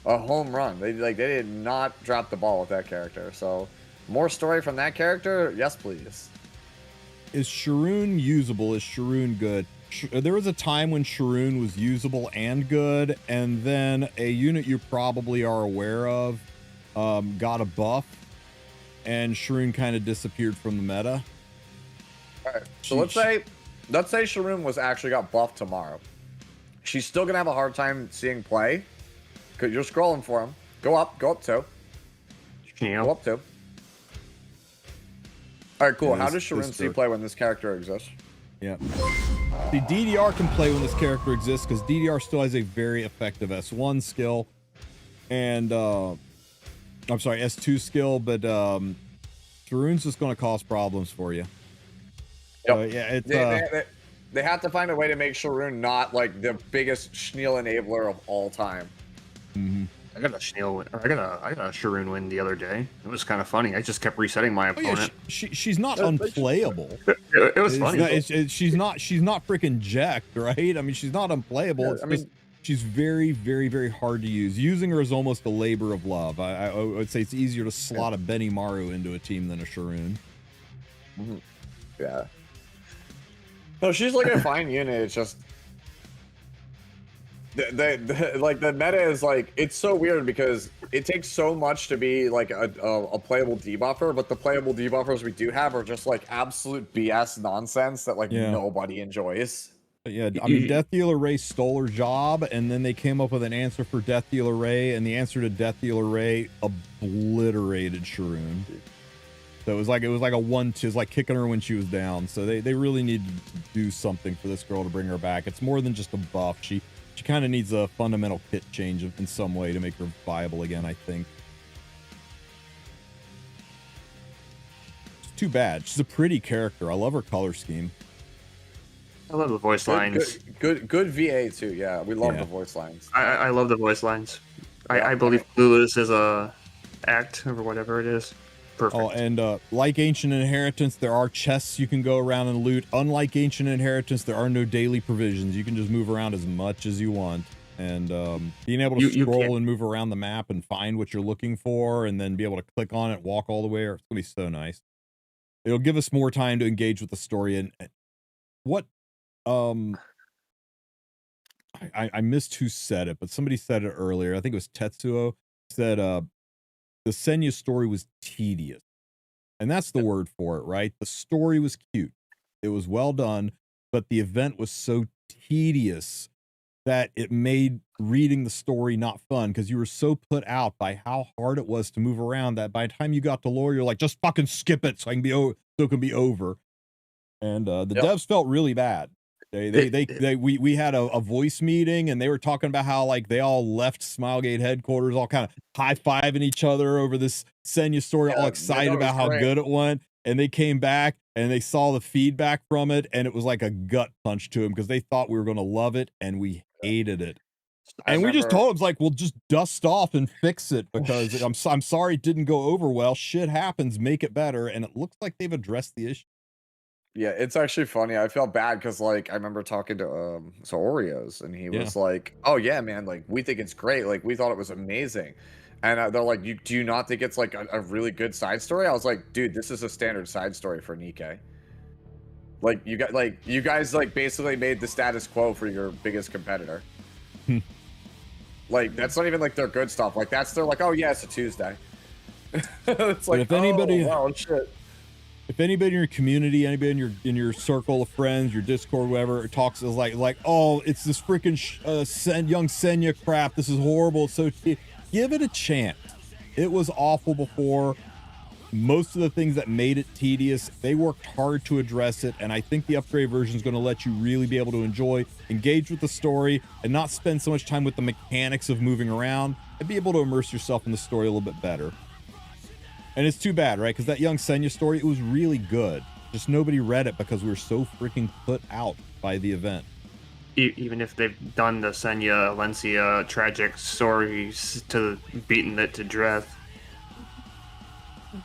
a home run. They did not drop the ball with that character. So more story from that character, yes please. Is Sharoon usable? Is Sharoon good? There was a time when Sharoon was usable and good, and then a unit you probably are aware of got a buff, and Sharoon kind of disappeared from the meta. All right, so let's say Sharoon was actually got buffed tomorrow. She's still gonna have a hard time seeing play, because you're scrolling for him. Go up 2. Yeah. Go up 2. All right, cool. Yeah, how does Sharoon see play when this character exists? Yeah. The DDR can play when this character exists, because DDR still has a very effective S1 skill, and I'm sorry, S2 skill, but Sharoon's just going to cause problems for you. Yep. Yeah, it's they have to find a way to make Sharoon not like the biggest Schneel enabler of all time. Mm-hmm. I got a Schneel win. Or I got a Sharoon win the other day. It was kind of funny. I just kept resetting my Oh, yeah, opponent. she's not unplayable. It was funny. She's not freaking jacked, right? I mean, she's not unplayable. Yeah, It's I just she's very, very, very hard to use. Using her is almost a labor of love. I would say it's easier to slot a Benimaru into a team than a Sharoon. Yeah. No, she's like a fine unit. It's just the meta is like, it's so weird because it takes so much to be like a playable debuffer, but the playable debuffers we do have are just like absolute BS nonsense that like nobody enjoys. But yeah, I mean, Death Dealer Ray stole her job, and then they came up with an answer for Death Dealer Ray, and the answer to Death Dealer Ray obliterated Sharoon. So it was like a 1-2. It was like kicking her when she was down. So they really need to do something for this girl to bring her back. It's more than just a buff. She kind of needs a fundamental kit change in some way to make her viable again, I think. It's too bad. She's a pretty character. I love her color scheme. I love the voice lines. Good VA too. Yeah, we love the voice lines. I love the voice lines. Yeah, I believe Clueless is a act or whatever it is. Perfect. Oh, and like Ancient Inheritance, there are chests you can go around and loot. Unlike Ancient Inheritance, there are no daily provisions. You can just move around as much as you want. And being able to scroll and move around the map and find what you're looking for, and then be able to click on it, walk all the way, it's gonna be so nice. It'll give us more time to engage with the story. And what I missed who said it, but somebody said it earlier. I think it was Tetsuo said the Senya story was tedious. And that's the word for it, right? The story was cute. It was well done, but the event was so tedious that it made reading the story not fun, because you were so put out by how hard it was to move around that by the time you got to lore, you're like, just fucking skip it so it can be over. And the devs felt really bad. We had a voice meeting, and they were talking about how like they all left Smilegate headquarters all kind of high-fiving each other over this Senya story, all excited about how good it went. And they came back and they saw the feedback from it, and it was like a gut punch to them because they thought we were going to love it, and we hated it. And we just told them, like, well, just dust off and fix it, because I'm sorry it didn't go over well. Shit happens, make it better. And it looks like they've addressed the issue. Yeah, it's actually funny. I felt bad because, like, I remember talking to Oreos, and he was like, "Oh yeah, man, like we think it's great. Like we thought it was amazing." And they're like, "Do you not think it's like a really good side story?" I was like, "Dude, this is a standard side story for Nikkei. Like you guys like basically made the status quo for your biggest competitor. Like that's not even like their good stuff. Like that's their like, oh yeah, it's a Tuesday." It's like, if anybody, oh shit. If anybody in your community, anybody in your circle of friends, your Discord, whatever, talks is like, oh, it's this freaking young Senya crap. This is horrible. So give it a chance. It was awful before. Most of the things that made it tedious, they worked hard to address it, and I think the upgrade version is going to let you really be able to engage with the story, and not spend so much time with the mechanics of moving around, and be able to immerse yourself in the story a little bit better. And it's too bad, right? Because that young Senya story, it was really good. Just nobody read it because we were so freaking put out by the event. Even if they've done the Senya Alencia tragic stories to beaten it to death.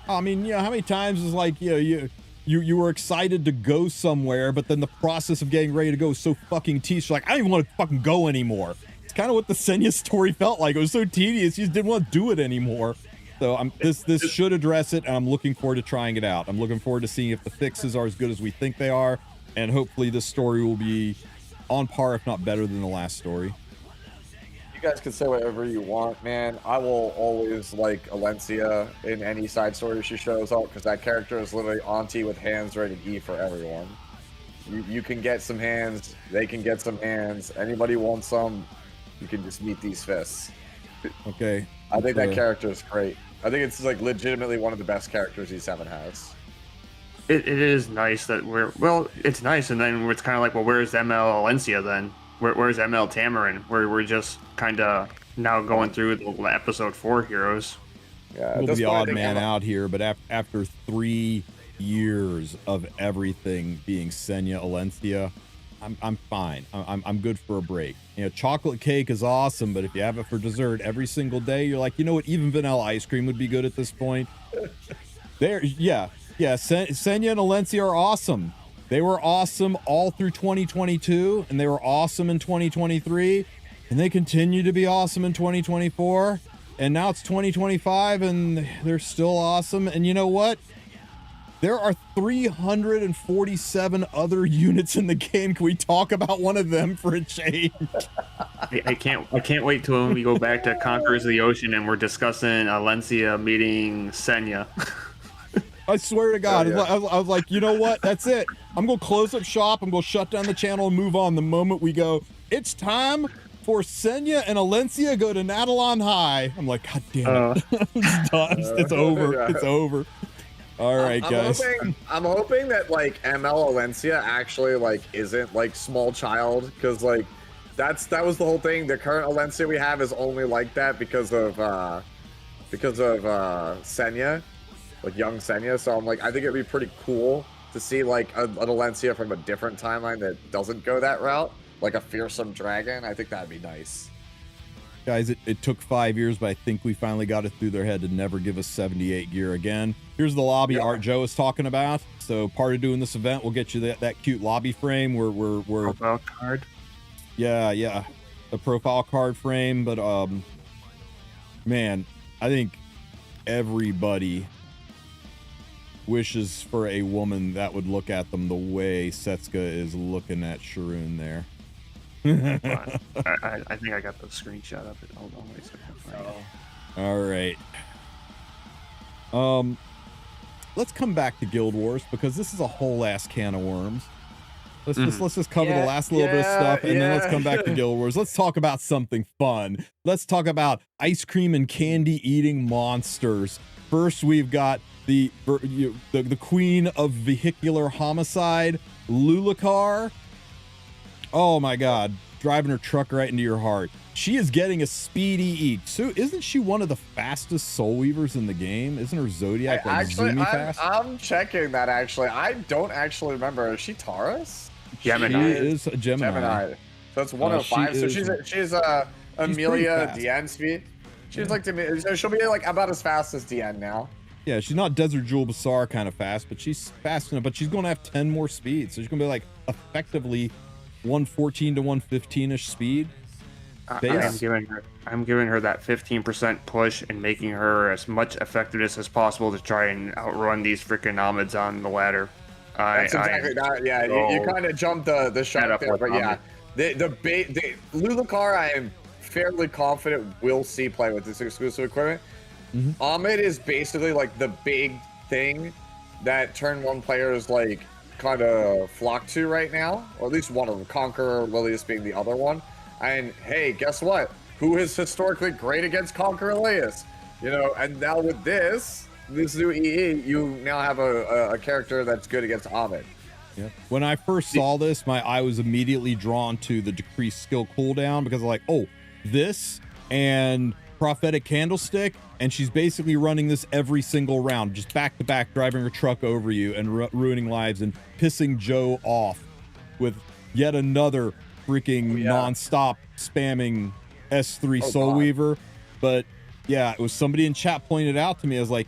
I mean, how many times is like, you were excited to go somewhere, but then the process of getting ready to go was so fucking tedious. You're like, I don't even want to fucking go anymore. It's kind of what the Senya story felt like. It was so tedious, you just didn't want to do it anymore. So this should address it, and I'm looking forward to trying it out. I'm looking forward to seeing if the fixes are as good as we think they are, and hopefully this story will be on par, if not better, than the last story. You guys can say whatever you want, man. I will always like Alencia in any side story she shows up, because that character is literally auntie with hands rated E for everyone. You can get some hands, they can get some hands. Anybody wants some, you can just meet these fists. Okay. I think that character is great. I think it's like legitimately one of the best characters E7 has. It is nice that it's nice, and then it's kind of like, well, where's ML Alencia then? Where's ML Tamarin? We're just kind of now going through the episode 4 heroes. Yeah, we'll be the odd man out here, but after 3 years of everything being Senya Alencia, I'm fine. I'm good for a break. You know, chocolate cake is awesome, but if you have it for dessert every single day, you're like, you know what? Even vanilla ice cream would be good at this point. Yeah. Senya and Alencia are awesome. They were awesome all through 2022, and they were awesome in 2023, and they continue to be awesome in 2024. And now it's 2025, and they're still awesome. And you know what? There are 347 other units in the game. Can we talk about one of them for a change? I can't wait till we go back to Conquerors of the Ocean and we're discussing Alencia meeting Senya. I swear to God, Yeah. I was like, you know what? That's it. I'm going to close up shop. I'm going to shut down the channel and move on the moment we go, it's time for Senya and Alencia go to Nadalon High. I'm like, God damn it. It's done. It's over. Yeah. It's over. All right, guys. I'm hoping that like ML Alencia actually like isn't like small child, because like that was the whole thing. The current Alencia we have is only like that because of Senya, like young Senya. So I'm like, I think it'd be pretty cool to see like an Alencia from a different timeline that doesn't go that route, like a fearsome dragon. I think that'd be nice. Guys, it took 5 years, but I think we finally got it through their head to never give us 78 gear again. Here's the lobby art Joe is talking about. So part of doing this event, we'll get you that cute lobby frame. We're Profile card. Yeah, the profile card frame. But man, I think everybody wishes for a woman that would look at them the way Setsuka is looking at Sharoon there. I think I got the screenshot of it. Hold on, wait a second. All right. Let's come back to Guild Wars, because this is a whole ass can of worms. Let's just cover the last little bit of stuff, and then let's come back to Guild Wars. Let's talk about something fun. Let's talk about ice cream and candy eating monsters. First, we've got the queen of vehicular homicide, Lulakar. Oh my God, driving her truck right into your heart. She is getting a speedy eat. So isn't she one of the fastest soul weavers in the game? Isn't her Zodiac like zoomy fast? I'm checking that actually. I don't actually remember. Is she Taurus? Gemini. She is a Gemini. So it's 105. So she's Amelia fast. DN speed. She's like so she'll be like about as fast as DN now. Yeah, she's not Desert Jewel Bazaar kind of fast, but she's fast enough. But she's going to have 10 more speed. So she's going to be like effectively 114 to 115-ish speed. I'm giving her that 15% push and making her as much effectiveness as possible to try and outrun these freaking Amids on the ladder. That's exactly that. Yeah, you kind of jumped the shark there, but yeah, the Lulakar, I am fairly confident we'll see play with this exclusive equipment. Amid is basically like the big thing that turn one players like kind of flock to right now, or at least one of them, Conqueror, Lilius being the other one. And hey, guess what? Who is historically great against Conqueror Lilius? You know, and now with this new EE, you now have a character that's good against Ahmed. Yeah. When I first saw this, my eye was immediately drawn to the decreased skill cooldown, because I'm like, oh, this and Prophetic Candlestick, and she's basically running this every single round, just back to back, driving her truck over you and ruining lives and pissing Joe off with yet another freaking non-stop spamming S3 Soul Weaver. But yeah, it was somebody in chat pointed out to me, I was like,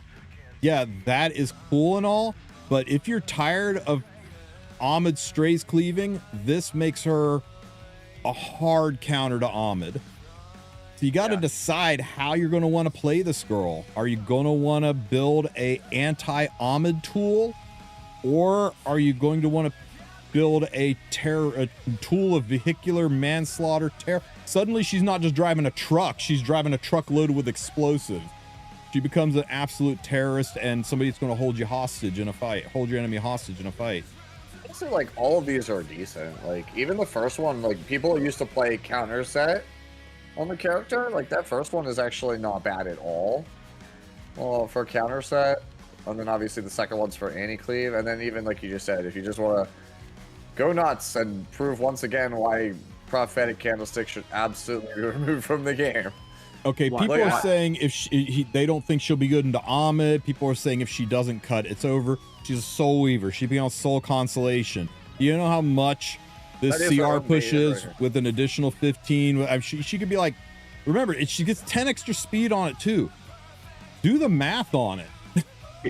yeah, that is cool and all, but if you're tired of Ahmed Strays cleaving, this makes her a hard counter to Ahmed. So you got to decide how you're going to want to play this girl. Are you going to want to build a anti-Ahmed tool, or are you going to want to build a tool of vehicular manslaughter terror? Suddenly she's not just driving a truck, she's driving a truck loaded with explosives. She becomes an absolute terrorist and somebody that's going to hold you hostage in a fight, hold your enemy hostage in a fight. Honestly, like all of these are decent. Like even the first one, like people used to play counter set on the character. Like that first one is actually not bad at all. Well, for counter set, and then obviously the second one's for anti-cleave, and then even like you just said, if you just want to go nuts and prove once again why Prophetic Candlestick should absolutely be removed from the game. Okay, people are saying if they don't think she'll be good into Ahmed. People are saying if she doesn't cut, it's over. She's a Soul Weaver. She'd be on Soul Consolation. Do you know how much this That is her CR own push native is right with an additional 15. She could be like, remember, she gets 10 extra speed on it too. Do the math on it.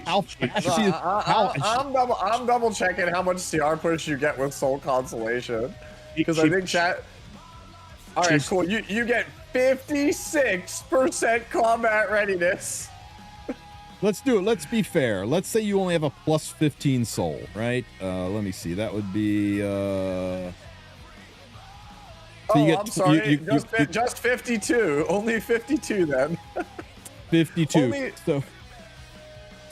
How fast No, she is. I'm double checking how much CR push you get with Soul Consolation, because I think chat. All right, cool. You get 56% combat readiness. Let's do it. Let's be fair. Let's say you only have a plus 15 soul, right? Let me see. That would be. So I'm sorry. Just 52. Only 52 then. 52. Only...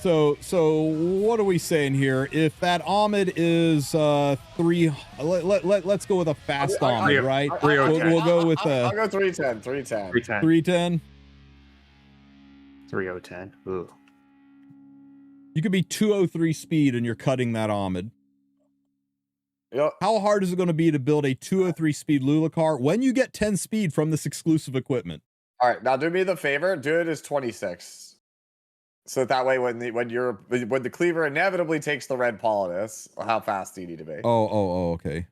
So what are we saying here? If that Ahmed is 3, let's go with a fast Ahmed, right? We'll go with I'll go 310. 310. 3010. Ooh. You could be 203 speed and you're cutting that Ahmed. Yep. How hard is it going to be to build a 203 speed Lulacar when you get 10 speed from this exclusive equipment? All right, now do me the favor. Do it as 26. So that way, when the cleaver inevitably takes the red Politis, how fast do you need to be? Oh, okay.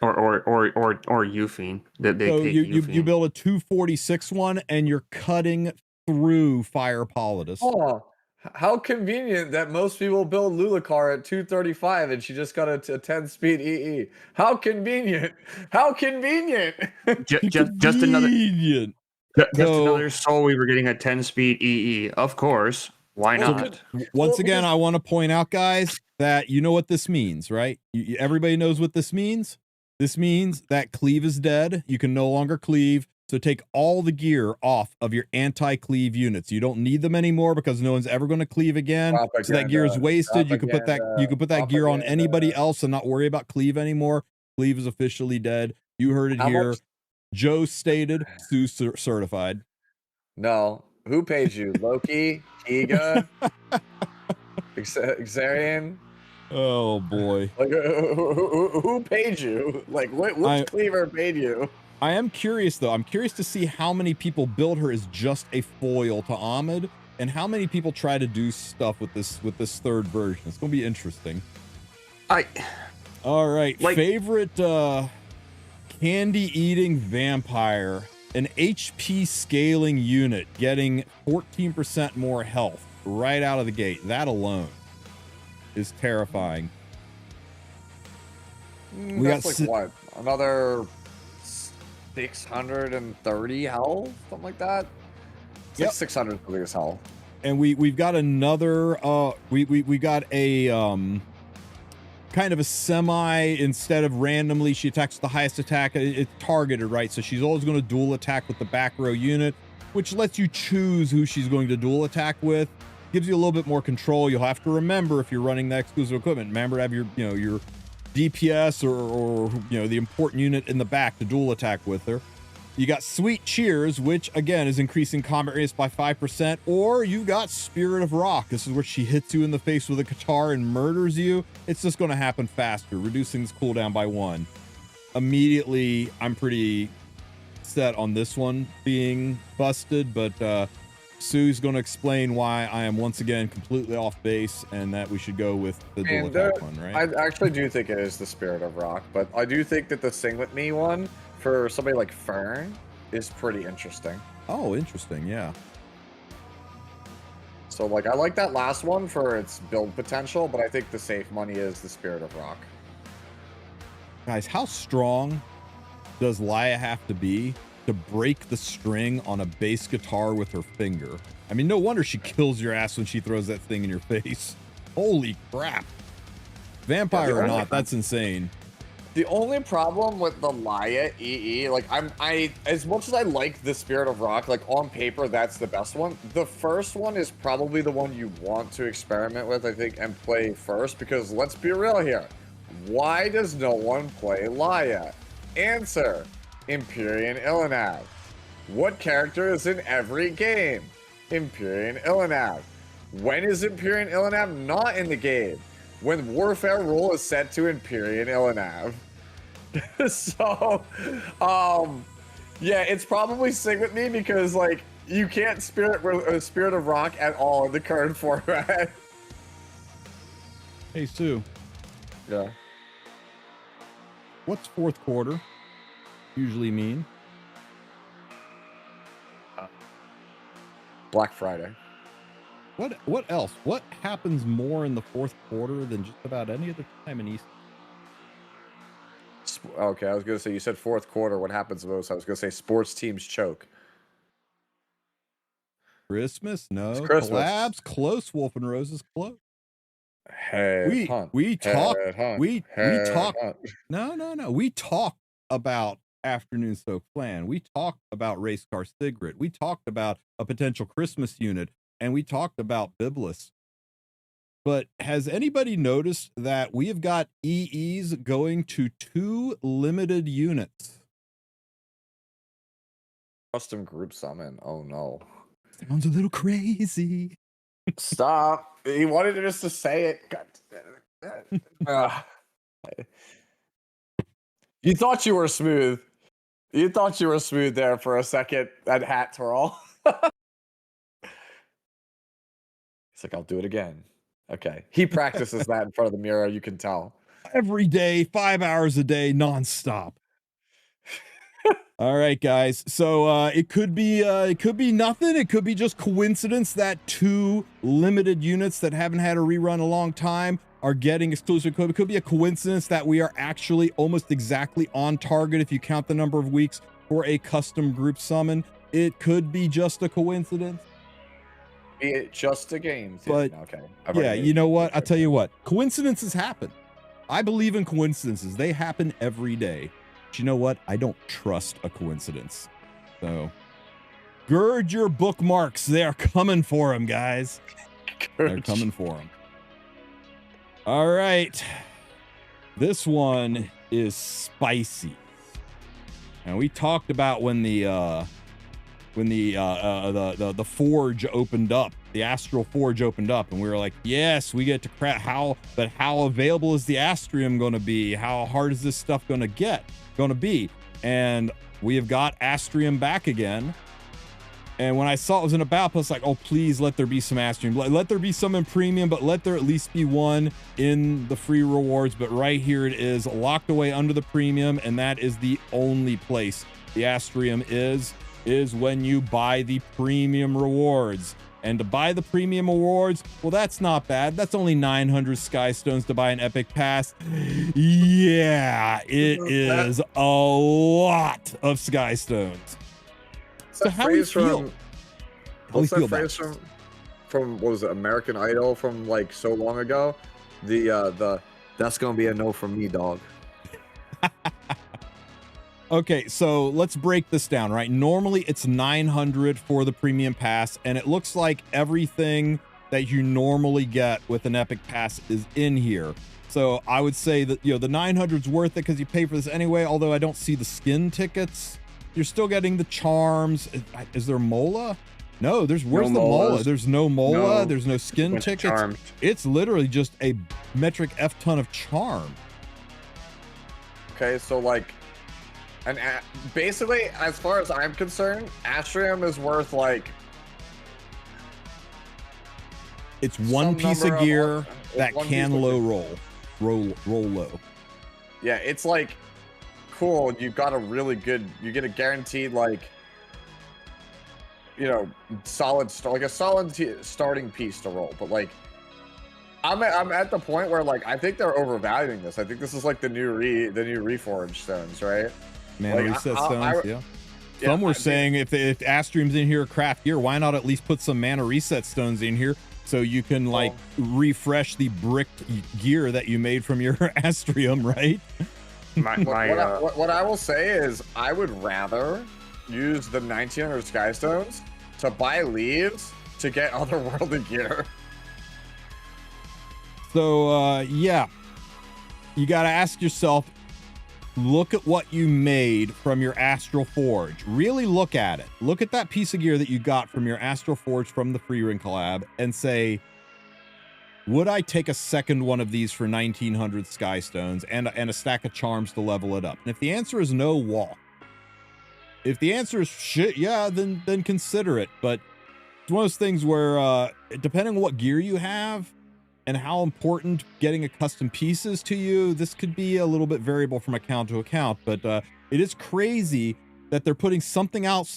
Or Euphine. So you build a 246 one and you're cutting through Fire Politis. Oh, how convenient that most people build Lulacar at 235 and she just got a 10 speed EE. How convenient! How convenient! Just another soul we were getting a 10 speed EE. Of course. Why not? Once again, I want to point out, guys, that you know what this means, right? Everybody knows what this means. This means that Cleave is dead. You can no longer cleave. So take all the gear off of your anti-cleave units. You don't need them anymore because no one's ever going to cleave again. So that gear is wasted. You can put that gear on anybody else and not worry about Cleave anymore. Cleave is officially dead. You heard it here. Joe stated, Sue certified. No. Who paid you? Loki? Giga? Xarian? Oh boy. Like, who paid you? Like, which cleaver paid you? I am curious though. I'm curious to see how many people build her as just a foil to Ahmed, and how many people try to do stuff with this third version. It's gonna be interesting. All right. Favorite candy eating vampire. An HP scaling unit getting 14% more health right out of the gate. That alone is terrifying. That's like what? Another 630 health? Something like that? It's like 600 health. And we've got another we got a kind of a semi, instead of randomly she attacks the highest attack, it's targeted, right? So she's always going to dual attack with the back row unit, which lets you choose who she's going to dual attack with. Gives you a little bit more control. You'll have to remember, if you're running that exclusive equipment, remember to have your your DPS or the important unit in the back to dual attack with her. You got Sweet Cheers, which again is increasing combat radius by 5%, or you got Spirit of Rock. This is where she hits you in the face with a guitar and murders you. It's just going to happen faster, reducing this cooldown by 1. Immediately, I'm pretty set on this one being busted, but Sue's going to explain why I am once again completely off base and that we should go with the dual attack one, right? I actually do think it is the Spirit of Rock, but I do think that the Sing With Me one for somebody like Fern is pretty interesting. Oh, interesting, yeah. So like I like that last one for its build potential, but I think the safe money is the Spirit of Rock. Guys, how strong does Laia have to be to break the string on a bass guitar with her finger? I mean, no wonder she kills your ass when she throws that thing in your face. Holy crap. Vampire or not, that's insane. The only problem with the Laia EE, like I as much as I like the Spirit of Rock, like on paper that's the best one. The first one is probably the one you want to experiment with, I think, and play first, because let's be real here. Why does no one play Laia? Answer: Empyrean Illinav. What character is in every game? Empyrean Illinav. When is Empyrean Illinav not in the game? When Warfare rule is set to Empyrean Illinav. So, yeah, it's probably Sing With Me, because like you can't Spirit of Rock at all in the current format. Hey Sue. Yeah. what's fourth quarter usually mean? Black Friday. What else? What happens more in the fourth quarter than just about any other time in East? Okay, I was gonna say you said fourth quarter. What happens most? I was gonna say sports teams choke. Christmas? No. It's Christmas. Collabs? Close. Wolf and Roses? Close. Head hunt. We talk. Head hunt. We Head talk. hunt. No. We talk about Afternoon Soak Plan. We talked about Race Car Sigrid. We talked about a potential Christmas unit, and we talked about Biblis. But has anybody noticed that we have got EEs going to 2 limited units? Custom group summon. Oh no. Sounds a little crazy. Stop. He wanted us to say it. God. You thought you were smooth. You thought you were smooth there for a second. That hat twirl. He's like, I'll do it again. Okay. He practices that in front of the mirror. You can tell. Every day, 5 hours a day, nonstop. All right, guys. So it could be nothing. It could be just coincidence that 2 limited units that haven't had a rerun in a long time are getting exclusive code. It could be a coincidence that we are actually almost exactly on target if you count the number of weeks for a custom group summon. It could be just a coincidence. Be it just a game. But okay. Yeah, you know what? I'll tell you what. Coincidences happen. I believe in coincidences. They happen every day. But you know what? I don't trust a coincidence. So gird your bookmarks. They're coming for them, guys. They're coming for them. All right. This one is spicy. And we talked about when the forge opened up, the Astral Forge opened up, and we were like, yes, we get to crack how available is the Astrium going to be? How hard is this stuff going to be? And we have got Astrium back again. And when I saw it was in a battle, I was like, oh, please let there be some Astrium. Let there be some in premium, but let there at least be one in the free rewards. But right here it is, locked away under the premium, and that is the only place the Astrium is when you buy the premium rewards. And to buy the premium awards, well, that's not bad. That's only 900 Sky Stones to buy an Epic Pass. Yeah, it is a lot of Sky Stones. So how do you feel? What's that phrase from what was it, American Idol from like so long ago? The that's gonna be a no from me, dog. Okay, so let's break this down, right? Normally it's 900 for the premium pass, and it looks like everything that you normally get with an Epic Pass is in here. So I would say that, you know, the 900's worth it because you pay for this anyway, although I don't see the skin tickets. You're still getting the charms. Is there Mola? No, where's the Mola? There's no Mola. No. There's no skin tickets. Charms. It's literally just a metric F ton of charm. Okay, so like, and basically, as far as I'm concerned, Astrium is worth like, it's one piece of gear that can roll low. Yeah, it's like, cool, you've got a really good, you get a guaranteed like, you know, solid starting piece to roll. But like, I'm at the point where like I think they're overvaluing this. I think this is like the new reforged stones, right? Mana reset stones, yeah. Some were saying if Astrium's in here, craft gear, why not at least put some mana reset stones in here so you can like refresh the bricked gear that you made from your Astrium, right? What I will say is I would rather use the 1900 Sky Stones to buy leaves to get otherworldly gear. So yeah, you got to ask yourself, look at what you made from your Astral Forge. Really look at it. Look at that piece of gear that you got from your Astral Forge from the free ring collab and say, would I take a second one of these for 1900 Sky Stones and a stack of charms to level it up? And if the answer is no, walk. If the answer is shit, yeah, then consider it. But it's one of those things where, depending on what gear you have, and how important getting a custom piece is to you, this could be a little bit variable from account to account, but it is crazy that they're putting something out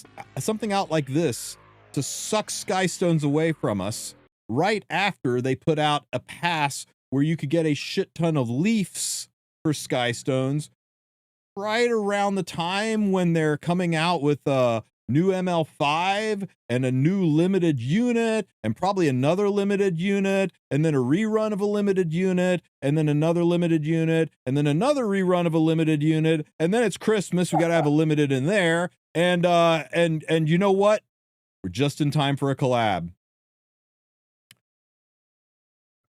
like this to suck Skystones away from us right after they put out a pass where you could get a shit ton of leafs for Skystones, right around the time when they're coming out with a new ML5 and a new limited unit and probably another limited unit and then a rerun of a limited unit and then another limited unit and then another rerun of a limited unit, and then it's Christmas, we got to have a limited in there, and you know what, we're just in time for a collab.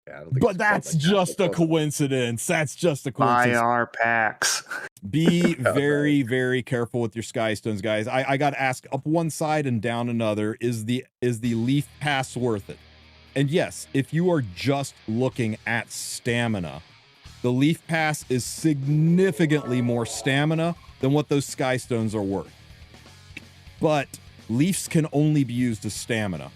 Yeah, I don't think But it's that's quite like just that. a coincidence. That's just a Buy coincidence. our packs. Be very, very careful with your Skystones, guys. I got to ask up one side and down another, is the Leaf Pass worth it? And yes, if you are just looking at stamina, the Leaf Pass is significantly more stamina than what those Skystones are worth. But Leafs can only be used as stamina.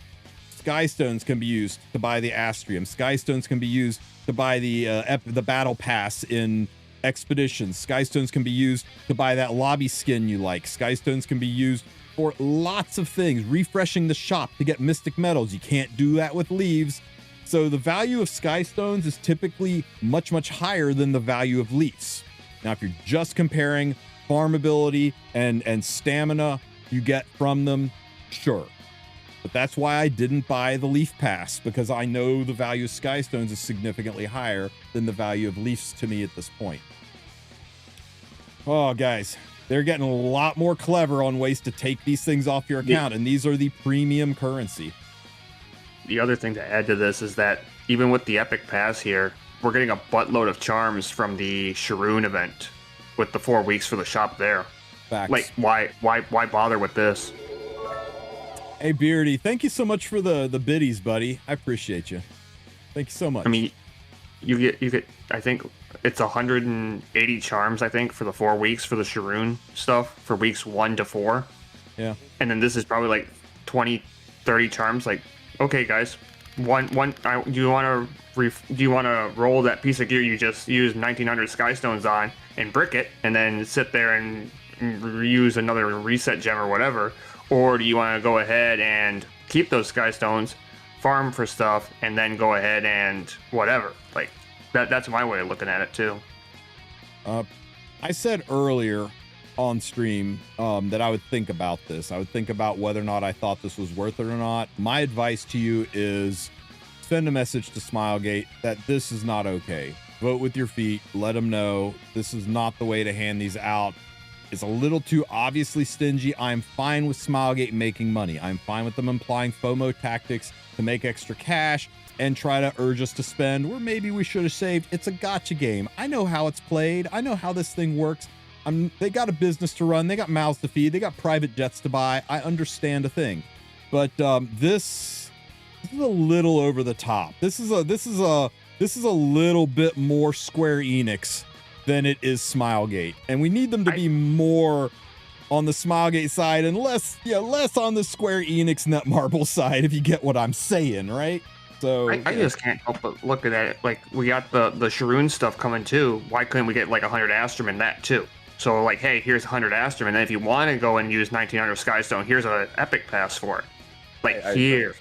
Skystones can be used to buy the Astrium. Skystones can be used to buy the Battle Pass in Expeditions. Skystones can be used to buy that lobby skin you like. Skystones can be used for lots of things. Refreshing the shop to get Mystic Metals. You can't do that with Leaves. So the value of Skystones is typically much, much higher than the value of Leafs. Now, if you're just comparing farmability and stamina you get from them, sure. But that's why I didn't buy the Leaf Pass, because I know the value of Skystones is significantly higher than the value of Leafs to me at this point. Oh, guys, they're getting a lot more clever on ways to take these things off your account, and these are the premium currency. The other thing to add to this is that even with the Epic Pass here, we're getting a buttload of charms from the Sharoon event with the 4 weeks for the shop there. Facts. Like, why bother with this? Hey, Beardy, thank you so much for the biddies, buddy. I appreciate you. Thank you so much. I mean, you get I think it's 180 charms, I think, for the 4 weeks for the Sharoon stuff for weeks 1 to 4. Yeah. And then this is probably like 20, 30 charms. Like, okay, guys, do you want to roll that piece of gear you just used 1900 Skystones on and brick it, and then sit there and reuse another reset gem or whatever? Or do you want to go ahead and keep those Skystones, farm for stuff, and then go ahead and whatever? Like, that's my way of looking at it, too. I said earlier on stream that I would think about this. I would think about whether or not I thought this was worth it or not. My advice to you is send a message to Smilegate that this is not okay. Vote with your feet. Let them know this is not the way to hand these out. It's a little too obviously stingy. I'm fine with Smilegate making money. I'm fine with them implying FOMO tactics to make extra cash and try to urge us to spend where maybe we should have saved. It's a gacha game. I know how it's played. I know how this thing works. They got a business to run. They got mouths to feed. They got private jets to buy. I understand a thing. But this is a little over the top. This is a little bit more Square Enix than it is Smilegate, and we need them to be more on the Smilegate side and less on the Square Enix Netmarble side, if you get what I'm saying, right? So I just can't help but look at it. Like, we got the Sharoon stuff coming too. Why couldn't we get like 100 Astrum in that too? So like, hey, here's 100 Astrum, and then if you want to go and use 1900 Skystone, here's an Epic Pass for it. Like, here,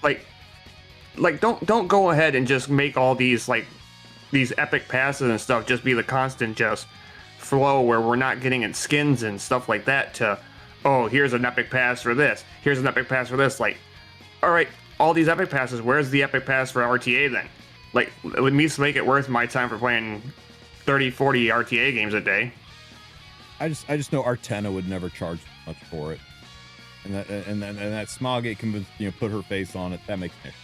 like don't go ahead and just make all these like these epic passes and stuff just be the constant just flow where we're not getting in skins and stuff like that to, oh, here's an epic pass for this, here's an epic pass for this. Like, all right, all these epic passes, where's the epic pass for RTA then? Like, at least make it worth my time for playing 30, 40 RTA games a day. I just know Artena would never charge much for it, and that Smilegate can put her face on it. That makes sense.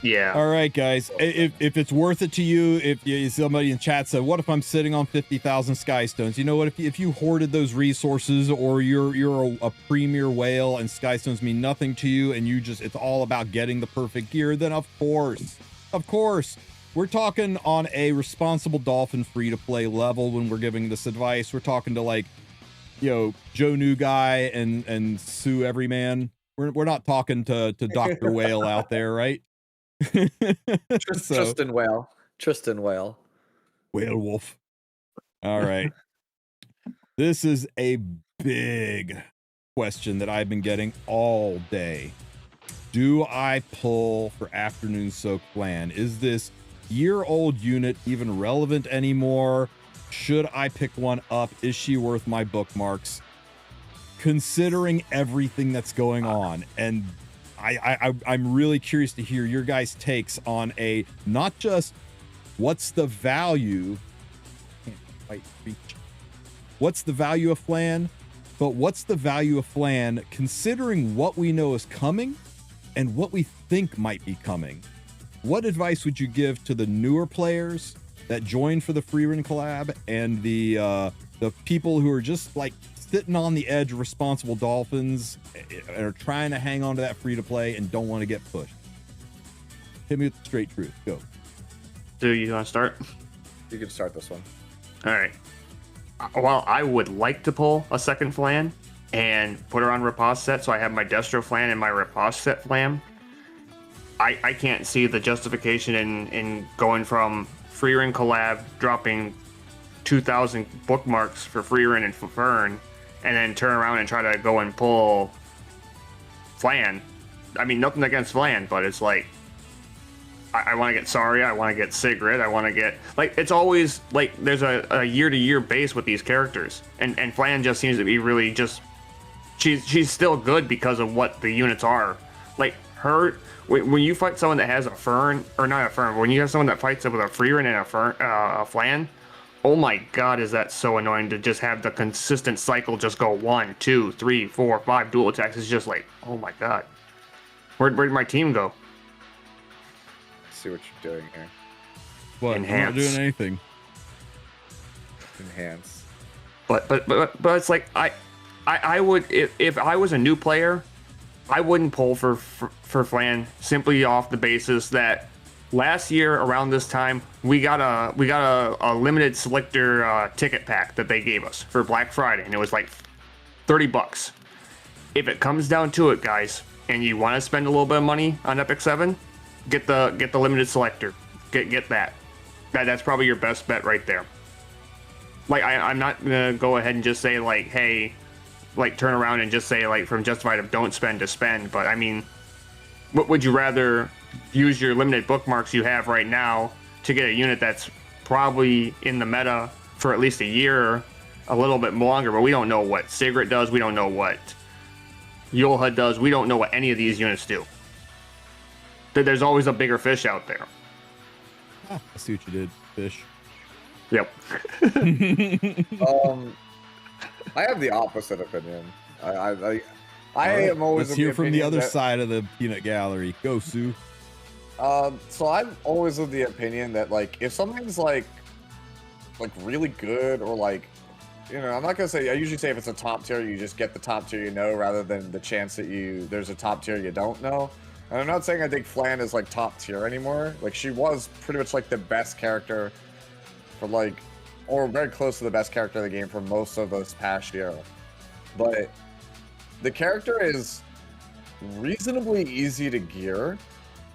Yeah. All right, guys. If it's worth it to you, if somebody in chat said, "What if I'm sitting on 50,000 Skystones?" You know what? If you hoarded those resources, or you're a premier whale and Skystones mean nothing to you, and it's all about getting the perfect gear, then of course, we're talking on a responsible dolphin free to play level when we're giving this advice. We're talking to like, Joe New Guy and Sue Everyman. We're not talking to Dr. Whale out there, right? So, Tristen Whale. Tristen Whale. Whale Wolf. All right. This is a big question that I've been getting all day. Do I pull for Afternoon Soak Plan? Is this year-old unit even relevant anymore? Should I pick one up? Is she worth my bookmarks? Considering everything that's going on, and I'm really curious to hear your guys' takes on a not just what's the value, what's the value of Flan, but what's the value of Flan considering what we know is coming and what we think might be coming. What advice would you give to the newer players that joined for the free run collab and the people who are just like sitting on the edge of responsible dolphins and are trying to hang on to that free to play and don't want to get pushed? Hit me with the straight truth. Go. Do you want to start? You can start this one. All right. Well, I would like to pull a second Flan and put her on riposte set, so I have my Destro Flan and my riposte set Flan. I can't see the justification in going from free run collab, dropping 2,000 bookmarks for free run and for Fern, and then turn around and try to go and pull Flan. I mean, nothing against Flan, but it's like, I want to get Saria, I want to get Sigrid, I want to get, like, it's always, like, there's a year-to-year base with these characters, and Flan just seems to be really just, she's still good because of what the units are. Like, her, when you fight someone that has a Fern, or not a Fern, when you have someone that fights with a free run and a Flan, oh my god, is that so annoying to just have the consistent cycle just go 1, 2, 3, 4, 5 dual attacks. It's just like, oh my god. Where'd my team go? See what you're doing here. What? I'm not doing anything. Enhance. But it's like I would, if I was a new player, I wouldn't pull for Flan simply off the basis that last year around this time we got a limited selector ticket pack that they gave us for Black Friday, and it was like $30. If it comes down to it, guys, and you want to spend a little bit of money on Epic 7, get the limited selector. Get that. That's probably your best bet right there. Like I'm not gonna go ahead and just say like, hey, like turn around and just say like from Justified of don't spend to spend, but I mean, what would you rather use your limited bookmarks you have right now to get a unit that's probably in the meta for at least a year, a little bit longer, but we don't know what Sigrid does, we don't know what Yulha does, we don't know what any of these units do. There's always a bigger fish out there. I see what you did, fish. Yep. I have the opposite opinion. I am always. Let's hear from the other side of the peanut gallery. Go, Sue. So I'm always of the opinion that like if something's like really good or like, you know, I'm not gonna say. I usually say if it's a top tier, you just get the top tier you know, rather than the chance that there's a top tier you don't know. And I'm not saying I think Flan is like top tier anymore. Like she was pretty much like the best character for like, or very close to the best character of the game for most of this past year. But the character is reasonably easy to gear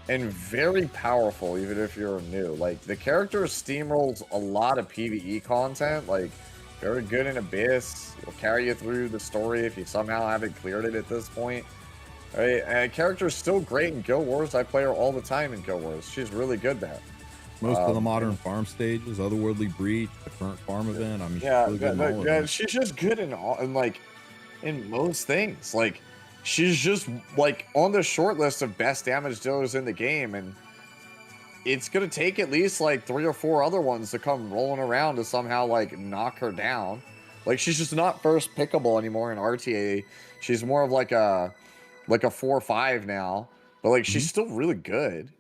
and very powerful, even if you're new. Like the character steamrolls a lot of PvE content, like very good in Abyss, will carry you through the story if you somehow haven't cleared it at this point. Right? And character is still great in Guild Wars. I play her all the time in Guild Wars. She's really good there. Most of the modern farm stages, Otherworldly Breach, the current farm event. I mean, she's really good in all of them. She's just good in all, and like in most things. Like she's just like on the short list of best damage dealers in the game, and it's gonna take at least like 3 or 4 other ones to come rolling around to somehow like knock her down. Like she's just not first pickable anymore in RTA. She's more of like a 4 or 5 now, but like she's still really good.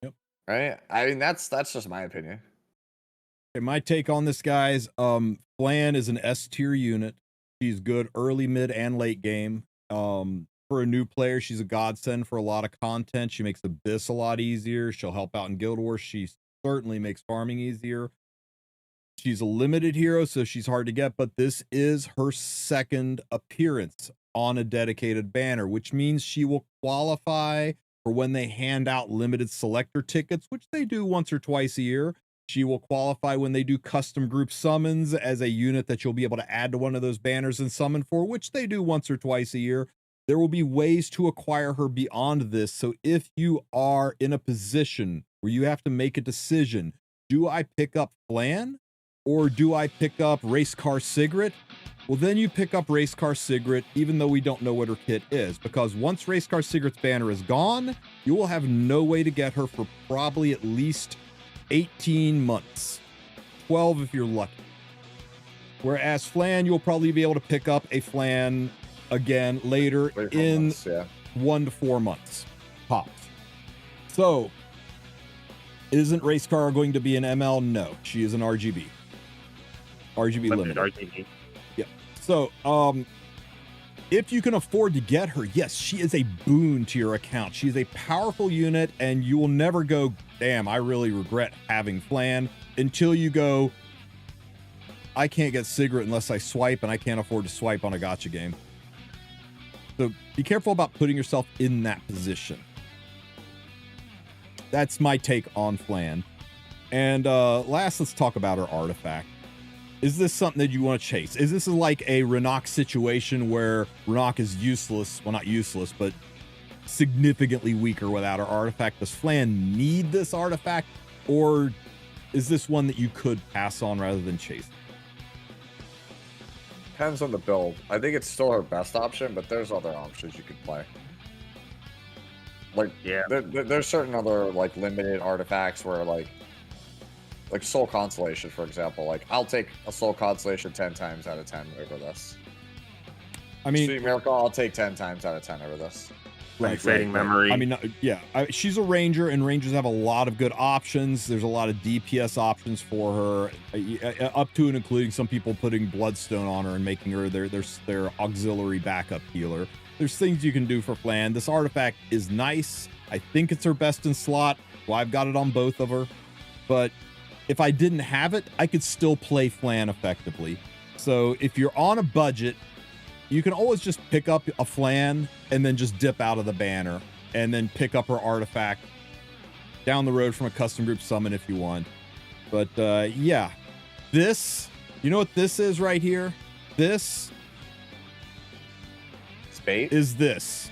Yep. Right? I mean that's just my opinion. Okay, my take on this, guys. Flan is an S tier unit. She's good early, mid, and late game. For a new player, she's a godsend for a lot of content. She makes Abyss a lot easier. She'll help out in Guild Wars. She certainly makes farming easier. She's a limited hero, so she's hard to get, but this is her second appearance on a dedicated banner, which means she will qualify for when they hand out limited selector tickets, which they do once or twice a year. She will qualify when they do custom group summons as a unit that you'll be able to add to one of those banners and summon for, which they do once or twice a year. There will be ways to acquire her beyond this. So if you are in a position where you have to make a decision, do I pick up Flan or do I pick up Race Car Sigrid? Well, then you pick up Race Car Sigrid, even though we don't know what her kit is, because once Race Car Sigrid's banner is gone, you will have no way to get her for probably at least 18 months, 12 if you're lucky. Whereas Flan, you'll probably be able to pick up a Flan again later in months, 1 to 4 months, tops. So, isn't Race Car going to be an ML? No, she is an RGB. RGB limited. RGB. Yeah. So, if you can afford to get her, yes, she is a boon to your account. She is a powerful unit, and you will never go, damn, I really regret having Flan, until you go, I can't get Sigrid unless I swipe, and I can't afford to swipe on a gacha game. So be careful about putting yourself in that position. That's my take on Flan. And last, let's talk about her artifact. Is this something that you want to chase? Is this like a Renok situation where Renok is useless? Well, not useless, but significantly weaker without her artifact. Does Flan need this artifact? Or is this one that you could pass on rather than chase? Depends on the build. I think it's still her best option, but there's other options you could play. Like, Yeah. there's certain other, like, limited artifacts where, like Soul Constellation, for example. Like, I'll take a Soul Constellation 10 times out of 10 over this. I mean, Sweet Miracle, I'll take 10 times out of 10 over this. Like fading memory. I mean, yeah, she's a ranger, and rangers have a lot of good options. There's a lot of DPS options for her, up to and including some people putting Bloodstone on her and making her their auxiliary backup healer. There's things you can do for Flan. This artifact is nice. I think it's her best in slot. Well, I've got it on both of her, but if I didn't have it, I could still play Flan effectively. So if you're on a budget, you can always just pick up a Flan and then just dip out of the banner and then pick up her artifact down the road from a custom group summon if you want. But yeah, this, you know what this is right here? This Bait? is this.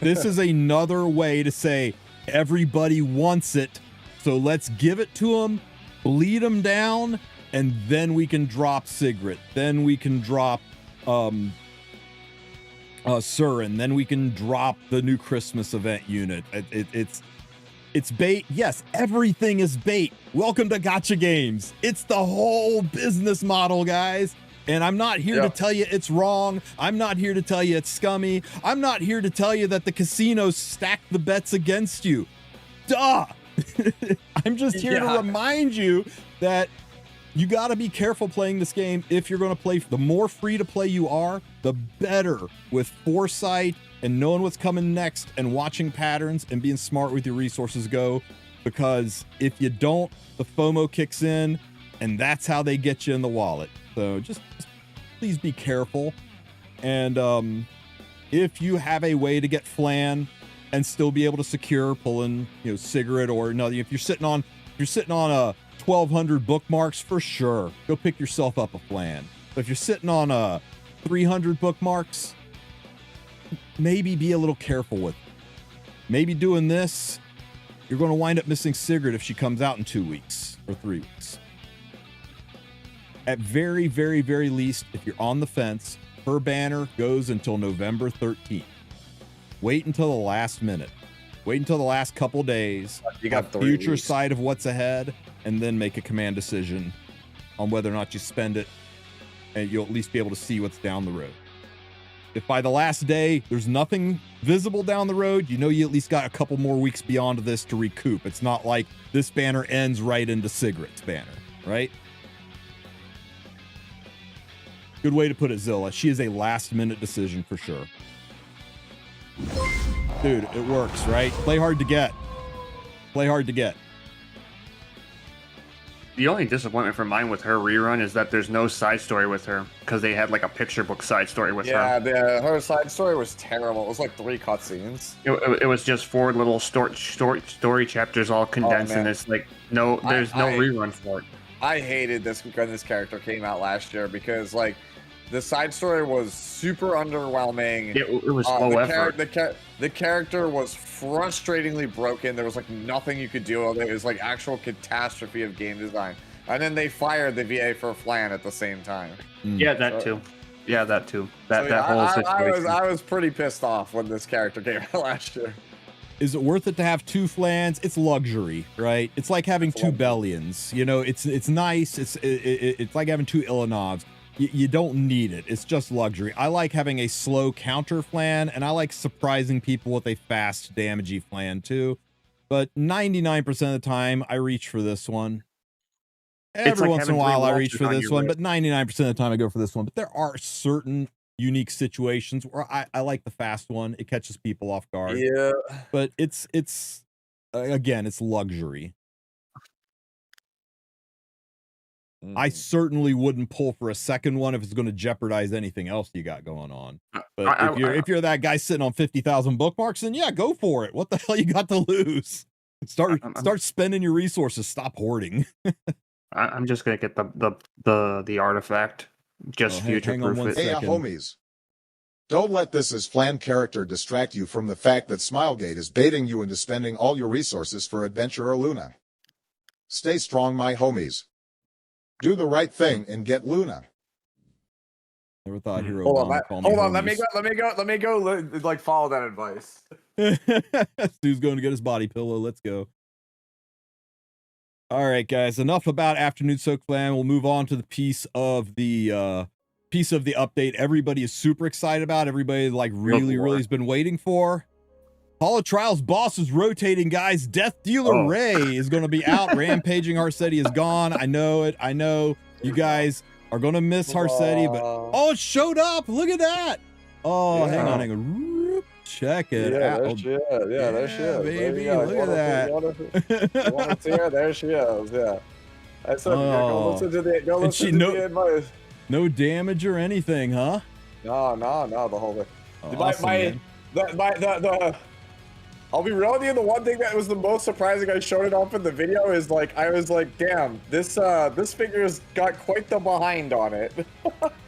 This is another way to say everybody wants it, so let's give it to them, bleed them down, and then we can drop Sigrid. Then we can drop Surin. Then we can drop the new Christmas event unit. It's bait. Yes, everything is bait. Welcome to Gacha Games. It's the whole business model, guys. And I'm not here to tell you it's wrong. I'm not here to tell you it's scummy. I'm not here to tell you that the casinos stack the bets against you. Duh. I'm just here to remind you that you got to be careful playing this game if you're going to play. The more free to play you are, the better, with foresight and knowing what's coming next and watching patterns and being smart with your resources go. Because if you don't, the FOMO kicks in, and that's how they get you in the wallet. So just please be careful. And if you have a way to get Flan and still be able to secure pulling, Sigrid, or no, if you're sitting on a 1,200 bookmarks, for sure, go pick yourself up a Flan. But if you're sitting on 300 bookmarks, maybe be a little careful with it. Maybe doing this, you're going to wind up missing Sigrid if she comes out in 2 weeks or 3 weeks. At very, very, very least, if you're on the fence, her banner goes until November 13th. Wait until the last minute. Wait until the last couple days. You got the future side of what's ahead, and then make a command decision on whether or not you spend it, and you'll at least be able to see what's down the road. If by the last day there's nothing visible down the road, you at least got a couple more weeks beyond this to recoup. It's not like this banner ends right into Sigrid's banner, right? Good way to put it, Zilla. She is a last-minute decision for sure. Dude, it works, right? Play hard to get. Play hard to get. The only disappointment for mine with her rerun is that there's no side story with her because they had like a picture book side story with Yeah, her. her side story was terrible. It was like 3 cutscenes. It was just 4 little story chapters all condensed, and it's like there's no rerun for it. I hated this when this character came out last year because like the side story was super underwhelming. It was low effort. The character was frustratingly broken. There was like nothing you could do with it. It was like actual catastrophe of game design. And then they fired the VA for Flan at the same time. Yeah, that too. That whole situation. I was pretty pissed off when this character came out last year. Is it worth it to have 2 Flans? It's luxury, right? It's like having 2 Bellions. You know, it's nice. It's like having 2 Ilanovs. You don't need it. It's just luxury. I like having a slow counter Flan, and I like surprising people with a fast damagey Flan too. But 99% of the time, I reach for this one. Every once in a while, I reach for this one, but 99% of the time, I go for this one. But there are certain unique situations where I like the fast one. It catches people off guard. Yeah. But it's again, it's luxury. I certainly wouldn't pull for a second one if it's going to jeopardize anything else you got going on. But if you're that guy sitting on 50,000 bookmarks, then yeah, go for it. What the hell you got to lose? Start spending your resources. Stop hoarding. I'm just gonna get the artifact. Just future proof it. Hey, homies. Don't let this as Flan character distract you from the fact that Smilegate is baiting you into spending all your resources for Adventurer Luna. Stay strong, my homies. Do the right thing and get Luna. Never thought Hero. Hold on. Let me go. Like follow that advice. Stu's going to get his body pillow. Let's go. All right, guys. Enough about Afternoon Soak Flan. We'll move on to the piece of the update. Everybody is super excited about. Everybody like really has been waiting for. Hall of Trials boss is rotating, guys. Death Dealer Ray is going to be out. Rampaging Harsetti is gone. I know it. I know you guys are going to miss Harsetti, but it showed up. Look at that. Oh, hang on. Check it out. There she is, baby. Look at that. You want to see her? There she is. Yeah. I said, go listen to the advice. No damage or anything, huh? No, the whole thing. Awesome, I'll be real with you, the one thing that was the most surprising I showed it off in the video is like, I was like, damn, this figure's got quite the behind on it.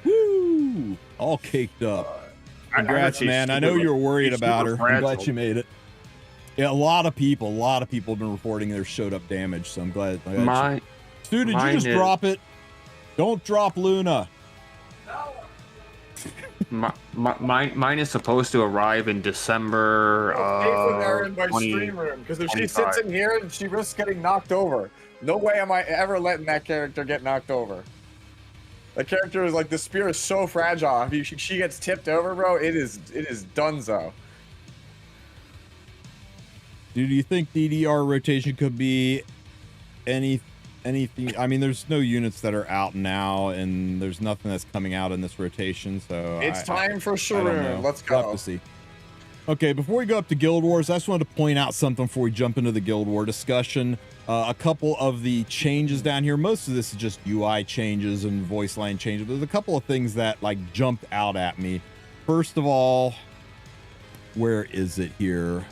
Woo! All caked up. Congrats, man. I know you were worried about her. I'm glad she made it. Yeah, a lot of people have been reporting their showed up damage, so I'm glad. Stu, did you just drop it? Don't drop Luna. Mine is supposed to arrive in December. In my stream room, because if she sits in here, she risks getting knocked over. No way am I ever letting that character get knocked over. The character is like, the spear is so fragile. If she gets tipped over, bro, it is donezo. Do you think DDR rotation could be anything? I mean, there's no units that are out now, and there's nothing that's coming out in this rotation, so it's time for Sharoon. Let's go. We'll have to see. Okay, before we go up to Guild Wars, I just wanted to point out something before we jump into the Guild War discussion. A couple of the changes down here. Most of this is just UI changes and voice line changes. There's a couple of things that like jumped out at me. First of all, where is it here?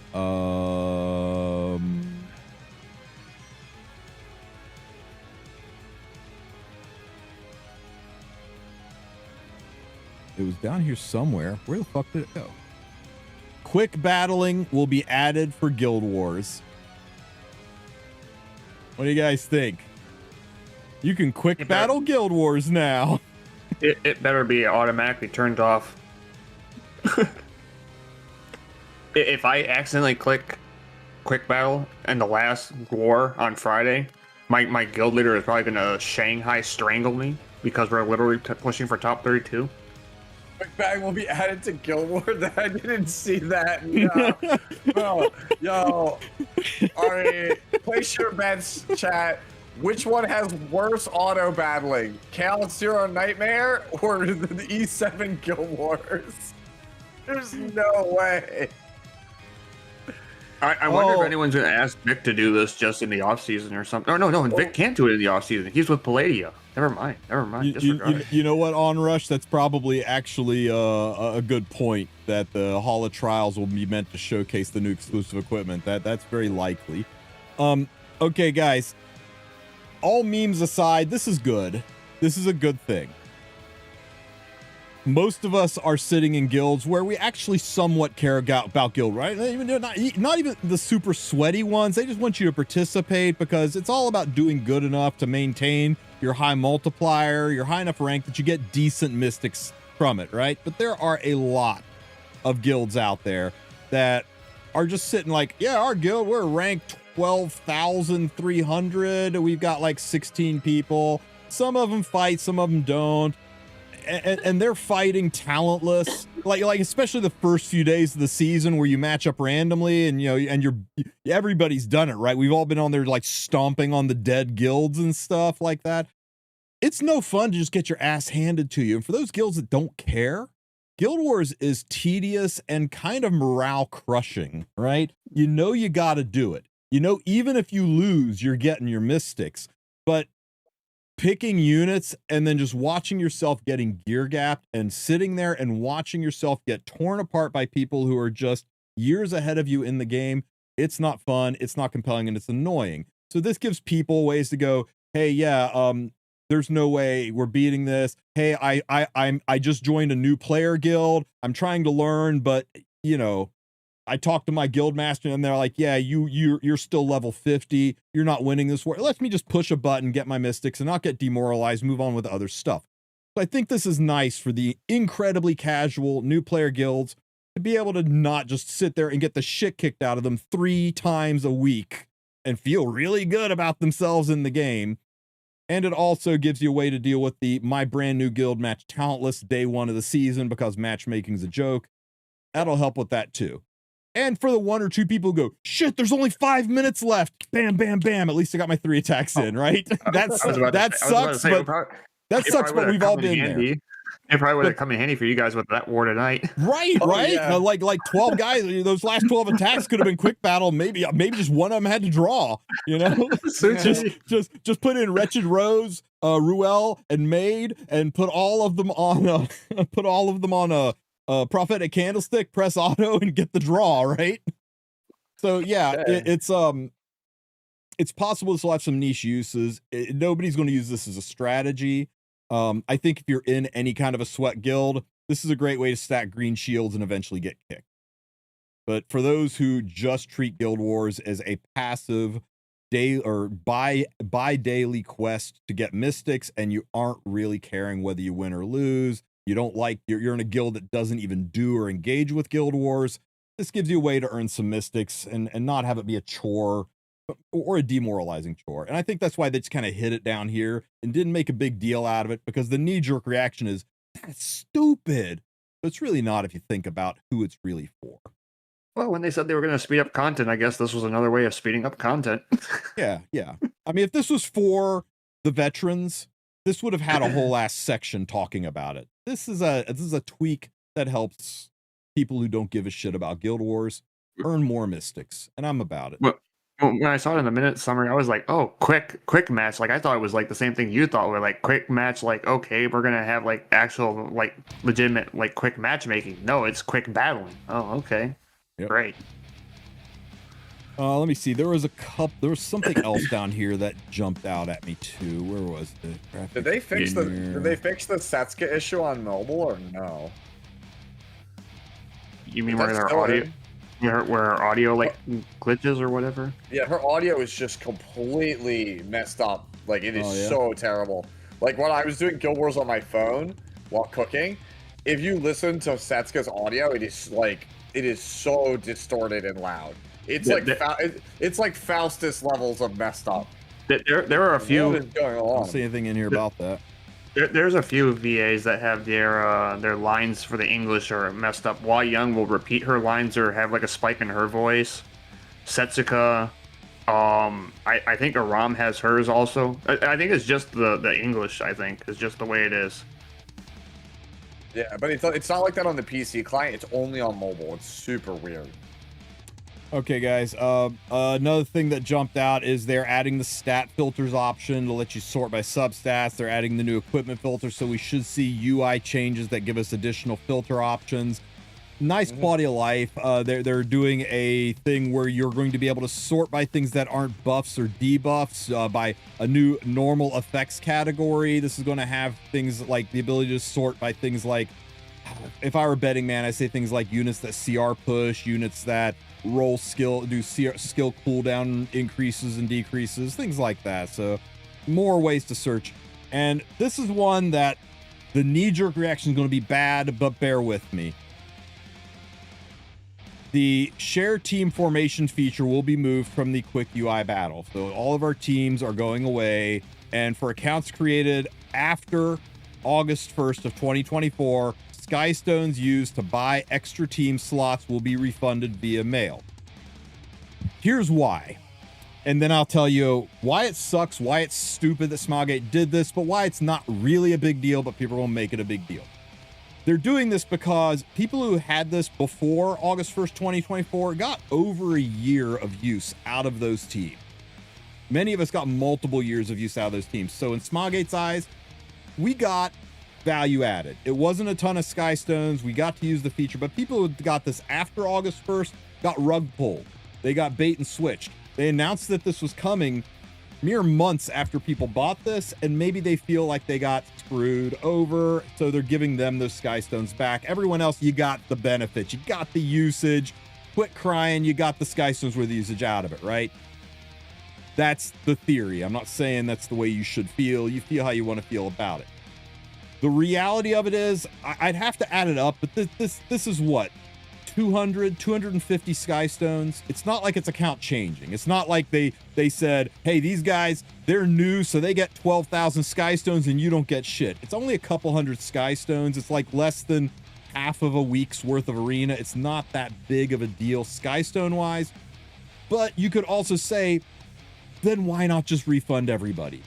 It was down here somewhere. Where the fuck did it go? Quick battling will be added for Guild Wars. What do you guys think? You can quick battle Guild Wars now. It better be automatically turned off. If I accidentally click quick battle in the last war on Friday, my guild leader is probably going to Shanghai strangle me because we're literally pushing for top 32. Quick bag will be added to Guild War. I didn't see that. No. Yo. All right. Place your bets, chat. Which one has worse auto battling? Chaos Zero Nightmare or the E7 Guild Wars? There's no way. I wonder if anyone's going to ask Vic to do this just in the off season or something. Oh, no, Vic can't do it in the off season. He's with Palladia. Never mind. You know what, Onrush? That's probably actually a good point, that the Hall of Trials will be meant to showcase the new exclusive equipment. That's very likely. Okay, guys. All memes aside, this is good. This is a good thing. Most of us are sitting in guilds where we actually somewhat care about guild, right? Not even the super sweaty ones. They just want you to participate because it's all about doing good enough to maintain your high multiplier, your high enough rank that you get decent mystics from it, right? But there are a lot of guilds out there that are just sitting like, yeah, our guild, we're ranked 12,300. We've got like 16 people. Some of them fight, some of them don't. And they're fighting talentless, like especially the first few days of the season where you match up randomly, and everybody's done it, right? We've all been on there like stomping on the dead guilds and stuff like that. It's no fun to just get your ass handed to you. And for those guilds that don't care, Guild Wars is tedious and kind of morale crushing, right? You got to do it. Even if you lose, you're getting your mystics, but picking units and then just watching yourself getting gear gapped and sitting there and watching yourself get torn apart by people who are just years ahead of you in the game, it's not fun, it's not compelling, and it's annoying. So this gives people ways to go, hey, yeah, there's no way we're beating this. Hey, I just joined a new player guild. I'm trying to learn, but I talked to my guild master and they're like, yeah, you're still level 50. You're not winning this war. Let me just push a button, get my mystics, and not get demoralized, move on with other stuff. So I think this is nice for the incredibly casual new player guilds to be able to not just sit there and get the shit kicked out of them 3 times a week and feel really good about themselves in the game. And it also gives you a way to deal with my brand new guild match talentless day 1 of the season because matchmaking's a joke. That'll help with that too. And for the 1 or 2 people who go, shit, there's only 5 minutes left. Bam, bam, bam. At least I got my 3 attacks in, right? That sucks, but we've all been there. It probably would have come in handy for you guys with that war tonight. Right. Yeah. Like 12 guys, those last 12 attacks could have been quick battle. Maybe just one of them had to draw, just put in Wretched Rose, Ruel, and Maid, and put all of them on a Prophetic Candlestick, press auto, and get the draw, right? So yeah, it's possible this will have some niche uses. Nobody's going to use this as a strategy. I think if you're in any kind of a sweat guild, this is a great way to stack green shields and eventually get kicked. But for those who just treat Guild Wars as a passive day or bi-daily quest to get mystics, and you aren't really caring whether you win or lose, you're in a guild that doesn't even do or engage with Guild Wars, this gives you a way to earn some mystics and not have it be a chore or a demoralizing chore. And I think that's why they just kind of hit it down here and didn't make a big deal out of it, because the knee-jerk reaction is, that's stupid. But it's really not if you think about who it's really for. Well, when they said they were going to speed up content, I guess this was another way of speeding up content. Yeah. I mean, if this was for the veterans, this would have had a whole ass section talking about it. This is a tweak that helps people who don't give a shit about Guild Wars earn more mystics, and I'm about it. Well, when I saw it in the minute summary, I was like, oh, quick match. Like, I thought it was like the same thing you thought, where like quick match, like, okay, we're gonna have like actual like legitimate like quick matchmaking. No, it's quick battling. Oh, okay. Yep. Great. Let me see. There was something else down here that jumped out at me too. Where was it? Did they fix the Setsuka issue on mobile or no? You mean where their audio, where audio like glitches or whatever? Yeah, her audio is just completely messed up. Like, it is so terrible. Like, when I was doing Guild Wars on my phone while cooking, if you listen to Setsuka's audio, it is so distorted and loud. It's it's like Faustus levels of messed up. There are a few. What is going on? I don't see anything in here about that. There's a few VAs that have their lines for the English are messed up. Wai Young will repeat her lines or have like a spike in her voice. Setsuka, I think Aram has hers also. I think it's just the English. I think is just the way it is. Yeah, but it's not like that on the PC client. It's only on mobile. It's super weird. Okay, guys. Another thing that jumped out is they're adding the stat filters option to let you sort by substats. They're adding the new equipment filter, so we should see UI changes that give us additional filter options. Nice quality of life. They're doing a thing where you're going to be able to sort by things that aren't buffs or debuffs by a new normal effects category. This is going to have things like the ability to sort by things like, if I were betting man, I say things like units that CR push, units that roll skill, do skill cooldown increases and decreases, things like that. So more ways to search. And this is one that the knee-jerk reaction is going to be bad, but bear with me. The share team formation feature will be moved from the quick UI battle. So all of our teams are going away, and for accounts created after August 1st of 2024, Skystones used to buy extra team slots will be refunded via mail. Here's why. And then I'll tell you why it sucks, why it's stupid that Smilegate did this, but why it's not really a big deal, but people will make it a big deal. They're doing this because people who had this before August 1st, 2024 got over a year of use out of those teams. Many of us got multiple years of use out of those teams. So in Smilegate's eyes, we got value added. It wasn't a ton of Skystones. We got to use the feature, but people who got this after August 1st got rug pulled. They got bait and switched. They announced that this was coming mere months after people bought this, and maybe they feel like they got screwed over, so they're giving them those Skystones back. Everyone else, you got the benefits, you got the usage. Quit crying, you got the Skystones with the usage out of it, right? That's the theory. I'm not saying that's the way you should feel. You feel how you want to feel about it. The reality of it is, I'd have to add it up, but this is what? 250 Skystones. It's not like it's account changing. It's not like they said, hey, these guys, they're new, so they get 12,000 Skystones and you don't get shit. It's only a couple hundred Skystones. It's like less than half of a week's worth of arena. It's not that big of a deal Skystone wise, but you could also say, then why not just refund everybody?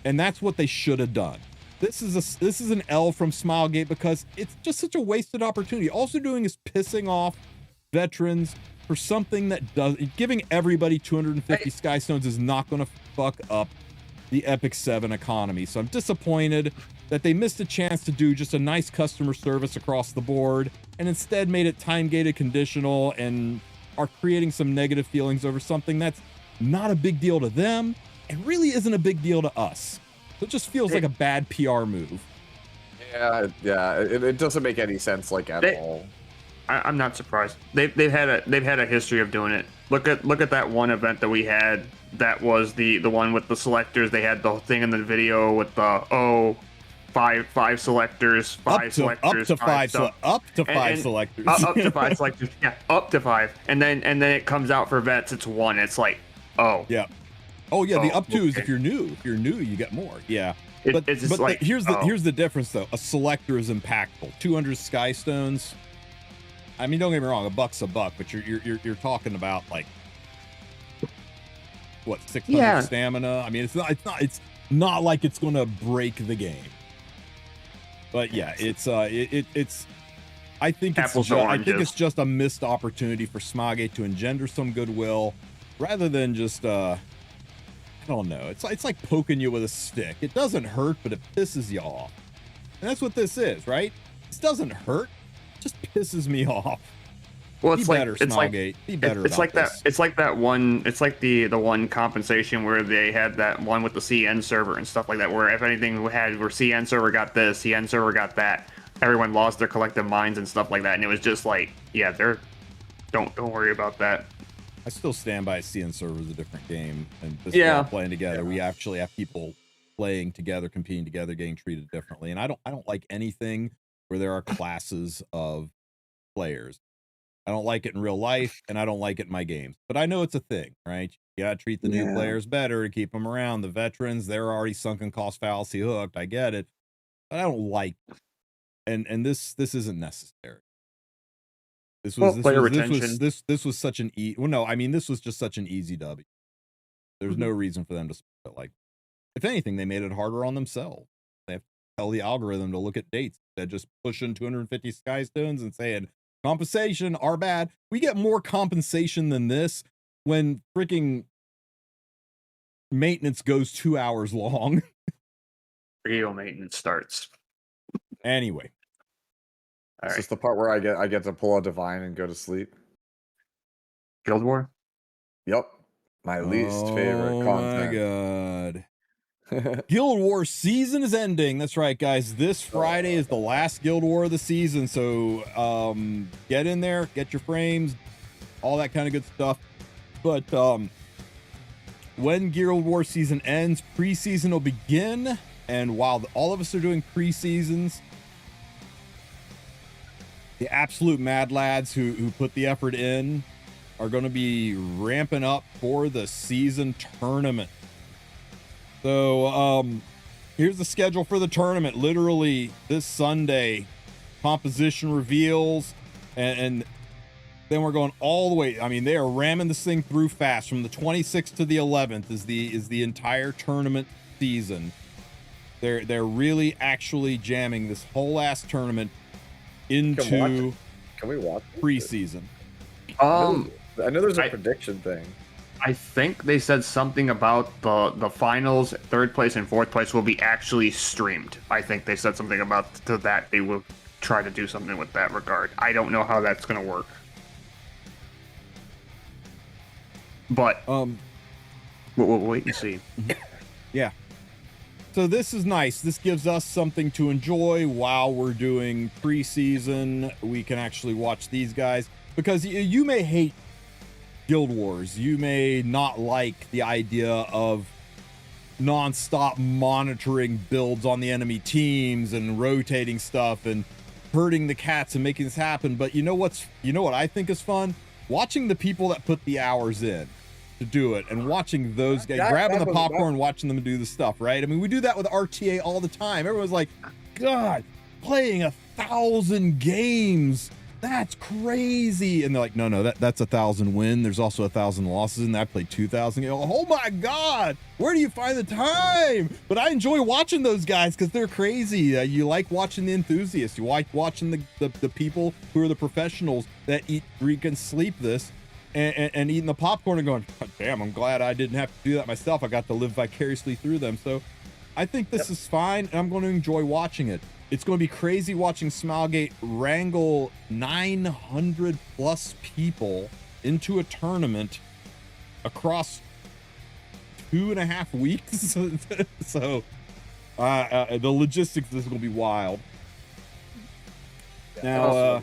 And that's what they should have done. This is an L from Smilegate because it's just such a wasted opportunity. All they're doing is pissing off veterans for something that does. Giving everybody 250 Skystones is not going to fuck up the Epic 7 economy. So I'm disappointed that they missed a chance to do just a nice customer service across the board and instead made it time-gated conditional and are creating some negative feelings over something that's not a big deal to them and really isn't a big deal to us. So it just feels like a bad PR move. Yeah, it doesn't make any sense, like at all. I'm not surprised. They've had a history of doing it. Look at that one event that we had. That was the one with the selectors. They had the thing in the video with the five selectors, five selectors, up to five selectors. Up to five selectors. Yeah, up to five. And then it comes out for vets. It's one. It's like, oh yeah. Oh yeah, the up to is if you're new. If you're new, you get more. Yeah. But like, here's the difference though. A selector is impactful. 200 Skystones. I mean, don't get me wrong, a buck's a buck, but you're talking about like what, 600 stamina. I mean, it's not like it's gonna break the game. But yeah, it's I think it's just a missed opportunity for Smilegate to engender some goodwill rather than just I don't know. It's like poking you with a stick. It doesn't hurt, but it pisses you off. And that's what this is, right? This doesn't hurt. It just pisses me off. Well, it's better, Smilegate. Be better. It's like that. It's like that one. It's like the one compensation where they had that one with the CN server and stuff like that. Where if anything where CN server got this, CN server got that, everyone lost their collective minds and stuff like that. And it was just like, yeah, don't worry about that. I still stand by CN server is a different game, and this is all playing together. We actually have people playing together, competing together, getting treated differently. And I don't like anything where there are classes of players. I don't like it in real life, and I don't like it in my games. But I know it's a thing, right? You gotta treat the new players better to keep them around. The veterans, they're already sunken cost fallacy hooked. I get it, but I don't like it. And this isn't necessary. This was such an this was just such an easy W. There's no reason for them to split it like. If anything, they made it harder on themselves. They have to tell the algorithm to look at dates. They're just pushing 250 Skystones and saying, Compensation are bad. We get more compensation than this when freaking maintenance goes 2 hours long. Real maintenance starts. Anyway. Is this the part where I get to pull a divine and go to sleep? Guild War? Yep. My least favorite content. Oh my god. Guild War season is ending. That's right, guys. This Friday is the last Guild War of the season. So get in there, get your frames, all that kind of good stuff. But when Guild War season ends, preseason will begin. And while all of us are doing preseasons, the absolute mad lads who put the effort in are going to be ramping up for the season tournament. So here's the schedule for the tournament. Literally this Sunday, composition reveals, and then we're going all the way. I mean, they are ramming this thing through fast. From the 26th to the 11th is the entire tournament season. They're really actually jamming this whole ass tournament into Can we watch preseason. I know there's a prediction thing. I think they said something about the finals, third place and fourth place will be actually streamed. I think they said something about to that they will try to do something with that regard. I don't know how that's going to work. But we'll wait and see. Yeah. So this is nice. This gives us something to enjoy while we're doing preseason. We can actually watch these guys, because you may hate Guild Wars. You may not like the idea of non-stop monitoring builds on the enemy teams and rotating stuff and hurting the cats and making this happen. But you know what I think is fun? Watching the people that put the hours in to do it, and watching those guys grabbing the popcorn, watching them do the stuff, right? I mean, we do that with RTA all the time. Everyone's like, God, playing 1,000 games, that's crazy. And they're like, no, that's 1,000 win. There's also 1,000 losses, and I played 2,000. Oh my God, where do you find the time? But I enjoy watching those guys because they're crazy. You like watching the enthusiasts. You like watching the people who are the professionals that eat, drink, and sleep this. And eating the popcorn and going, damn, I'm glad I didn't have to do that myself. I got to live vicariously through them. So I think this is fine, and I'm going to enjoy watching it. It's going to be crazy watching Smilegate wrangle 900 plus people into a tournament across 2.5 weeks. So the logistics of this is going to be wild. Now,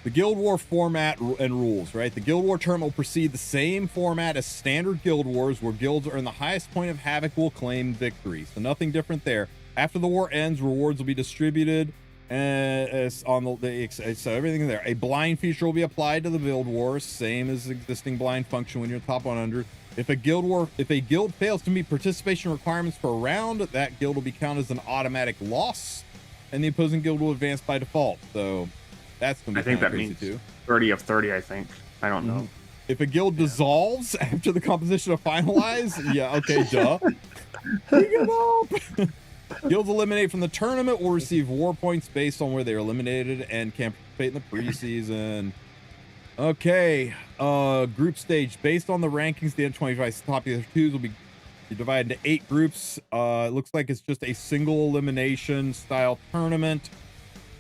the Guild War format and rules, right? The Guild War tournament will proceed the same format as standard Guild Wars, where guilds are in the highest point of havoc will claim victory. So nothing different there. After the war ends, rewards will be distributed on so everything there. A blind feature will be applied to the Guild Wars, same as existing blind function when you're top 100. If a guild fails to meet participation requirements for a round, that guild will be counted as an automatic loss, and the opposing guild will advance by default. So that's gonna be, I think that means too. 30 of 30, I think. I don't know. If a guild dissolves after the composition is finalized, yeah, okay, duh. Give up. Guilds eliminated from the tournament will receive war points based on where they are eliminated and can participate in the preseason. Okay, group stage. Based on the rankings, the N25 top 2s will be divided into 8 groups. It looks like it's just a single elimination style tournament.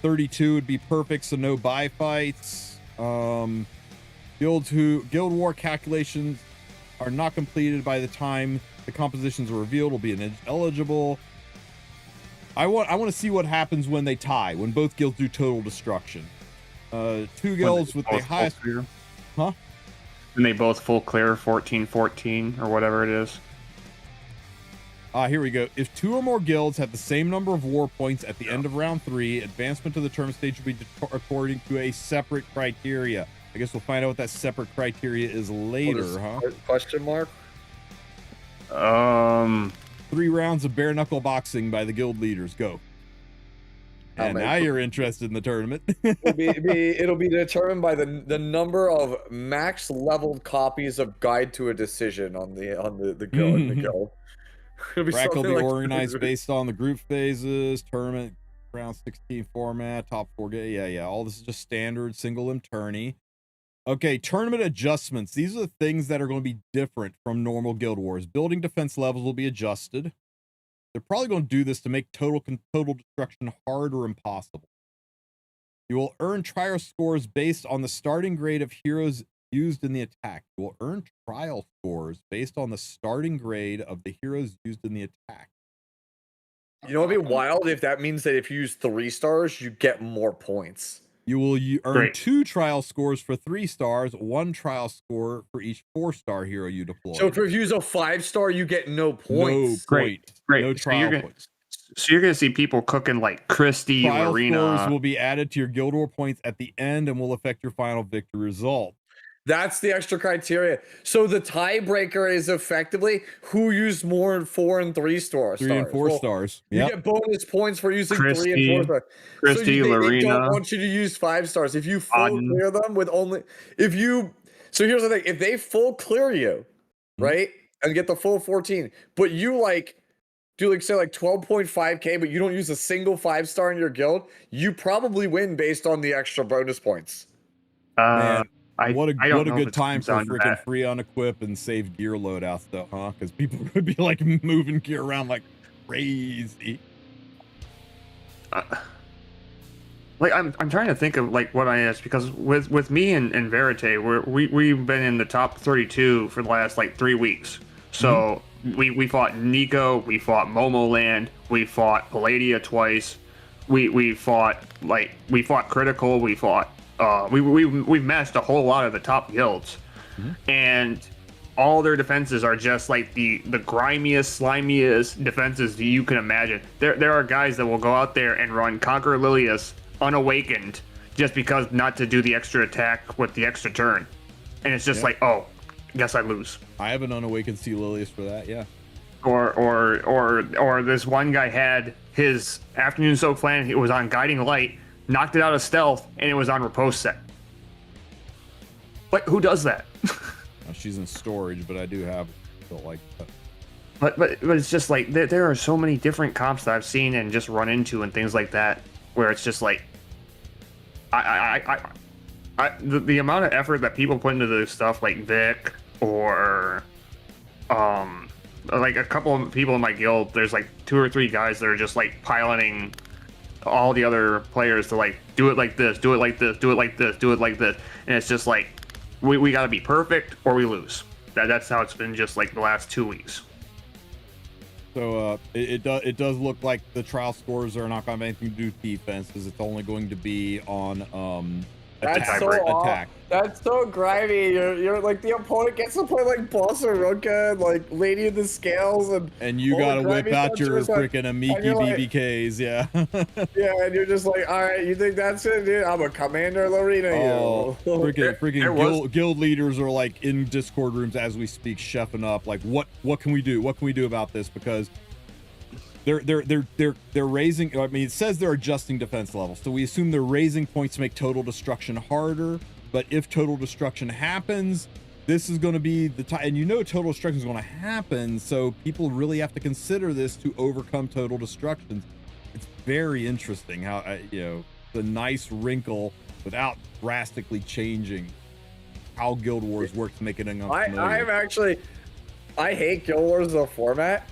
32 would be perfect, so no buy fights. Guild War calculations are not completed by the time the compositions are revealed will be ineligible. I want to see what happens when they tie, when both guilds do total destruction. 2 guilds with the highest, huh? And they both full clear 14-14 or whatever it is. Here we go. If 2 or more guilds have the same number of war points at the end of round 3, advancement to the tournament stage will be according to a separate criteria. I guess we'll find out what that separate criteria is later, huh? Question mark? 3 rounds of bare knuckle boxing by the guild leaders. Go. And now you're interested in the tournament. It'll be determined by the number of max leveled copies of Guide to a Decision on the guild. Bracket will be organized based on the group phases, tournament round 16 format, top 4 game. Yeah. All this is just standard single limb tourney. Okay, tournament adjustments. These are the things that are going to be different from normal Guild Wars. Building defense levels will be adjusted. They're probably going to do this to make total destruction hard or impossible. You will earn trial scores based on the starting grade of heroes used in the attack. You will earn trial scores based on the starting grade of the heroes used in the attack. You know what'd be wild if that means that if you use 3 stars, you get more points. You will earn 2 trial scores for 3 stars, 1 trial score for each 4-star hero you deploy. So if you use a 5-star, you get no points. Great. No trial points. So you're gonna see people cooking like Christie, Trial Lorena. scores will be added to your Guild War points at the end and will affect your final victory result. That's the extra criteria. So the tiebreaker is effectively who used more 4 and 3 stars. 3 and 4 stars. You get bonus points for using 3 and 4 stars. Christie, they Lorena. don't want you to use 5 stars. If you full clear them with only so here's the thing, if they full clear you, right, and get the full 14, but you like do like say like 12.5k, but you don't use a single 5-star in your guild, you probably win based on the extra bonus points. Man, what a don't know if good it's time for down to freaking that. free unequip and save gear loadouts though, huh? Because people would be like moving gear around like crazy. Like I'm trying to think of like what I asked, because with me and Verite, we've been in the top 32 for the last like 3 weeks. So we fought Nico, we fought Momoland, we fought Palladia twice, we fought Critical, we fought we've matched a whole lot of the top guilds, and all their defenses are just like the grimiest, slimiest defenses that you can imagine. There are guys that will go out there and run Conqueror Lilius unawakened just because not to do the extra attack with the extra turn, and it's just like, oh, guess I lose. I have an unawakened Sea Lilius for that, yeah. Or this one guy had his afternoon soak plan. It was on Guiding Light, knocked it out of stealth, and it was on Riposte set. Like, who does that? She's in storage, but I do have like that. But it's just like there are so many different comps that I've seen and just run into and things like that, where it's just like the amount of effort that people put into this stuff, like Vic or like a couple of people in my guild, there's like 2 or 3 guys that are just like piloting all the other players to like do it like this, do it like this, do it like this, do it like this, and it's just like we got to be perfect or we lose. That's how it's been just like the last 2 weeks. So it does look like the trial scores are not going to have anything to do with defense, because it's only going to be on attack. That's so grimy. You're like, the opponent gets to play like Boss or Ruka and like Lady of the Scales, and you gotta whip out your freaking Amiki BBKs, yeah. Yeah, and you're just like, all right, you think that's it, dude? I'm a Commander Lorena. Freaking guild leaders are like in Discord rooms as we speak, chefing up like, what can we do? What can we do about this? Because they're raising. I mean, it says they're adjusting defense levels, so we assume they're raising points to make total destruction harder. But if total destruction happens, this is going to be the time, and total destruction is going to happen. So people really have to consider this to overcome total destruction. It's very interesting how the nice wrinkle without drastically changing how Guild Wars work to make it unfamiliar. I hate Guild Wars as a format.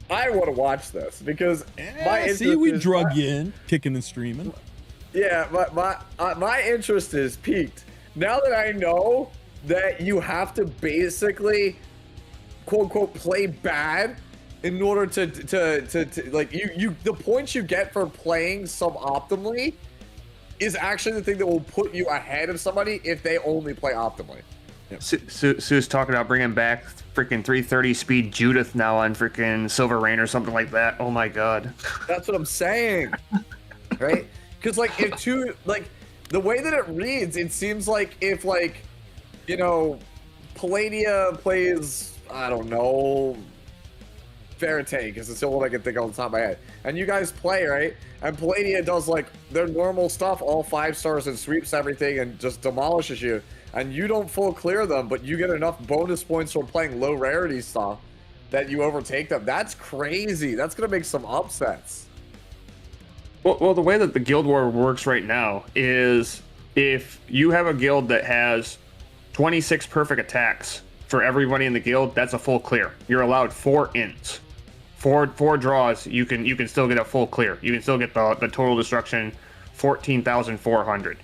I want to watch this because we drug you in, kicking and streaming. Yeah, my interest is piqued now that I know that you have to basically, quote unquote, play bad in order to like the points you get for playing suboptimally is actually the thing that will put you ahead of somebody if they only play optimally. Yep. Sue's talking about bringing back freaking 330 speed Judith now on freaking Silver Rain or something like that. Oh my god. That's what I'm saying. Right? Because like the way that it reads, it seems like if Palladia plays, I don't know, Verite, because it's the only one I can think of on the top of my head. And you guys play, right? And Palladia does like their normal stuff, all 5 stars, and sweeps everything and just demolishes you. And you don't full clear them, but you get enough bonus points from playing low rarity stuff that you overtake them. That's crazy. That's gonna make some upsets. Well, the way that the Guild War works right now is if you have a guild that has 26 perfect attacks for everybody in the guild, that's a full clear. You're allowed 4 ins. Four draws, you can still get a full clear. You can still get the total destruction 14,400.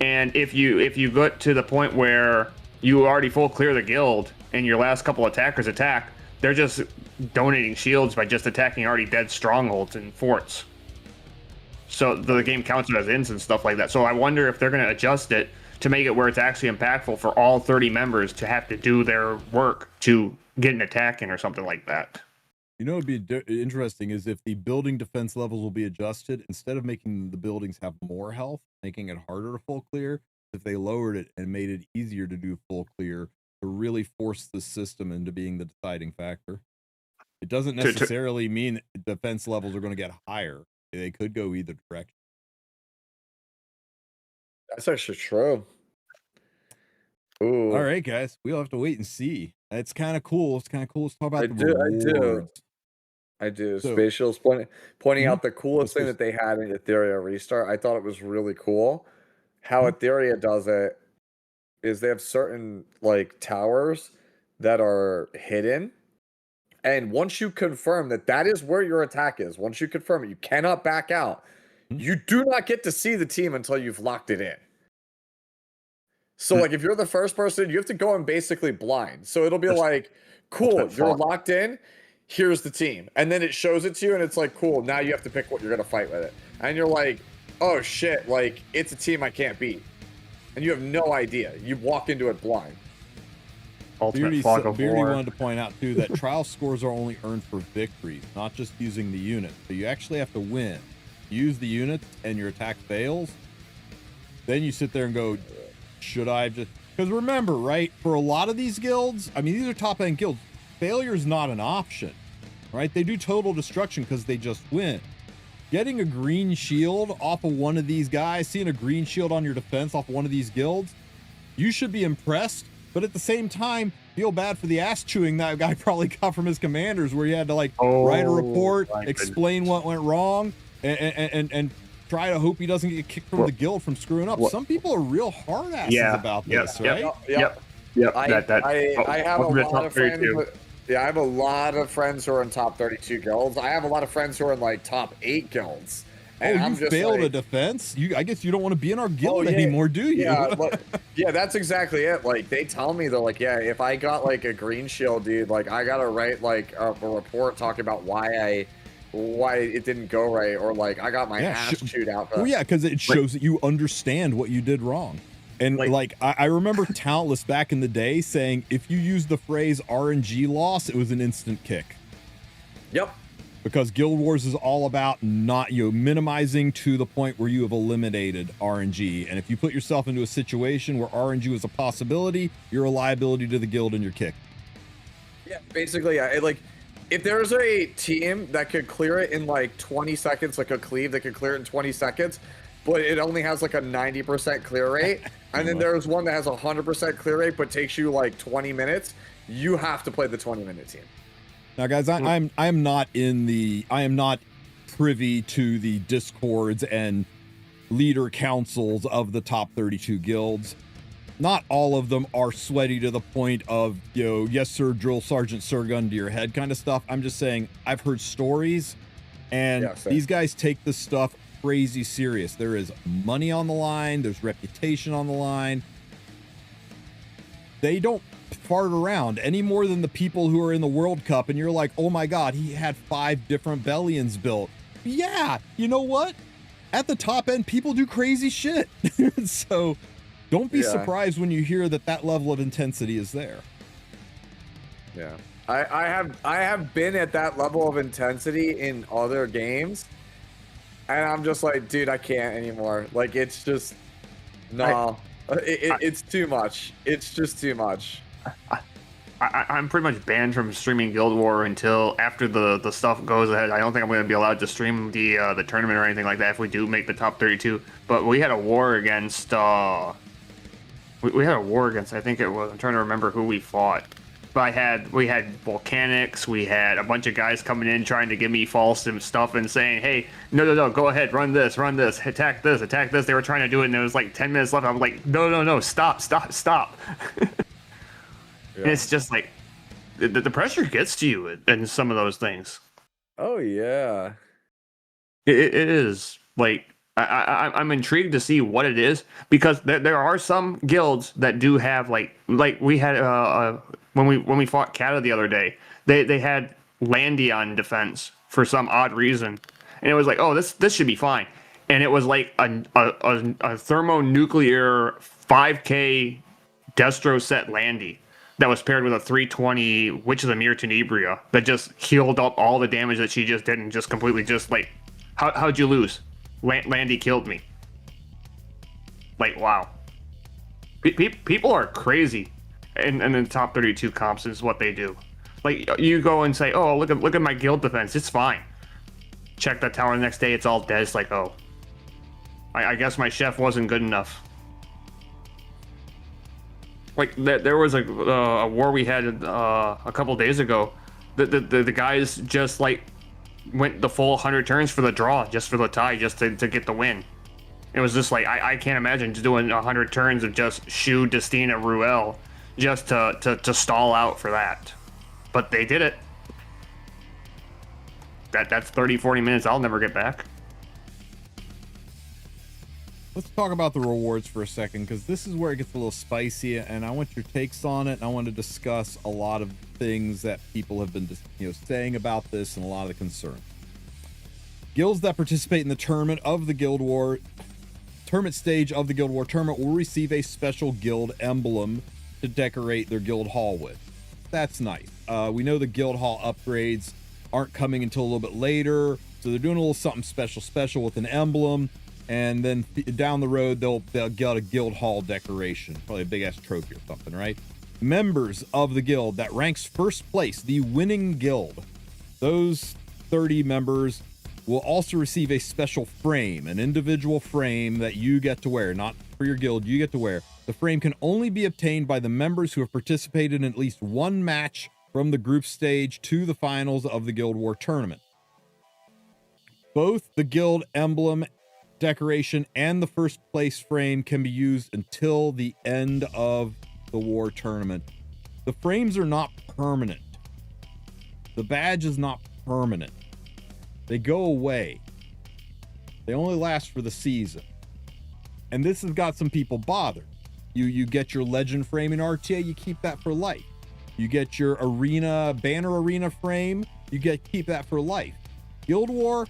And if you get to the point where you already full clear the guild and your last couple attackers attack, they're just donating shields by just attacking already dead strongholds and forts. So the game counts it as ins and stuff like that. So I wonder if they're going to adjust it to make it where it's actually impactful for all 30 members to have to do their work to get an attack in or something like that. You know, what would be interesting is if the building defense levels will be adjusted, instead of making the buildings have more health, making it harder to full clear, if they lowered it and made it easier to do full clear, to really force the system into being the deciding factor. It doesn't necessarily mean defense levels are going to get higher. They could go either direction. That's actually true. Ooh. All right, guys, we'll have to wait and see. It's kind of cool. It's kind of cool. Let's talk about the rewards. I do. So- Spatial's pointing out the coolest thing that they had in Etheria Restart. I thought it was really cool. How Etheria does it is they have certain like towers that are hidden. And once you confirm that that is where your attack is, once you confirm it, you cannot back out. You do not get to see the team until you've locked it in. So like if you're the first person, you have to go in basically blind. So it'll be like, cool, you're locked in. Here's the team. And then it shows it to you and it's like, cool, now you have to pick what you're going to fight with it. And you're like, oh shit, like it's a team I can't beat. And you have no idea. You walk into it blind. Beardy wanted to point out too that trial scores are only earned for victories, not just using the unit. So you actually have to win. Use the units and your attack fails. Then you sit there and go, should I just... Because remember, right, for a lot of these guilds, I mean, these are top-end guilds, failure is not an option, right? They do total destruction because they just win. Getting a green shield off of one of these guys, seeing a green shield on your defense off of one of these guilds, you should be impressed, but at the same time, feel bad for the ass chewing that guy probably got from his commanders, where he had to like write a report, explain what went wrong, and try to hope he doesn't get kicked from the guild from screwing up. Some people are real hard asses about this, right? I have a lot of friends. I have a lot of friends who are in top 32 guilds. I have a lot of friends who are in like top 8 guilds. And you failed a defense? I guess you don't want to be in our guild anymore, do you? Yeah, that's exactly it. Like they tell me, they're like, yeah, if I got like a green shield, dude, like I gotta write like a report talking about why it didn't go right, or like I got my ass chewed out. Well, yeah, because it shows that you understand what you did wrong. And like I remember Talentless back in the day saying if you use the phrase RNG loss, it was an instant kick. Yep. Because Guild Wars is all about not minimizing to the point where you have eliminated RNG. And if you put yourself into a situation where RNG was a possibility, you're a liability to the guild and you're kicked. Yeah, basically, like if there's a team that could clear it in like 20 seconds, like a Cleave that could clear it in 20 seconds, but it only has like a 90% clear rate, and then there's one that has a 100% clear rate but takes you like 20 minutes, you have to play the 20-minute team. Now, guys, I am not privy to the discords and leader councils of the top 32 guilds. Not all of them are sweaty to the point of, yes, sir, drill sergeant, sir, gun to your head kind of stuff. I'm just saying I've heard stories, and these guys take this stuff crazy serious. There is money on the line. There's reputation on the line. They don't fart around any more than the people who are in the World Cup and you're like, oh my god, he had 5 different Bellions built. Yeah, you know what, at the top end people do crazy shit. So don't be surprised when you hear that level of intensity is there. I have been at that level of intensity in other games, and I'm just like, dude, I can't anymore. Like it's just it's too much. It's just too much. I'm pretty much banned from streaming Guild War until after the stuff goes ahead. I don't think I'm going to be allowed to stream the tournament or anything like that if we do make the top 32. But we had a war against I think it was, I'm trying to remember who we fought. But we had volcanics, we had a bunch of guys coming in trying to give me false stuff and saying, hey, no, go ahead, run this, attack this. They were trying to do it, and there was like 10 minutes left. I'm like, no, stop. And it's just like, the pressure gets to you in some of those things. Oh yeah. It is like I'm intrigued to see what it is, because there are some guilds that do have like we had when we fought Kata the other day, they had Landy on defense for some odd reason, and it was like, oh, this should be fine, and it was like a thermonuclear 5k destro set Landy that was paired with a 320 Witch of the Mirror Tenebria that just healed up all the damage that she just did, and just completely just like, how'd you lose? Landy killed me. Like, wow. People are crazy, and then top 32 comps is what they do. Like, you go and say, oh, look at my guild defense, it's fine. Check that tower the next day, it's all dead. It's like, oh, I guess my chef wasn't good enough. Like, there was a war we had a couple days ago. The guys just like went the full 100 turns for the draw, just for the tie, just to get the win. It was just like, I can't imagine just doing 100 turns of just Shu, Destina, Ruel, just to stall out for that. But they did it. That's 30-40 minutes I'll never get back. Let's talk about the rewards for a second, because this is where it gets a little spicy, and I want your takes on it, and I want to discuss a lot of things that people have been saying about this, and a lot of the concerns. Guilds that participate in the tournament of the Guild War tournament stage of the Guild War tournament will receive a special guild emblem to decorate their guild hall with. That's nice. We know the guild hall upgrades aren't coming until a little bit later, so they're doing a little something special with an emblem. And then down the road, they'll get a guild hall decoration, probably a big ass trophy or something, right? Members of the guild that ranks first place, the winning guild, those 30 members will also receive a special frame, an individual frame that you get to wear, not for your guild, you get to wear. The frame can only be obtained by the members who have participated in at least one match from the group stage to the finals of the Guild War tournament. Both the guild emblem decoration and the first place frame can be used until the end of the war tournament. The frames are not permanent. The badge is not permanent. They go away. They only last for the season. And this has got some people bothered. You get your legend frame in RTA, you keep that for life. You get your banner arena frame, you keep that for life. Guild War,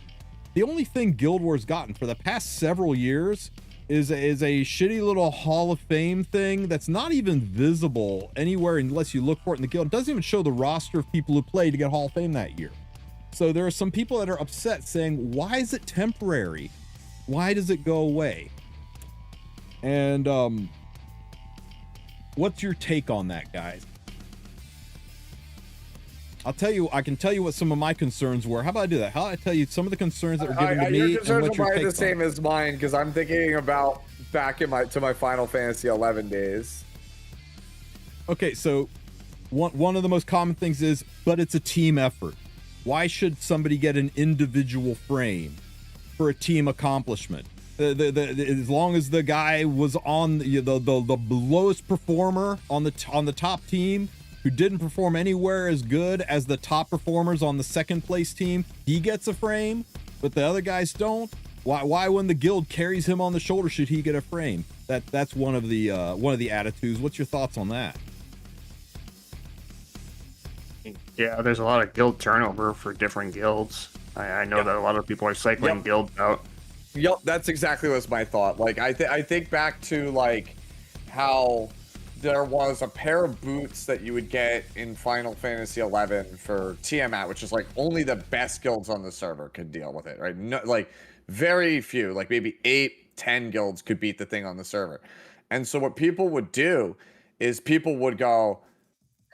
the only thing Guild War's gotten for the past several years is a shitty little Hall of Fame thing that's not even visible anywhere unless you look for it in the guild. It doesn't even show the roster of people who played to get Hall of Fame that year. So there are some people that are upset saying, why is it temporary? Why does it go away? And what's your take on that, guys? I can tell you what some of my concerns were. How about I do that? How about I tell you some of the concerns that were given to me? Your concerns are probably the takes same as mine, because I'm thinking about back in my Final Fantasy 11 days. Okay, so one of the most common things is, but it's a team effort. Why should somebody get an individual frame for a team accomplishment? As long as the guy was on the lowest performer on the top team, who didn't perform anywhere as good as the top performers on the second place team, he gets a frame, but the other guys don't. Why when the guild carries him on the shoulder should he get a frame? That's one of the attitudes. What's your thoughts on that? Yeah, there's a lot of guild turnover for different guilds. I know that a lot of people are cycling guilds out. Yep, that's exactly what's my thought. Like, I think back to like how there was a pair of boots that you would get in Final Fantasy 11 for Tiamat, which is like only the best guilds on the server could deal with it, right? No, like very few, like maybe 8-10 guilds could beat the thing on the server. And so what people would do is people would go,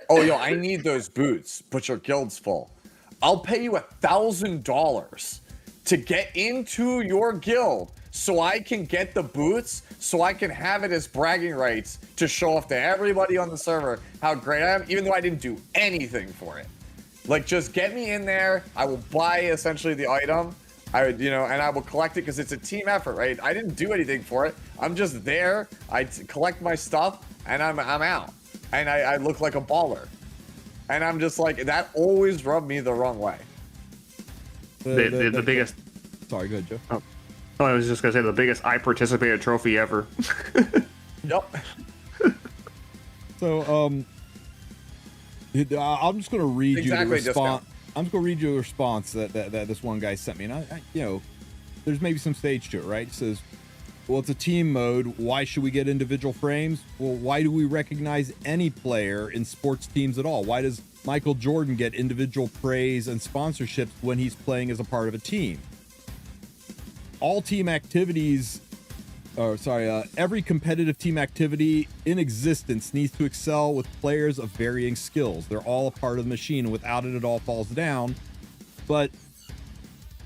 oh, yo, I need those boots, but your guild's full. I'll pay you $1,000 to get into your guild so I can get the boots, so I can have it as bragging rights to show off to everybody on the server how great I am, even though I didn't do anything for it. Like, just get me in there. I will buy essentially the item. I would, and I will collect it because it's a team effort, right? I didn't do anything for it. I'm just there. I collect my stuff and I'm out. And I look like a baller. And I'm just like, that always rubbed me the wrong way. The biggest. Sorry, go ahead, Joe. Oh, I was just gonna say the biggest I participated trophy ever. Yep. So, I'm just gonna read you the response. I'm just gonna read you a response that this one guy sent me, and I there's maybe some stage to it, right? It says, well, it's a team mode. Why should we get individual frames? Well, why do we recognize any player in sports teams at all? Why does Michael Jordan get individual praise and sponsorships when he's playing as a part of a team? All team activities, every competitive team activity in existence needs to excel with players of varying skills. They're all a part of the machine, and without it all falls down. But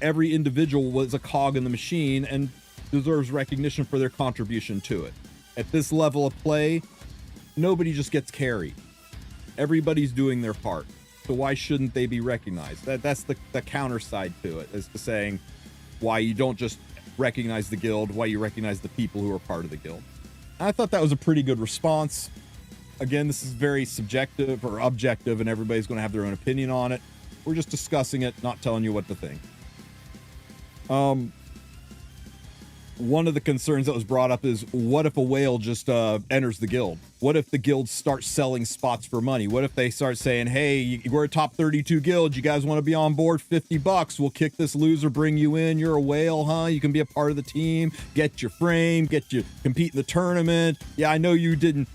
every individual was a cog in the machine and deserves recognition for their contribution to it. At this level of play, nobody just gets carried. Everybody's doing their part. So why shouldn't they be recognized? That's the counter side to it, as to saying why you don't just recognize the guild, why you recognize the people who are part of the guild. And I thought that was a pretty good response. Again, this is very subjective or objective, and everybody's going to have their own opinion on it. We're just discussing it, not telling you what to think. One of the concerns that was brought up is, what if a whale just enters the guild? What if the guild starts selling spots for money? What if they start saying, hey, we're a top 32 guild, you guys want to be on board? $50, we'll kick this loser, bring you in, you're a whale, huh? You can be a part of the team, get your frame, get you compete in the tournament. Yeah, I know you didn't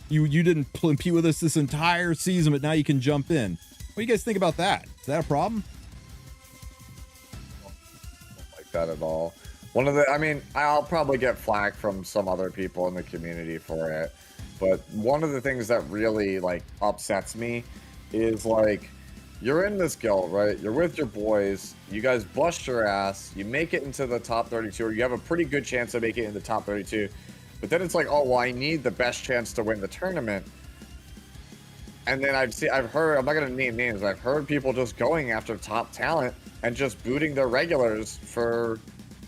compete with us this entire season, but now you can jump in. What do you guys think about that? Is that a problem? I don't like that at all. I'll probably get flack from some other people in the community for it, but one of the things that really upsets me is you're in this guild, right? You're with your boys, you guys bust your ass, you make it into the top 32, or you have a pretty good chance of making it in the top 32, but then it's like, oh, well, I need the best chance to win the tournament. And then I've heard, I'm not going to name names, I've heard people just going after top talent and just booting their regulars for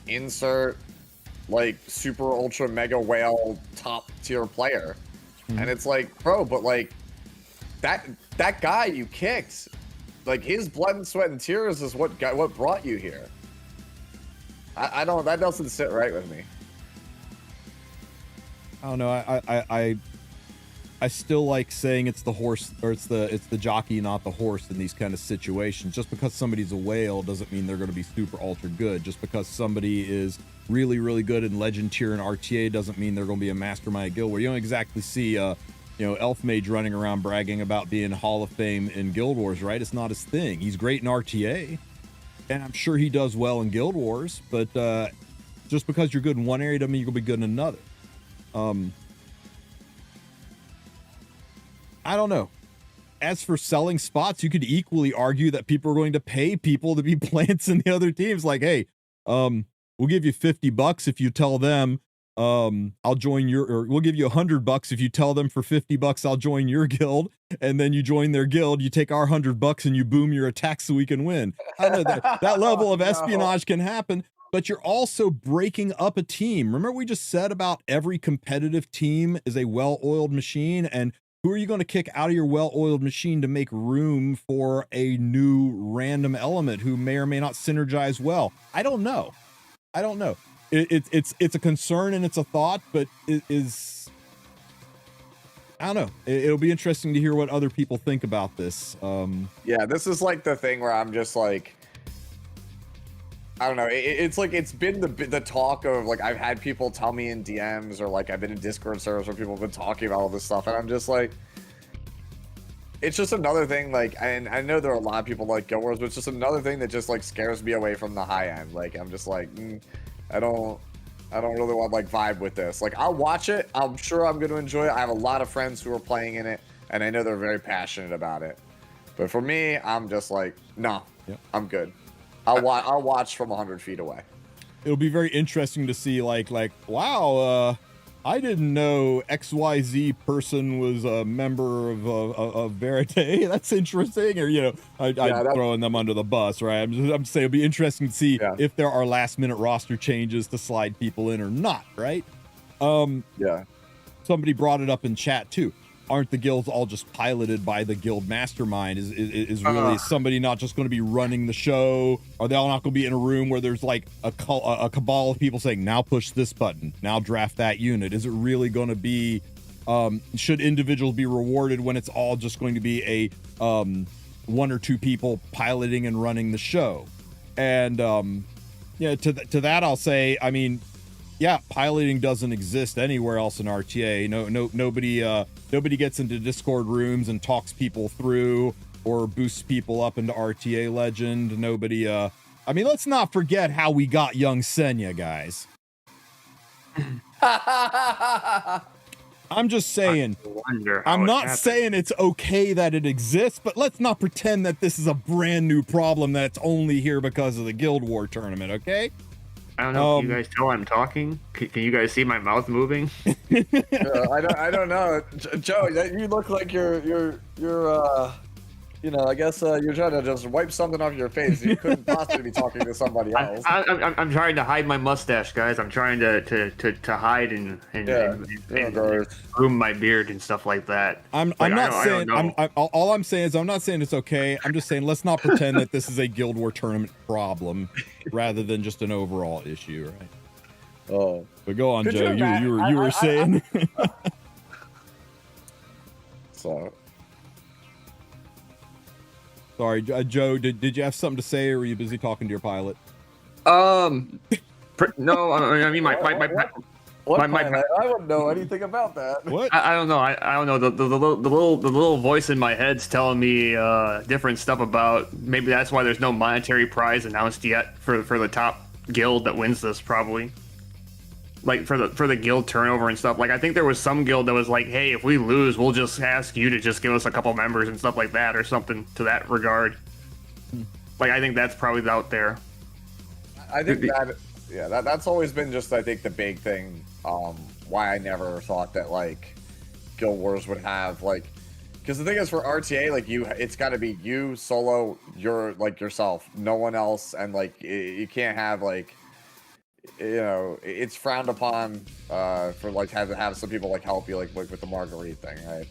insert super ultra mega whale top tier player. And it's like, bro, but that guy you kicked, his blood and sweat and tears is what brought you here. I don't, that doesn't sit right with me. I don't know. I still like saying it's the horse, or it's the jockey, not the horse, in these kind of situations. Just because somebody's a whale doesn't mean they're going to be super ultra good. Just because somebody is really, really good in legend tier and RTA doesn't mean they're going to be a mastermind guild war. You don't exactly see Elf Mage running around bragging about being Hall of Fame in Guild Wars, right? It's not his thing. He's great in RTA, and I'm sure he does well in Guild Wars, but just because you're good in one area doesn't mean you're going to be good in another. I don't know. As for selling spots, you could equally argue that people are going to pay people to be plants in the other teams. Like, hey, we'll give you $50 if you tell them I'll join your, or we'll give you $100 if you tell them for $50 I'll join your guild, and then you join their guild, you take our $100 and you boom your attack so we can win. I don't know, that level of espionage can happen, but you're also breaking up a team. Remember we just said about every competitive team is a well-oiled machine, and who are you going to kick out of your well-oiled machine to make room for a new random element who may or may not synergize well? I don't know. It's a concern and it's a thought, but it is, I don't know. It'll be interesting to hear what other people think about this. Yeah, this is the thing where I'm just I don't know. It's it's been the talk of I've had people tell me in DMs, or I've been in Discord servers where people have been talking about all this stuff, and I'm just it's just another thing. And I know there are a lot of people like Guild Wars, but it's just another thing that just scares me away from the high end. I'm just I don't really want vibe with this. I'll watch it. I'm sure I'm going to enjoy it. I have a lot of friends who are playing in it, and I know they're very passionate about it. But for me, I'm just no, yep. I'm good. I'll watch from 100 feet away. it'll be very interesting to see like wow, I didn't know XYZ person was a member of Verite. That's interesting. Or, you know, I'm throwing them under the bus, right? I'm saying it'll be interesting to see if there are last minute roster changes to slide people in or not, right? Somebody brought it up in chat too. Aren't the guilds all just piloted by the guild mastermind? Is really somebody not just going to be running the show? Are they all not going to be in a room where there's like a cabal of people saying, now push this button, now draft that unit? Is it really going to be, should individuals be rewarded when it's all just going to be a one or two people piloting and running the show? And yeah, to that I'll say, I mean, yeah, piloting doesn't exist anywhere else in RTA. Nobody gets into Discord rooms and talks people through or boosts people up into RTA Legend. Nobody, I mean, let's not forget how we got young Senya, guys. I'm just saying, I'm not saying it's okay that it exists, but let's not pretend that this is a brand new problem that's only here because of the Guild War tournament, okay? I don't know. Can you guys tell I'm talking? Can you guys see my mouth moving? I don't know, Joe. You look like you're you know, I guess you're trying to just wipe something off your face. You couldn't possibly be talking to somebody else. I'm trying to hide my mustache, guys. I'm trying to hide and groom my beard and stuff like that. I'm not saying. All I'm saying is I'm not saying it's okay. I'm just saying let's not pretend that this is a Guild War tournament problem, rather than just an overall issue, right? Oh, but go on, Joe. You were saying. So. Sorry, Joe, did you have something to say, or were you busy talking to your pilot? No, I mean, I wouldn't know anything about that. What? I don't know. I don't know. The little voice in my head's telling me different stuff about. Maybe that's why there's no monetary prize announced yet for the top guild that wins this, probably. Like for the guild turnover and stuff. Like I think there was some guild that was like, hey, if we lose, we'll just ask you to just give us a couple members and stuff like that, or something to that regard. Like I think that's probably out there. I think that's always been just, I think, the big thing. Why I never thought that like Guild Wars would have like, because the thing is for RTA, like it's got to be you solo, you're like yourself, no one else, and like you can't have like. You know, it's frowned upon for like have some people like help you like with the Marguerite thing, right?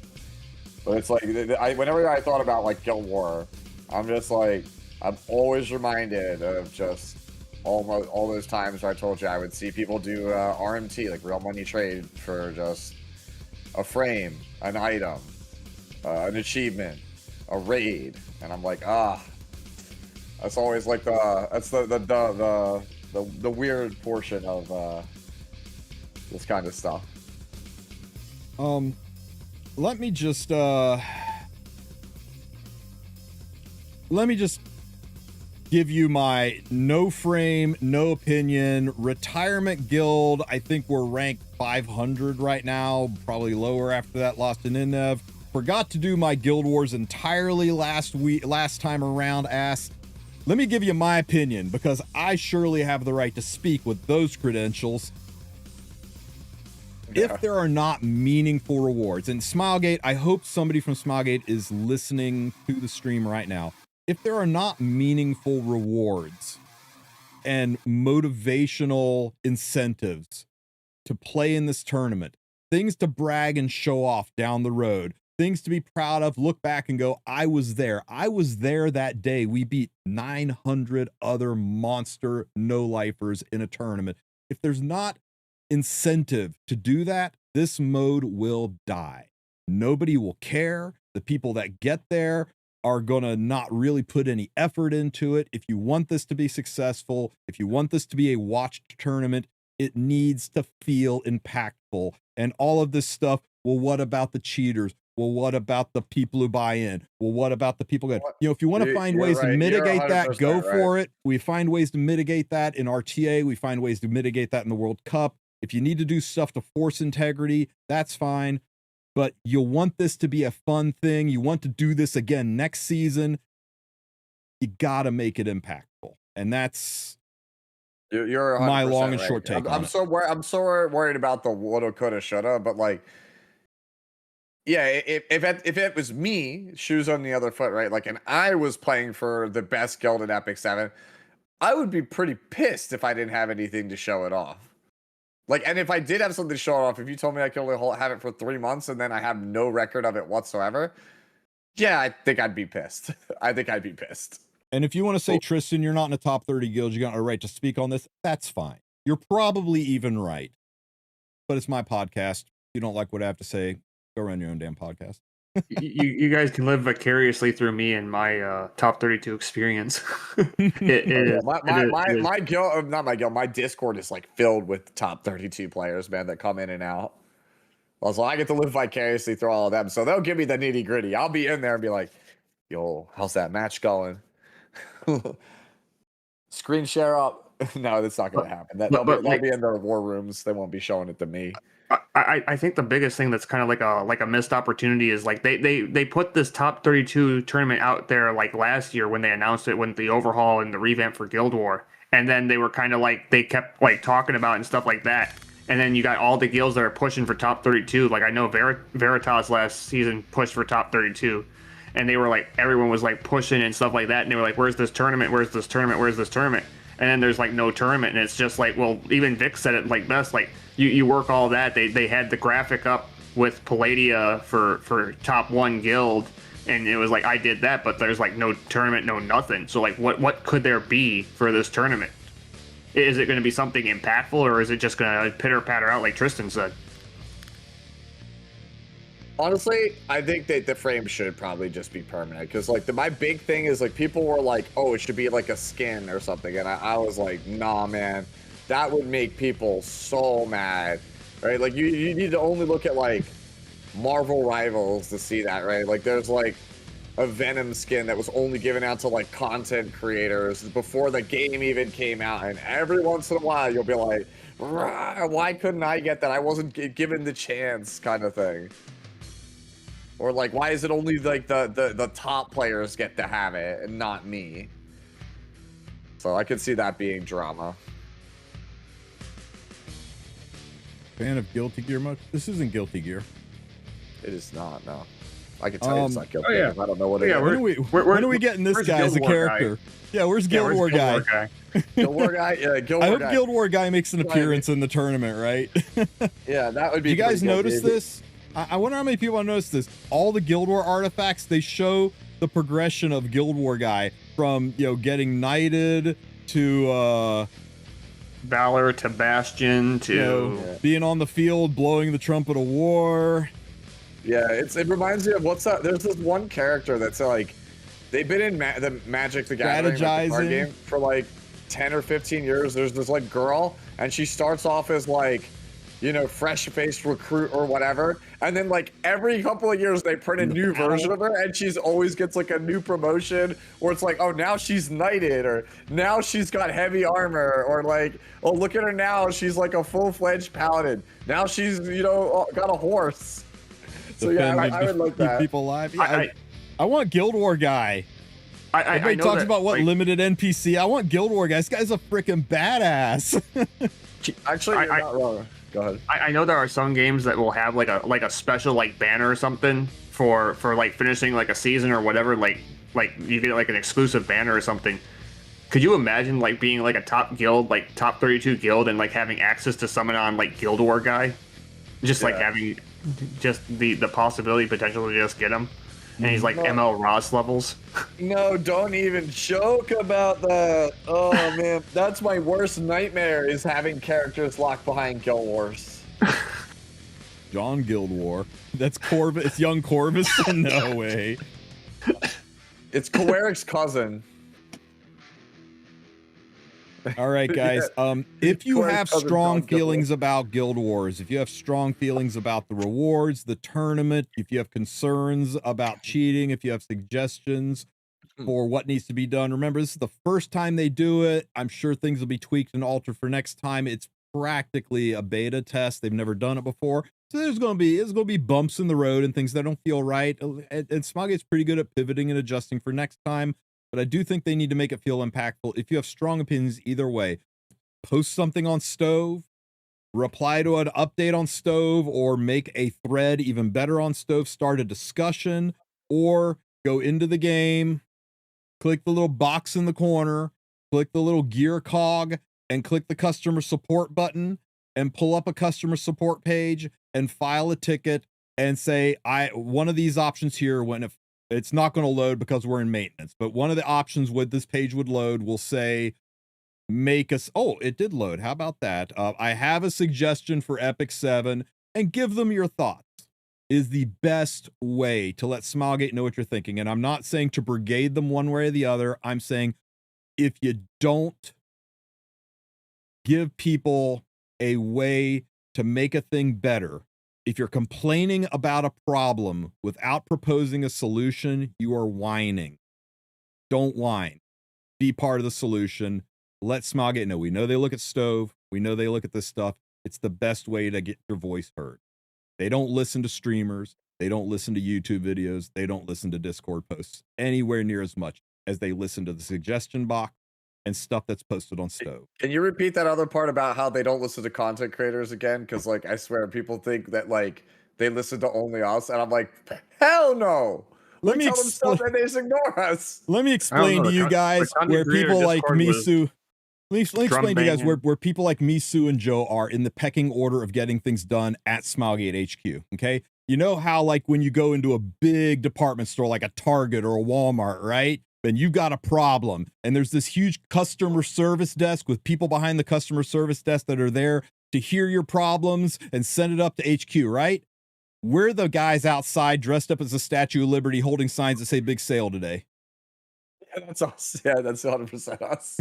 But it's like whenever I thought about like Guild War, I'm just like I'm always reminded of just all those times where I told you I would see people do RMT, like real money trade, for just a frame, an item, an achievement, a raid, and I'm like, that's always like the weird portion of this kind of stuff. Let me just give you my no frame, no opinion retirement guild. I think we're ranked 500 right now, probably lower after that lost in Innev. Forgot to do my Guild Wars entirely last time around. Let me give you my opinion, because I surely have the right to speak with those credentials. Yeah. If there are not meaningful rewards, and Smilegate, I hope somebody from Smilegate is listening to the stream right now. If there are not meaningful rewards and motivational incentives to play in this tournament, things to brag and show off down the road, things to be proud of, look back and go, I was there. I was there that day. We beat 900 other monster no-lifers in a tournament. If there's not incentive to do that, this mode will die. Nobody will care. The people that get there are going to not really put any effort into it. If you want this to be successful, if you want this to be a watched tournament, it needs to feel impactful. And all of this stuff, well, what about the cheaters? Well, what about the people who buy in? Well, what about the people that, you know, if you want to find ways to mitigate that, go for it. We find ways to mitigate that in RTA. We find ways to mitigate that in the World Cup. If you need to do stuff to force integrity, that's fine. But you want this to be a fun thing. You want to do this again next season. You got to make it impactful. And that's You're my 100% long and right. short take on I'm it. I'm so worried about the woulda, coulda, shoulda, but like, yeah, if it was me, shoes on the other foot, right? Like, and I was playing for the best guild in Epic 7, I would be pretty pissed if I didn't have anything to show it off. Like, and if I did have something to show it off, if you told me I could only have it for 3 months and then I have no record of it whatsoever, yeah, I think I'd be pissed. I think I'd be pissed. And if you want to say, Tristen, you're not in a top 30 guild, you got a right to speak on this, that's fine. You're probably even right. But it's my podcast. If you don't like what I have to say, go run your own damn podcast. you guys can live vicariously through me and my top 32 experience. My guild, not my guild, my Discord is like filled with top 32 players, man, that come in and out. Also, I get to live vicariously through all of them, so they'll give me the nitty gritty. I'll be in there and be like, "Yo, how's that match going?" Screen share up. No, that's not going to happen. They'll be in their war rooms. They won't be showing it to me. I think the biggest thing that's kind of like a missed opportunity is like they put this top 32 tournament out there like last year when they announced it, when the overhaul and the revamp for Guild War, and then they were kind of like, they kept like talking about it and stuff like that, and then you got all the guilds that are pushing for top 32. Like I know Veritas last season pushed for top 32, and they were like, everyone was like pushing and stuff like that, and they were like, where's this tournament, where's this tournament, where's this tournament? And then there's like no tournament, and it's just like, well, even Vic said it like best, like you work all that. They had the graphic up with Palladia for top 1 guild, and it was like, I did that, but there's like no tournament, no nothing. So like, what could there be for this tournament? Is it going to be something impactful, or is it just going to pitter patter out like Tristen said? Honestly, I think that the frame should probably just be permanent, because like my big thing is like, people were like, oh, it should be like a skin or something, and I was like, nah, man, that would make people so mad, right? Like you need to only look at like Marvel Rivals to see that, right? Like there's like a Venom skin that was only given out to like content creators before the game even came out, and every once in a while you'll be like, why couldn't I get that? I wasn't given the chance, kind of thing. Or like, why is it only like the top players get to have it and not me? So I could see that being drama. Fan of Guilty Gear much? This isn't Guilty Gear. It is not, no. I can tell you it's not Guilty Gear. I don't know what it is. When are we getting this guy as a character? Guy? Yeah, where's Guild War guy? Guild War guy? Yeah, Guild War I hope guy. Guild War guy makes an appearance in the tournament, right? Yeah, that would be. Do you guys notice this? I wonder how many people have noticed this. All the Guild War artifacts, they show the progression of Guild War guy from, you know, getting knighted to Valor to Bastion to, you know, being on the field, blowing the trumpet of war. Yeah, it reminds me of what's that? There's this one character that's like, they've been in the Magic the Gathering, like, the card game, for like 10 or 15 years. There's this like girl, and she starts off as like, you know, fresh-faced recruit or whatever, and then like every couple of years they print a new version of her, and she's always gets like a new promotion, where it's like, oh, now she's knighted, or now she's got heavy armor, or like, oh, look at her now, she's like a full-fledged paladin. Now she's, you know, got a horse. So yeah, I would like that. People alive. Yeah, I want Guild War guy. Everybody know talks that, about what like, limited NPC. I want Guild War guy. This guy's a freaking badass. Actually, you're not wrong. Go ahead. I know there are some games that will have like a special like banner or something for like finishing like a season or whatever. Like you get like an exclusive banner or something. Could you imagine like being like a top guild, like top 32 guild, and like having access to summon on like Guild War guy? Just like having just the possibility, potential to just get him, and he's like ML Ross levels. No, don't even joke about that. Oh man, that's my worst nightmare, is having characters locked behind Guild Wars. John Guild War. That's Corvus. It's young Corvus. No way. It's Kowarik's cousin. All right, guys. If you have strong feelings about Guild Wars, if you have strong feelings about the rewards, the tournament, if you have concerns about cheating, if you have suggestions for what needs to be done, remember, this is the first time they do it. I'm sure things will be tweaked and altered for next time. It's practically a beta test. They've never done it before. So there's going to be bumps in the road and things that don't feel right. And Smilegate's pretty good at pivoting and adjusting for next time. But I do think they need to make it feel impactful. If you have strong opinions either way, post something on Stove, reply to an update on Stove, or make a thread even better on Stove, start a discussion, or go into the game, click the little box in the corner, click the little gear cog, and click the customer support button, and pull up a customer support page and file a ticket and say, one of these options here, when if it's not going to load because we're in maintenance, but one of the options with this page would load will say, make us, oh, it did load. How about that? I have a suggestion for Epic 7, and give them your thoughts is the best way to let Smilegate know what you're thinking. And I'm not saying to brigade them one way or the other. I'm saying if you don't give people a way to make a thing better, if you're complaining about a problem without proposing a solution, you are whining. Don't whine. Be part of the solution. Let Smilegate know. We know they look at Stove. We know they look at this stuff. It's the best way to get your voice heard. They don't listen to streamers. They don't listen to YouTube videos. They don't listen to Discord posts anywhere near as much as they listen to the suggestion box and stuff that's posted on Stove. Can you repeat that other part about how they don't listen to content creators again? Because, like, I swear people think that, like, they listen to only us, and I'm like, hell no. Let me tell them stuff and they just ignore us. Let me explain to you guys where people like Misu. Let me explain to you guys where people like Misu and Joe are in the pecking order of getting things done at Smilegate HQ. Okay, you know how like when you go into a big department store like a Target or a Walmart, right? And you've got a problem, and there's this huge customer service desk with people behind the customer service desk that are there to hear your problems and send it up to HQ, right? We're the guys outside dressed up as a Statue of Liberty holding signs that say big sale today. Yeah, that's us. Yeah, that's 100% us.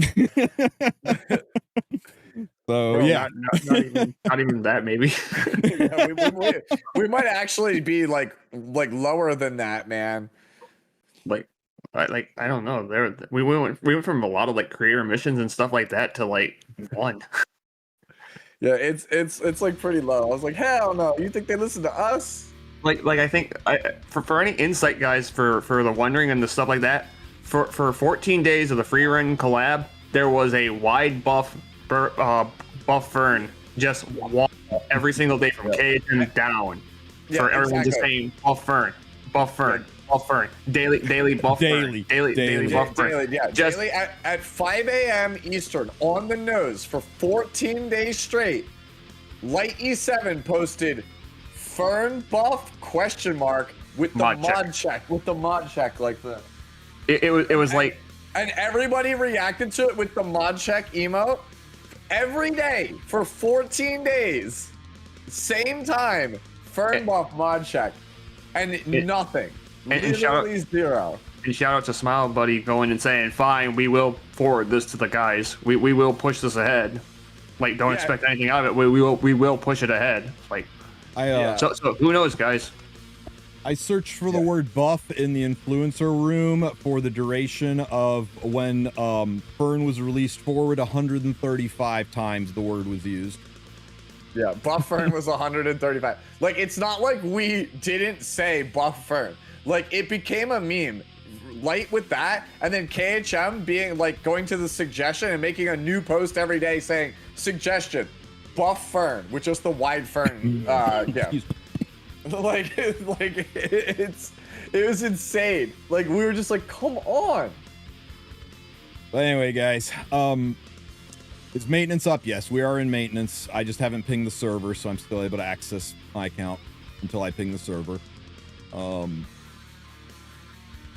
So, Bro, yeah. Not even that, maybe. Yeah, we might actually be like lower than that, man. Like I don't know. We went from a lot of like creator missions and stuff like that to like one. Yeah, it's like pretty low. I was like, hell no. You think they listen to us? Like I think for any insight, guys, for the wondering and the stuff like that, for 14 days of the free run collab, there was a wide buff fern just every single day from cage and down for everyone just saying buff fern, daily buff fern, daily buff fern. Yeah, just daily at 5 a.m. Eastern on the nose for 14 days straight. Light E7 posted fern buff ? With the mod check like that. It was like, and everybody reacted to it with the mod check emote every day for 14 days. Same time, fern buff mod check, and nothing. And zero. And shout out to Smile Buddy going and saying, "Fine, we will forward this to the guys. We will push this ahead. Like, don't expect anything out of it. We will push it ahead. Like, so who knows, guys." I searched for the word buff in the influencer room for the duration of when Fern was released forward. 135 times the word was used. Yeah, buff Fern was 135. Like, it's not like we didn't say buff Fern. Like, it became a meme. Light with that, and then KHM being like going to the suggestion and making a new post every day saying suggestion buff Fern with just the wide Fern. It was insane. Like, we were just like, come on. But anyway, guys, is maintenance up? Yes, we are in maintenance. I just haven't pinged the server, so I'm still able to access my account until I ping the server.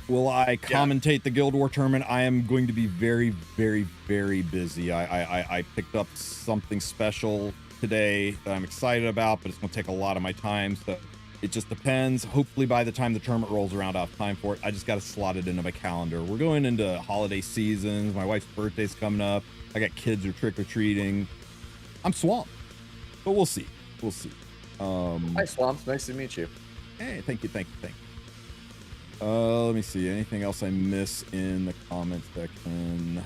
Will I commentate the Guild War tournament? I am going to be very, very, very busy. I picked up something special today that I'm excited about, but it's going to take a lot of my time, so it just depends. Hopefully by the time the tournament rolls around, I'll have time for it. I just got to slot it into my calendar. We're going into holiday seasons. My wife's birthday's coming up. I got kids who are trick-or-treating. I'm swamped, but we'll see. We'll see. Hi, Swamps. Nice to meet you. Hey, thank you. Let me see. Anything else I miss in the comment section?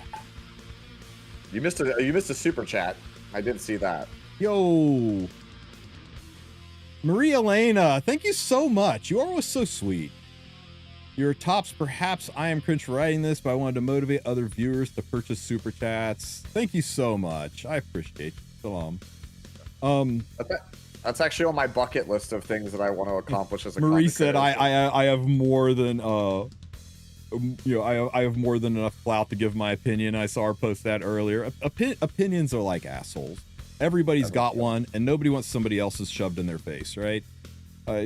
You missed a super chat. I did see that. Yo, Maria Elena, thank you so much. You are always so sweet. Your tops, perhaps I am cringe for writing this, but I wanted to motivate other viewers to purchase super chats. Thank you so much. I appreciate you. That's actually on my bucket list of things that I want to accomplish as a Marie content said, creator. I have more than I have more than enough clout to give my opinion. I saw her post that earlier. Opinions are like assholes. Everybody's got one, and nobody wants somebody else's shoved in their face, right?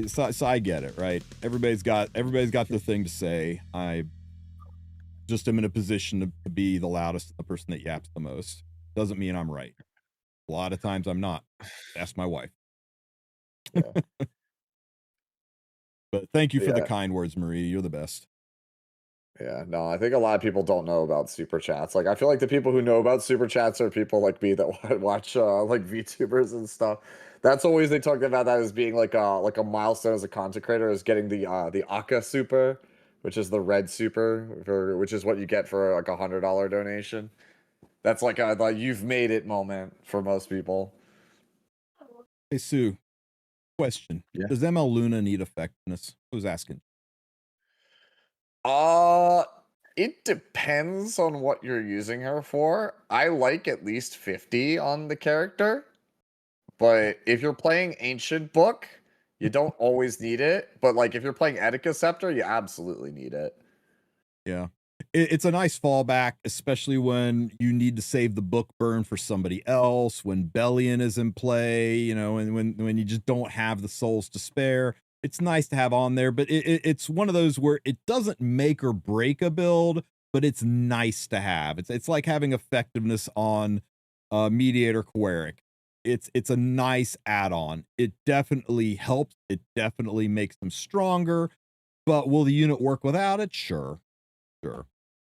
So I get it, right? Everybody's got their thing to say. I just am in a position to be the loudest, the person that yaps the most. Doesn't mean I'm right. A lot of times I'm not. Ask my wife. Yeah. But thank you for the kind words, Marie. You're the best. Yeah, no, I think a lot of people don't know about super chats. Like, I feel like the people who know about super chats are people like me that watch like VTubers and stuff. That's always, they talk about that as being like a milestone as a content creator, is getting the Aka super, which is the red super, which is what you get for like $100 donation. That's like a you've made it moment for most people. Hey Sue, question: Does ML Luna need effectiveness? Who's asking? It depends on what you're using her for. I like at least 50 on the character, but if you're playing Ancient Book, you don't always need it. But like if you're playing Etika Scepter, you absolutely need it. Yeah, it's a nice fallback, especially when you need to save the book burn for somebody else, when Bellion is in play, you know, and when you just don't have the souls to spare. It's nice to have on there, but it's one of those where it doesn't make or break a build, but it's nice to have. It's like having effectiveness on Mediator Queric. It's a nice add-on. It definitely helps. It definitely makes them stronger. But will the unit work without it? Sure.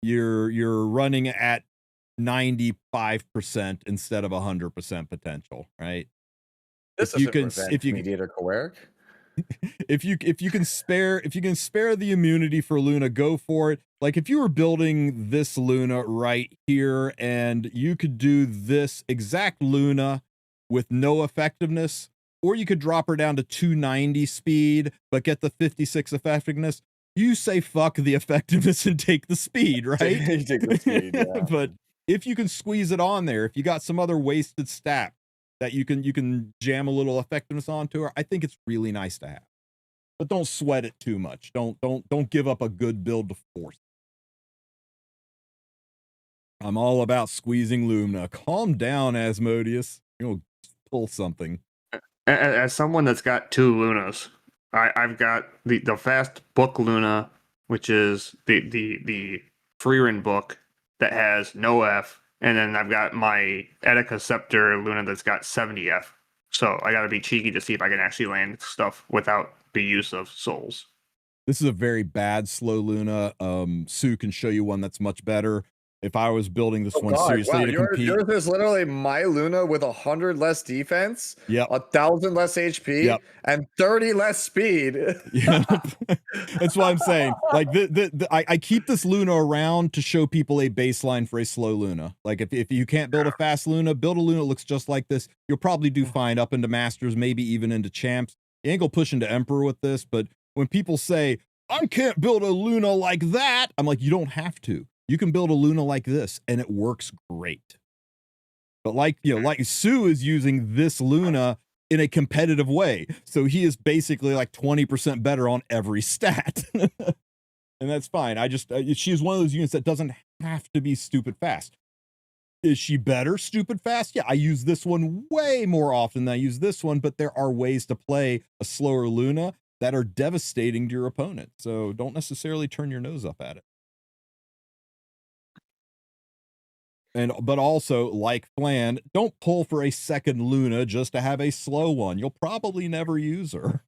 You're running at 95% instead of 100% potential, right? If you can Mediator Queric. If you can spare the immunity for Luna, go for it. Like if you were building this Luna right here and you could do this exact Luna with no effectiveness, or you could drop her down to 290 speed but get the 56 effectiveness, you say fuck the effectiveness and take the speed, right? You take the speed, yeah. But if you can squeeze it on there, if you got some other wasted stat that you can jam a little effectiveness onto her, I think it's really nice to have. But don't sweat it too much. Don't give up a good build to force. I'm all about squeezing Luna. Calm down, Asmodeus. You'll pull something. As someone that's got 2 Lunas, I've got the fast book Luna, which is the Freerin book that has no F. And then I've got my Etika Scepter Luna that's got 70 F. So I gotta be cheeky to see if I can actually land stuff without the use of souls. This is a very bad slow Luna. Sue can show you one that's much better. If I was building this one seriously to compete, yours is literally my Luna with 100 less defense, 1,000 less HP, and 30 less speed. Yeah, that's what I'm saying. Like I keep this Luna around to show people a baseline for a slow Luna. Like if you can't build a fast Luna, build a Luna that looks just like this. You'll probably do fine up into Masters, maybe even into Champs. You ain't gonna push into Emperor with this, but when people say I can't build a Luna like that, I'm like, you don't have to. You can build a Luna like this and it works great. But like Sue is using this Luna in a competitive way. So he is basically like 20% better on every stat. And that's fine. She's one of those units that doesn't have to be stupid fast. Is she better stupid fast? Yeah, I use this one way more often than I use this one, but there are ways to play a slower Luna that are devastating to your opponent. So don't necessarily turn your nose up at it. But also, like Flan, don't pull for a second Luna just to have a slow one. You'll probably never use her.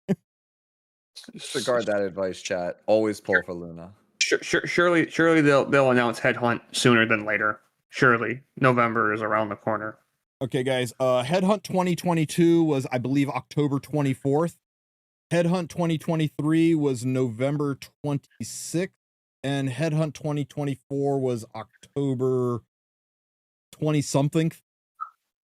Disregard that advice, chat. Always pull for Luna. Surely they'll announce Headhunt sooner than later. Surely November is around the corner. Okay, guys. Headhunt 2022 was, I believe, October 24th. Headhunt 2023 was November 26th, and Headhunt 2024 was October 20 something.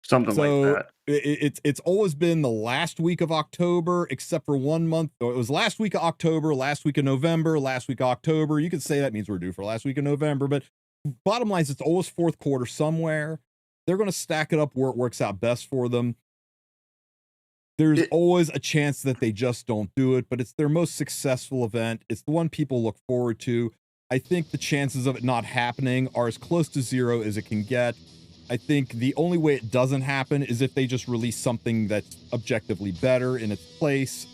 Something like that. it's always been the last week of October, except for 1 month. It was last week of October, last week of November, last week of October. You could say that means we're due for last week of November, but bottom line is it's always fourth quarter somewhere. They're going to stack it up where it works out best for them. There's always a chance that they just don't do it, but it's their most successful event. It's the one people look forward to. I think the chances of it not happening are as close to zero as it can get. I think the only way it doesn't happen is if they just release something that's objectively better in its place.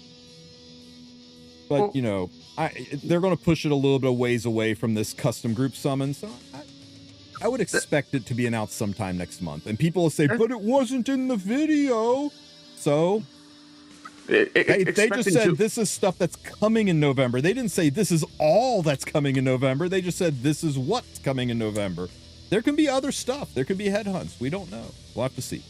But, you know, they're going to push it a little bit of ways away from this custom group summon. So I would expect it to be announced sometime next month. And people will say, but it wasn't in the video. So they just said this is stuff that's coming in November. They didn't say this is all that's coming in November. They just said this is what's coming in November. There can be other stuff. There could be headhunts. We don't know. We'll have to see.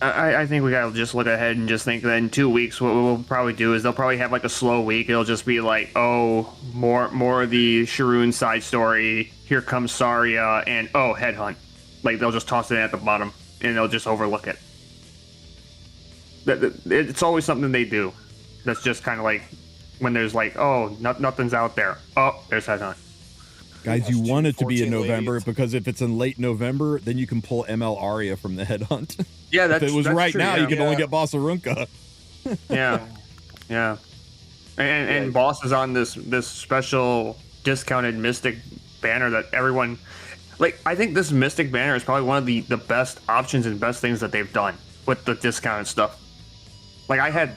I think we gotta just look ahead and just think that in 2 weeks, what we'll probably do is they'll probably have like a slow week. It'll just be like, oh, more of the Sharoon side story. Here comes Saria, and oh, headhunt. Like they'll just toss it in at the bottom, and they'll just overlook it. It's always something they do. That's just kind of like when there's like, oh, nothing's out there. Oh, there's headhunt. Guys, you want it to be in November because if it's in late November, then you can pull ML Aria from the headhunt. Yeah, if it was right true, now, yeah. you can only get Bossarunka. Yeah. And Boss is on this special discounted Mystic banner that everyone like. I think this Mystic banner is probably one of the best options and best things that they've done with the discounted stuff. Like I had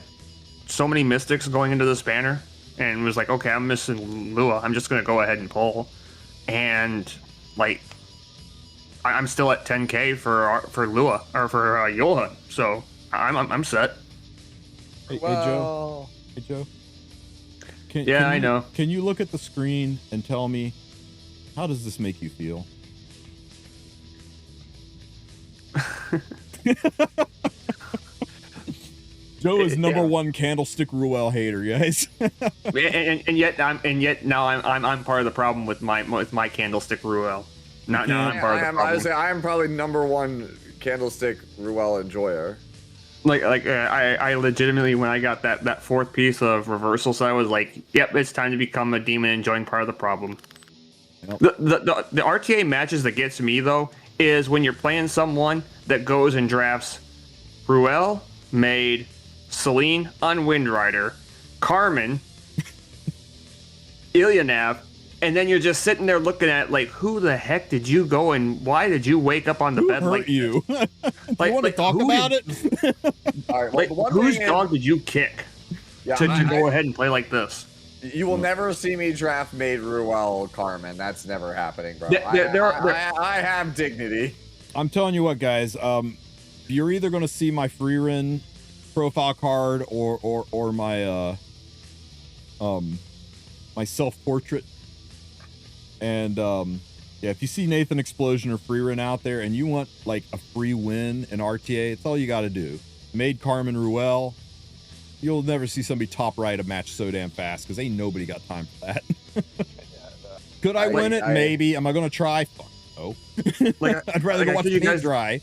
so many Mystics going into this banner and was like, okay, I'm missing Lua. I'm just gonna go ahead and pull. And like, I'm still at 10k for Lua or for Yola, so I'm set. Hey Joe. Hey Joe. I know. Can you look at the screen and tell me how does this make you feel? Joe is number one Candlestick Ruel hater, guys. and yet now I'm part of the problem with my Candlestick Ruel. Now I'm part of the problem. I am probably number one Candlestick Ruel enjoyer. I legitimately, when I got that fourth piece of reversal, so I was like, yep, it's time to become a demon and join part of the problem. Yep. The RTA matches that gets me though is when you're playing someone that goes and drafts Ruel, Maid, Celine on Windrider, Carmen, Ilyanav, and then you're just sitting there looking at like, who the heck did you go and why did you wake up on the bed hurt like you? You want to talk about it? All right, well, whose dog did you kick to go ahead and play like this? You will never see me draft Maid Ruel Carmen. That's never happening, bro. I have dignity. I'm telling you what, guys. You're either going to see my free run profile card or my my self-portrait. And if you see Nathan Explosion or free run out there and you want like a free win in RTA, it's all you got to do. Maid Carmen Ruel. You'll never see somebody top right a match so damn fast because ain't nobody got time for that. Could I win it? Maybe. Am I going to try? Fuck no. I'd rather go watch the paint dry.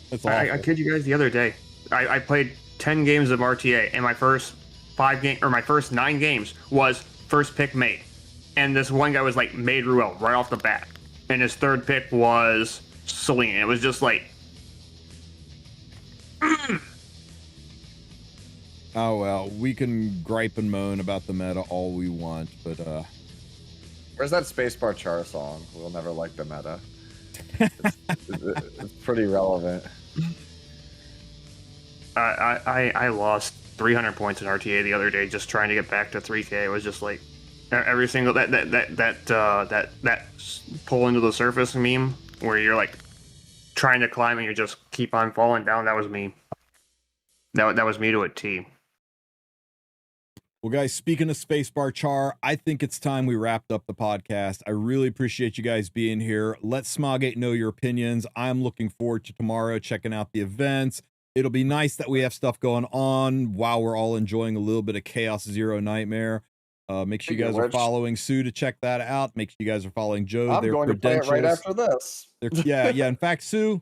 That's all. I kid you guys the other day. I played 10 games of RTA, and my first 9 games was first pick Maid. And this one guy was like Maid Ruel right off the bat. And his third pick was Celine. It was just like... Oh, well, we can gripe and moan about the meta all we want, but... Where's that Spacebar Char song? We'll never like the meta. It's pretty relevant. I lost 300 points in RTA the other day just trying to get back to 3K. It was just like every single that pull into the surface meme where you're like trying to climb and you just keep on falling down. That was me. That was me to a T. Well, guys, speaking of Spacebar Char, I think it's time we wrapped up the podcast. I really appreciate you guys being here. Let Smilegate know your opinions. I'm looking forward to tomorrow, checking out the events. It'll be nice that we have stuff going on while we're all enjoying a little bit of Chaos Zero Nightmare. Make sure you guys are following Sue to check that out. Make sure you guys are following Joe. I'm going to play it right after this. Yeah. In fact, Sue,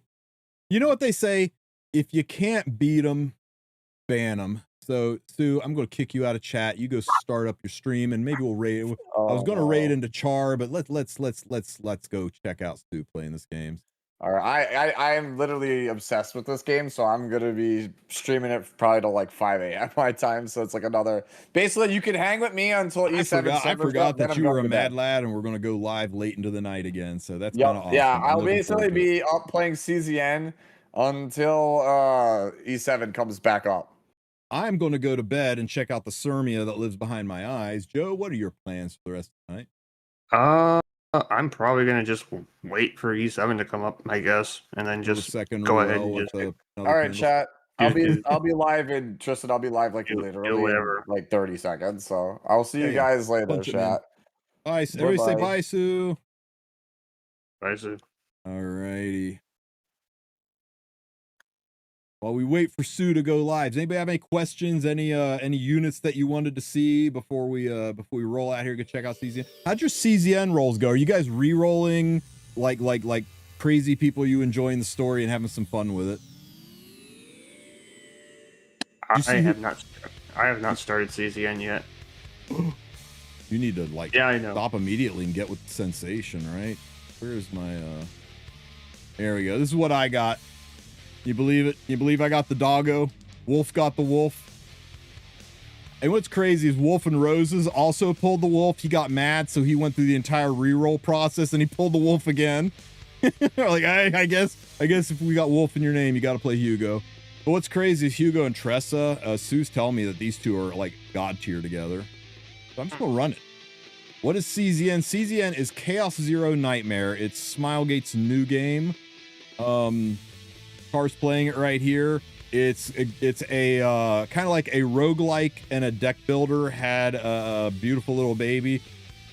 You know what they say? If you can't beat them, ban them. So, Sue, I'm going to kick you out of chat. You go start up your stream, and maybe we'll raid. I was going to raid into Char, but let's go check out Stu playing this game. All right, I am literally obsessed with this game, so I'm gonna be streaming it probably till like 5 a.m. my time. So it's like another. Basically, you can hang with me until E7. I forgot that you were a mad lad, and we're going to go live late into the night again. So that's kind of awesome. Yeah, I'll basically be up playing CZN until E7 comes back up. I'm going to go to bed and check out the Sirmia that lives behind my eyes. Joe, what are your plans for the rest of the night? I'm probably gonna just wait for E7 to come up, I guess, and then just go ahead and just. All right, chat. I'll be live in Tristan. I'll be live like literally in like 30 seconds. So I'll see you guys later, chat. Bye. Everybody say bye, Sue. Bye, Sue. All righty. While we wait for Sue to go live, does anybody have any questions? Any units that you wanted to see before we roll out here? Go check out CZN. How'd your CZN rolls go? Are you guys re-rolling like crazy people? You enjoying the story and having some fun with it? I have not started CZN yet. You need to I know. Stop immediately and get with the sensation, right? Where's my there we go. This is what I got. You believe it? You believe I got the doggo? Wulf got the wolf. And what's crazy is Wolf and Roses also pulled the wolf. He got mad, so he went through the entire reroll process and he pulled the wolf again. Like, I guess if we got Wolf in your name, you got to play Hugo. But what's crazy is Hugo and Tressa, Sue's telling me that these two are like god tier together. So I'm just gonna run it. What is CZN? CZN is Chaos Zero Nightmare. It's Smilegate's new game. Car's playing it right here. It's a kind of like a roguelike, and a deck builder had a beautiful little baby.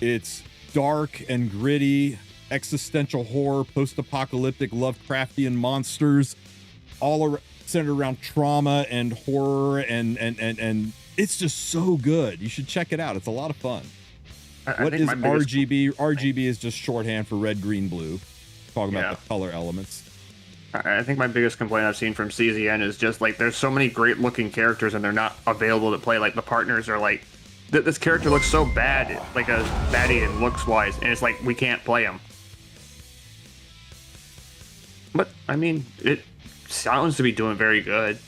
It's dark and gritty, existential horror, post-apocalyptic, Lovecraftian monsters, all centered around trauma and horror, and it's just so good. You should check it out. It's a lot of fun. What is RGB? RGB is just shorthand for red, green, blue. Talking about the color elements. I think my biggest complaint I've seen from CZN is just like there's so many great looking characters and they're not available to play. Like the partners are like, this character looks so bad, like a baddie and looks wise, and it's like we can't play him. But I mean, it sounds to be doing very good,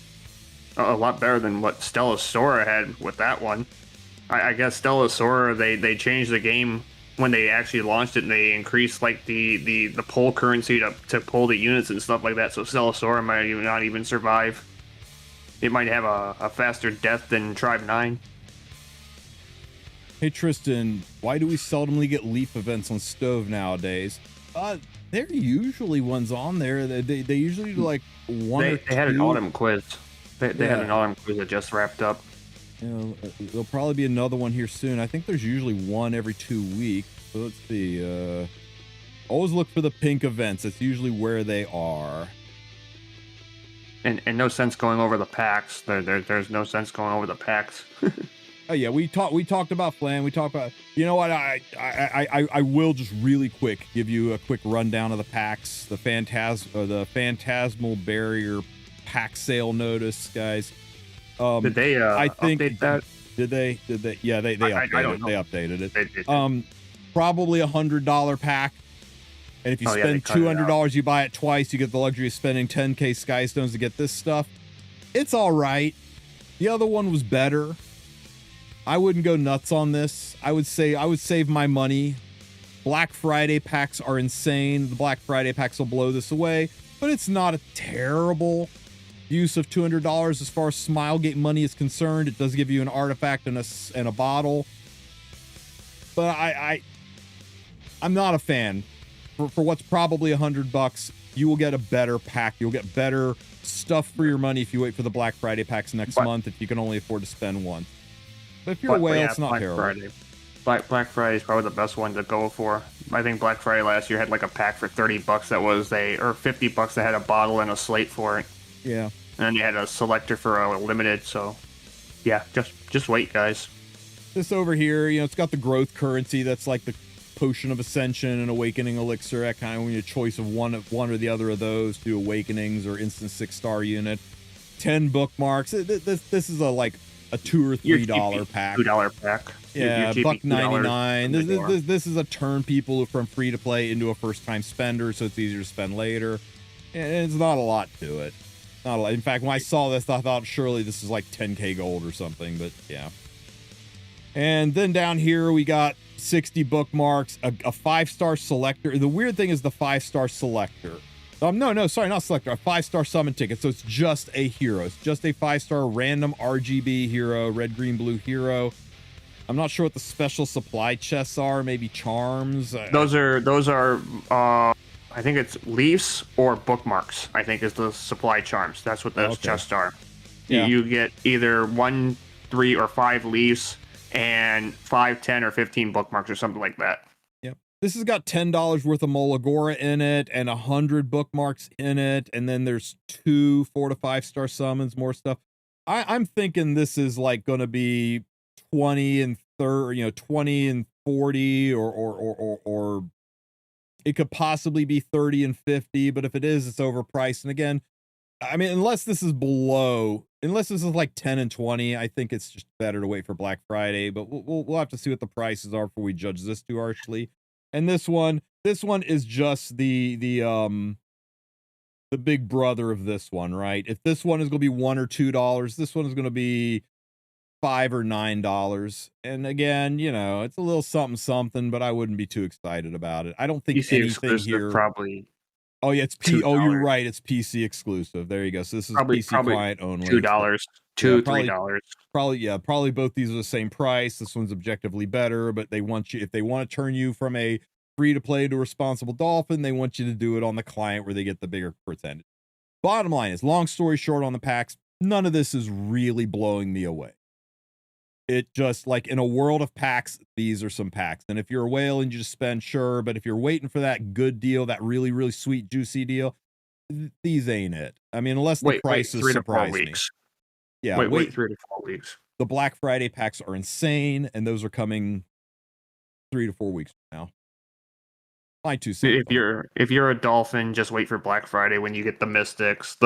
a lot better than what Stella Sora had with that one. I guess Stella Sora they changed the game when they actually launched it, and they increased like the pull currency to pull the units and stuff like that. So Stella Sora might not even survive. It might have a faster death than Tribe 9. Hey Tristan, why do we seldomly get Leaf events on Stove nowadays? There are usually ones on there. They usually do like one or two. They had an autumn quiz. They had an autumn quiz that just wrapped up. You know, there'll probably be another one here soon. I think there's usually one every 2 weeks. So let's see. Always look for the pink events. That's usually where they are. And no sense going over the packs. There's no sense going over the packs. Oh yeah, we talked about Flan. We talked about, you know what? I will just really quick give you a quick rundown of the packs. The Phantasmal Barrier pack sale notice, guys. Did they I think update that? Did they? Yeah, they updated I don't know. They updated it. They did. Probably $100 pack. And if you spend $200, you buy it twice, you get the luxury of spending 10k Skystones to get this stuff. It's all right. The other one was better. I wouldn't go nuts on this. I would save my money. Black Friday packs are insane. The Black Friday packs will blow this away, but it's not a terrible use of $200 as far as Smilegate money is concerned. It does give you an artifact and a bottle, but I'm not a fan. For what's probably $100, you will get a better pack. You'll get better stuff for your money if you wait for the Black Friday packs next month, if you can only afford to spend one. But if you're a whale, it's not Black terrible. Friday. Black Friday is probably the best one to go for. I think Black Friday last year had like a pack for $30 that was or $50 that had a bottle and a slate for it. Yeah. And then you had a selector for a limited, so yeah, just wait, guys. This over here, you know, it's got the growth currency. That's like Potion of Ascension and Awakening Elixir. That kind of when you choice of one or the other of those, do Awakenings or instant 6-star unit. 10 bookmarks. This is a like a $2 or $3 pack. $2 pack. Yeah, $1.99. $2 This is a turn people from free to play into a first time spender, so it's easier to spend later. And it's not a lot to it. Not a lot. In fact, when I saw this, I thought surely this is like 10k gold or something, but yeah. And then down here we got 60 bookmarks, a 5-star selector. The weird thing is the 5-star selector. Sorry, not selector, a 5-star summon ticket. So it's just a hero. It's just a 5-star random RGB hero, red, green, blue hero. I'm not sure what the special supply chests are. Maybe charms. Those are. I think it's leaves or bookmarks. I think is the supply charms. That's what those chests are. Yeah. You get either 1, 3, or 5 leaves and 5, 10, or 15 bookmarks or something like that. This has got $10 worth of Molagora in it and 100 bookmarks in it. And then there's 2 4 to 5-star summons, more stuff. I'm thinking this is like going to be 20 and 30, 20 and 40, or it could possibly be 30 and 50. But if it is, it's overpriced. And again, I mean, unless this is like 10 and 20, I think it's just better to wait for Black Friday. But we'll have to see what the prices are before we judge this too harshly. And this one is just the big brother of this one, right? If this one is going to be $1 or $2, this one is going to be $5 or $9. And again, it's a little something, but I wouldn't be too excited about it. I don't think PC anything here probably. Oh yeah, it's you're right. It's PC exclusive. There you go. So this is probably PC client only. $2, $3. Probably both these are the same price. This one's objectively better, but if they want to turn you from a free to play to a responsible dolphin, they want you to do it on the client where they get the bigger percentage. Bottom line is, long story short on the packs, none of this is really blowing me away. It just, like, in a world of packs, these are some packs. And if you're a whale and you just spend, sure. But if you're waiting for that good deal, that really, really sweet, juicy deal, these ain't it. I mean, unless the prices surprise me. Yeah, wait 3 to 4 weeks. The Black Friday packs are insane, and those are coming 3 to 4 weeks from now. My 2 cents. If you're a dolphin, just wait for Black Friday when you get the mystics.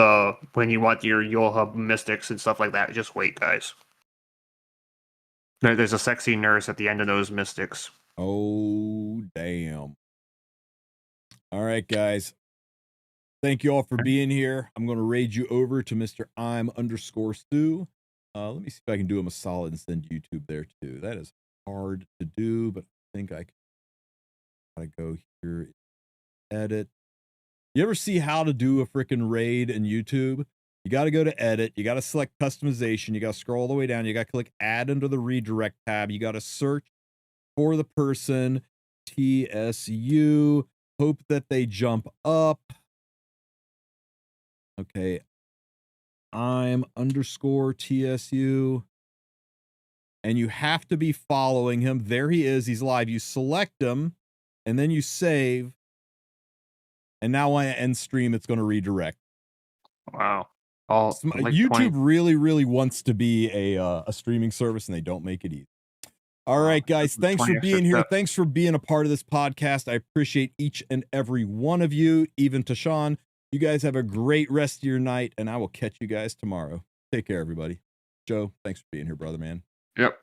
When you want your Yule Hub mystics and stuff like that, just wait, guys. There's a sexy nurse at the end of those mystics. Oh, damn. All right, guys. Thank you all for being here. I'm going to raid you over to Mr. I'm_Stu. Let me see if I can do him a solid and send YouTube there too. That is hard to do, but I think I can. Go here, edit. You ever see how to do a freaking raid in YouTube? You got to go to edit. You got to select customization. You got to scroll all the way down. You got to click add under the redirect tab. You got to search for the person, TSU. Hope that they jump up. Okay. I'm_TSU. And you have to be following him. There he is. He's live. You select him and then you save. And now when I end stream, it's going to redirect. Wow. YouTube really, really wants to be a streaming service, and they don't make it easy. All right, guys. Thanks for being here. Thanks for being a part of this podcast. I appreciate each and every one of you, even to Sean. You guys have a great rest of your night, and I will catch you guys tomorrow. Take care, everybody. Joe, thanks for being here, brother, man. Yep.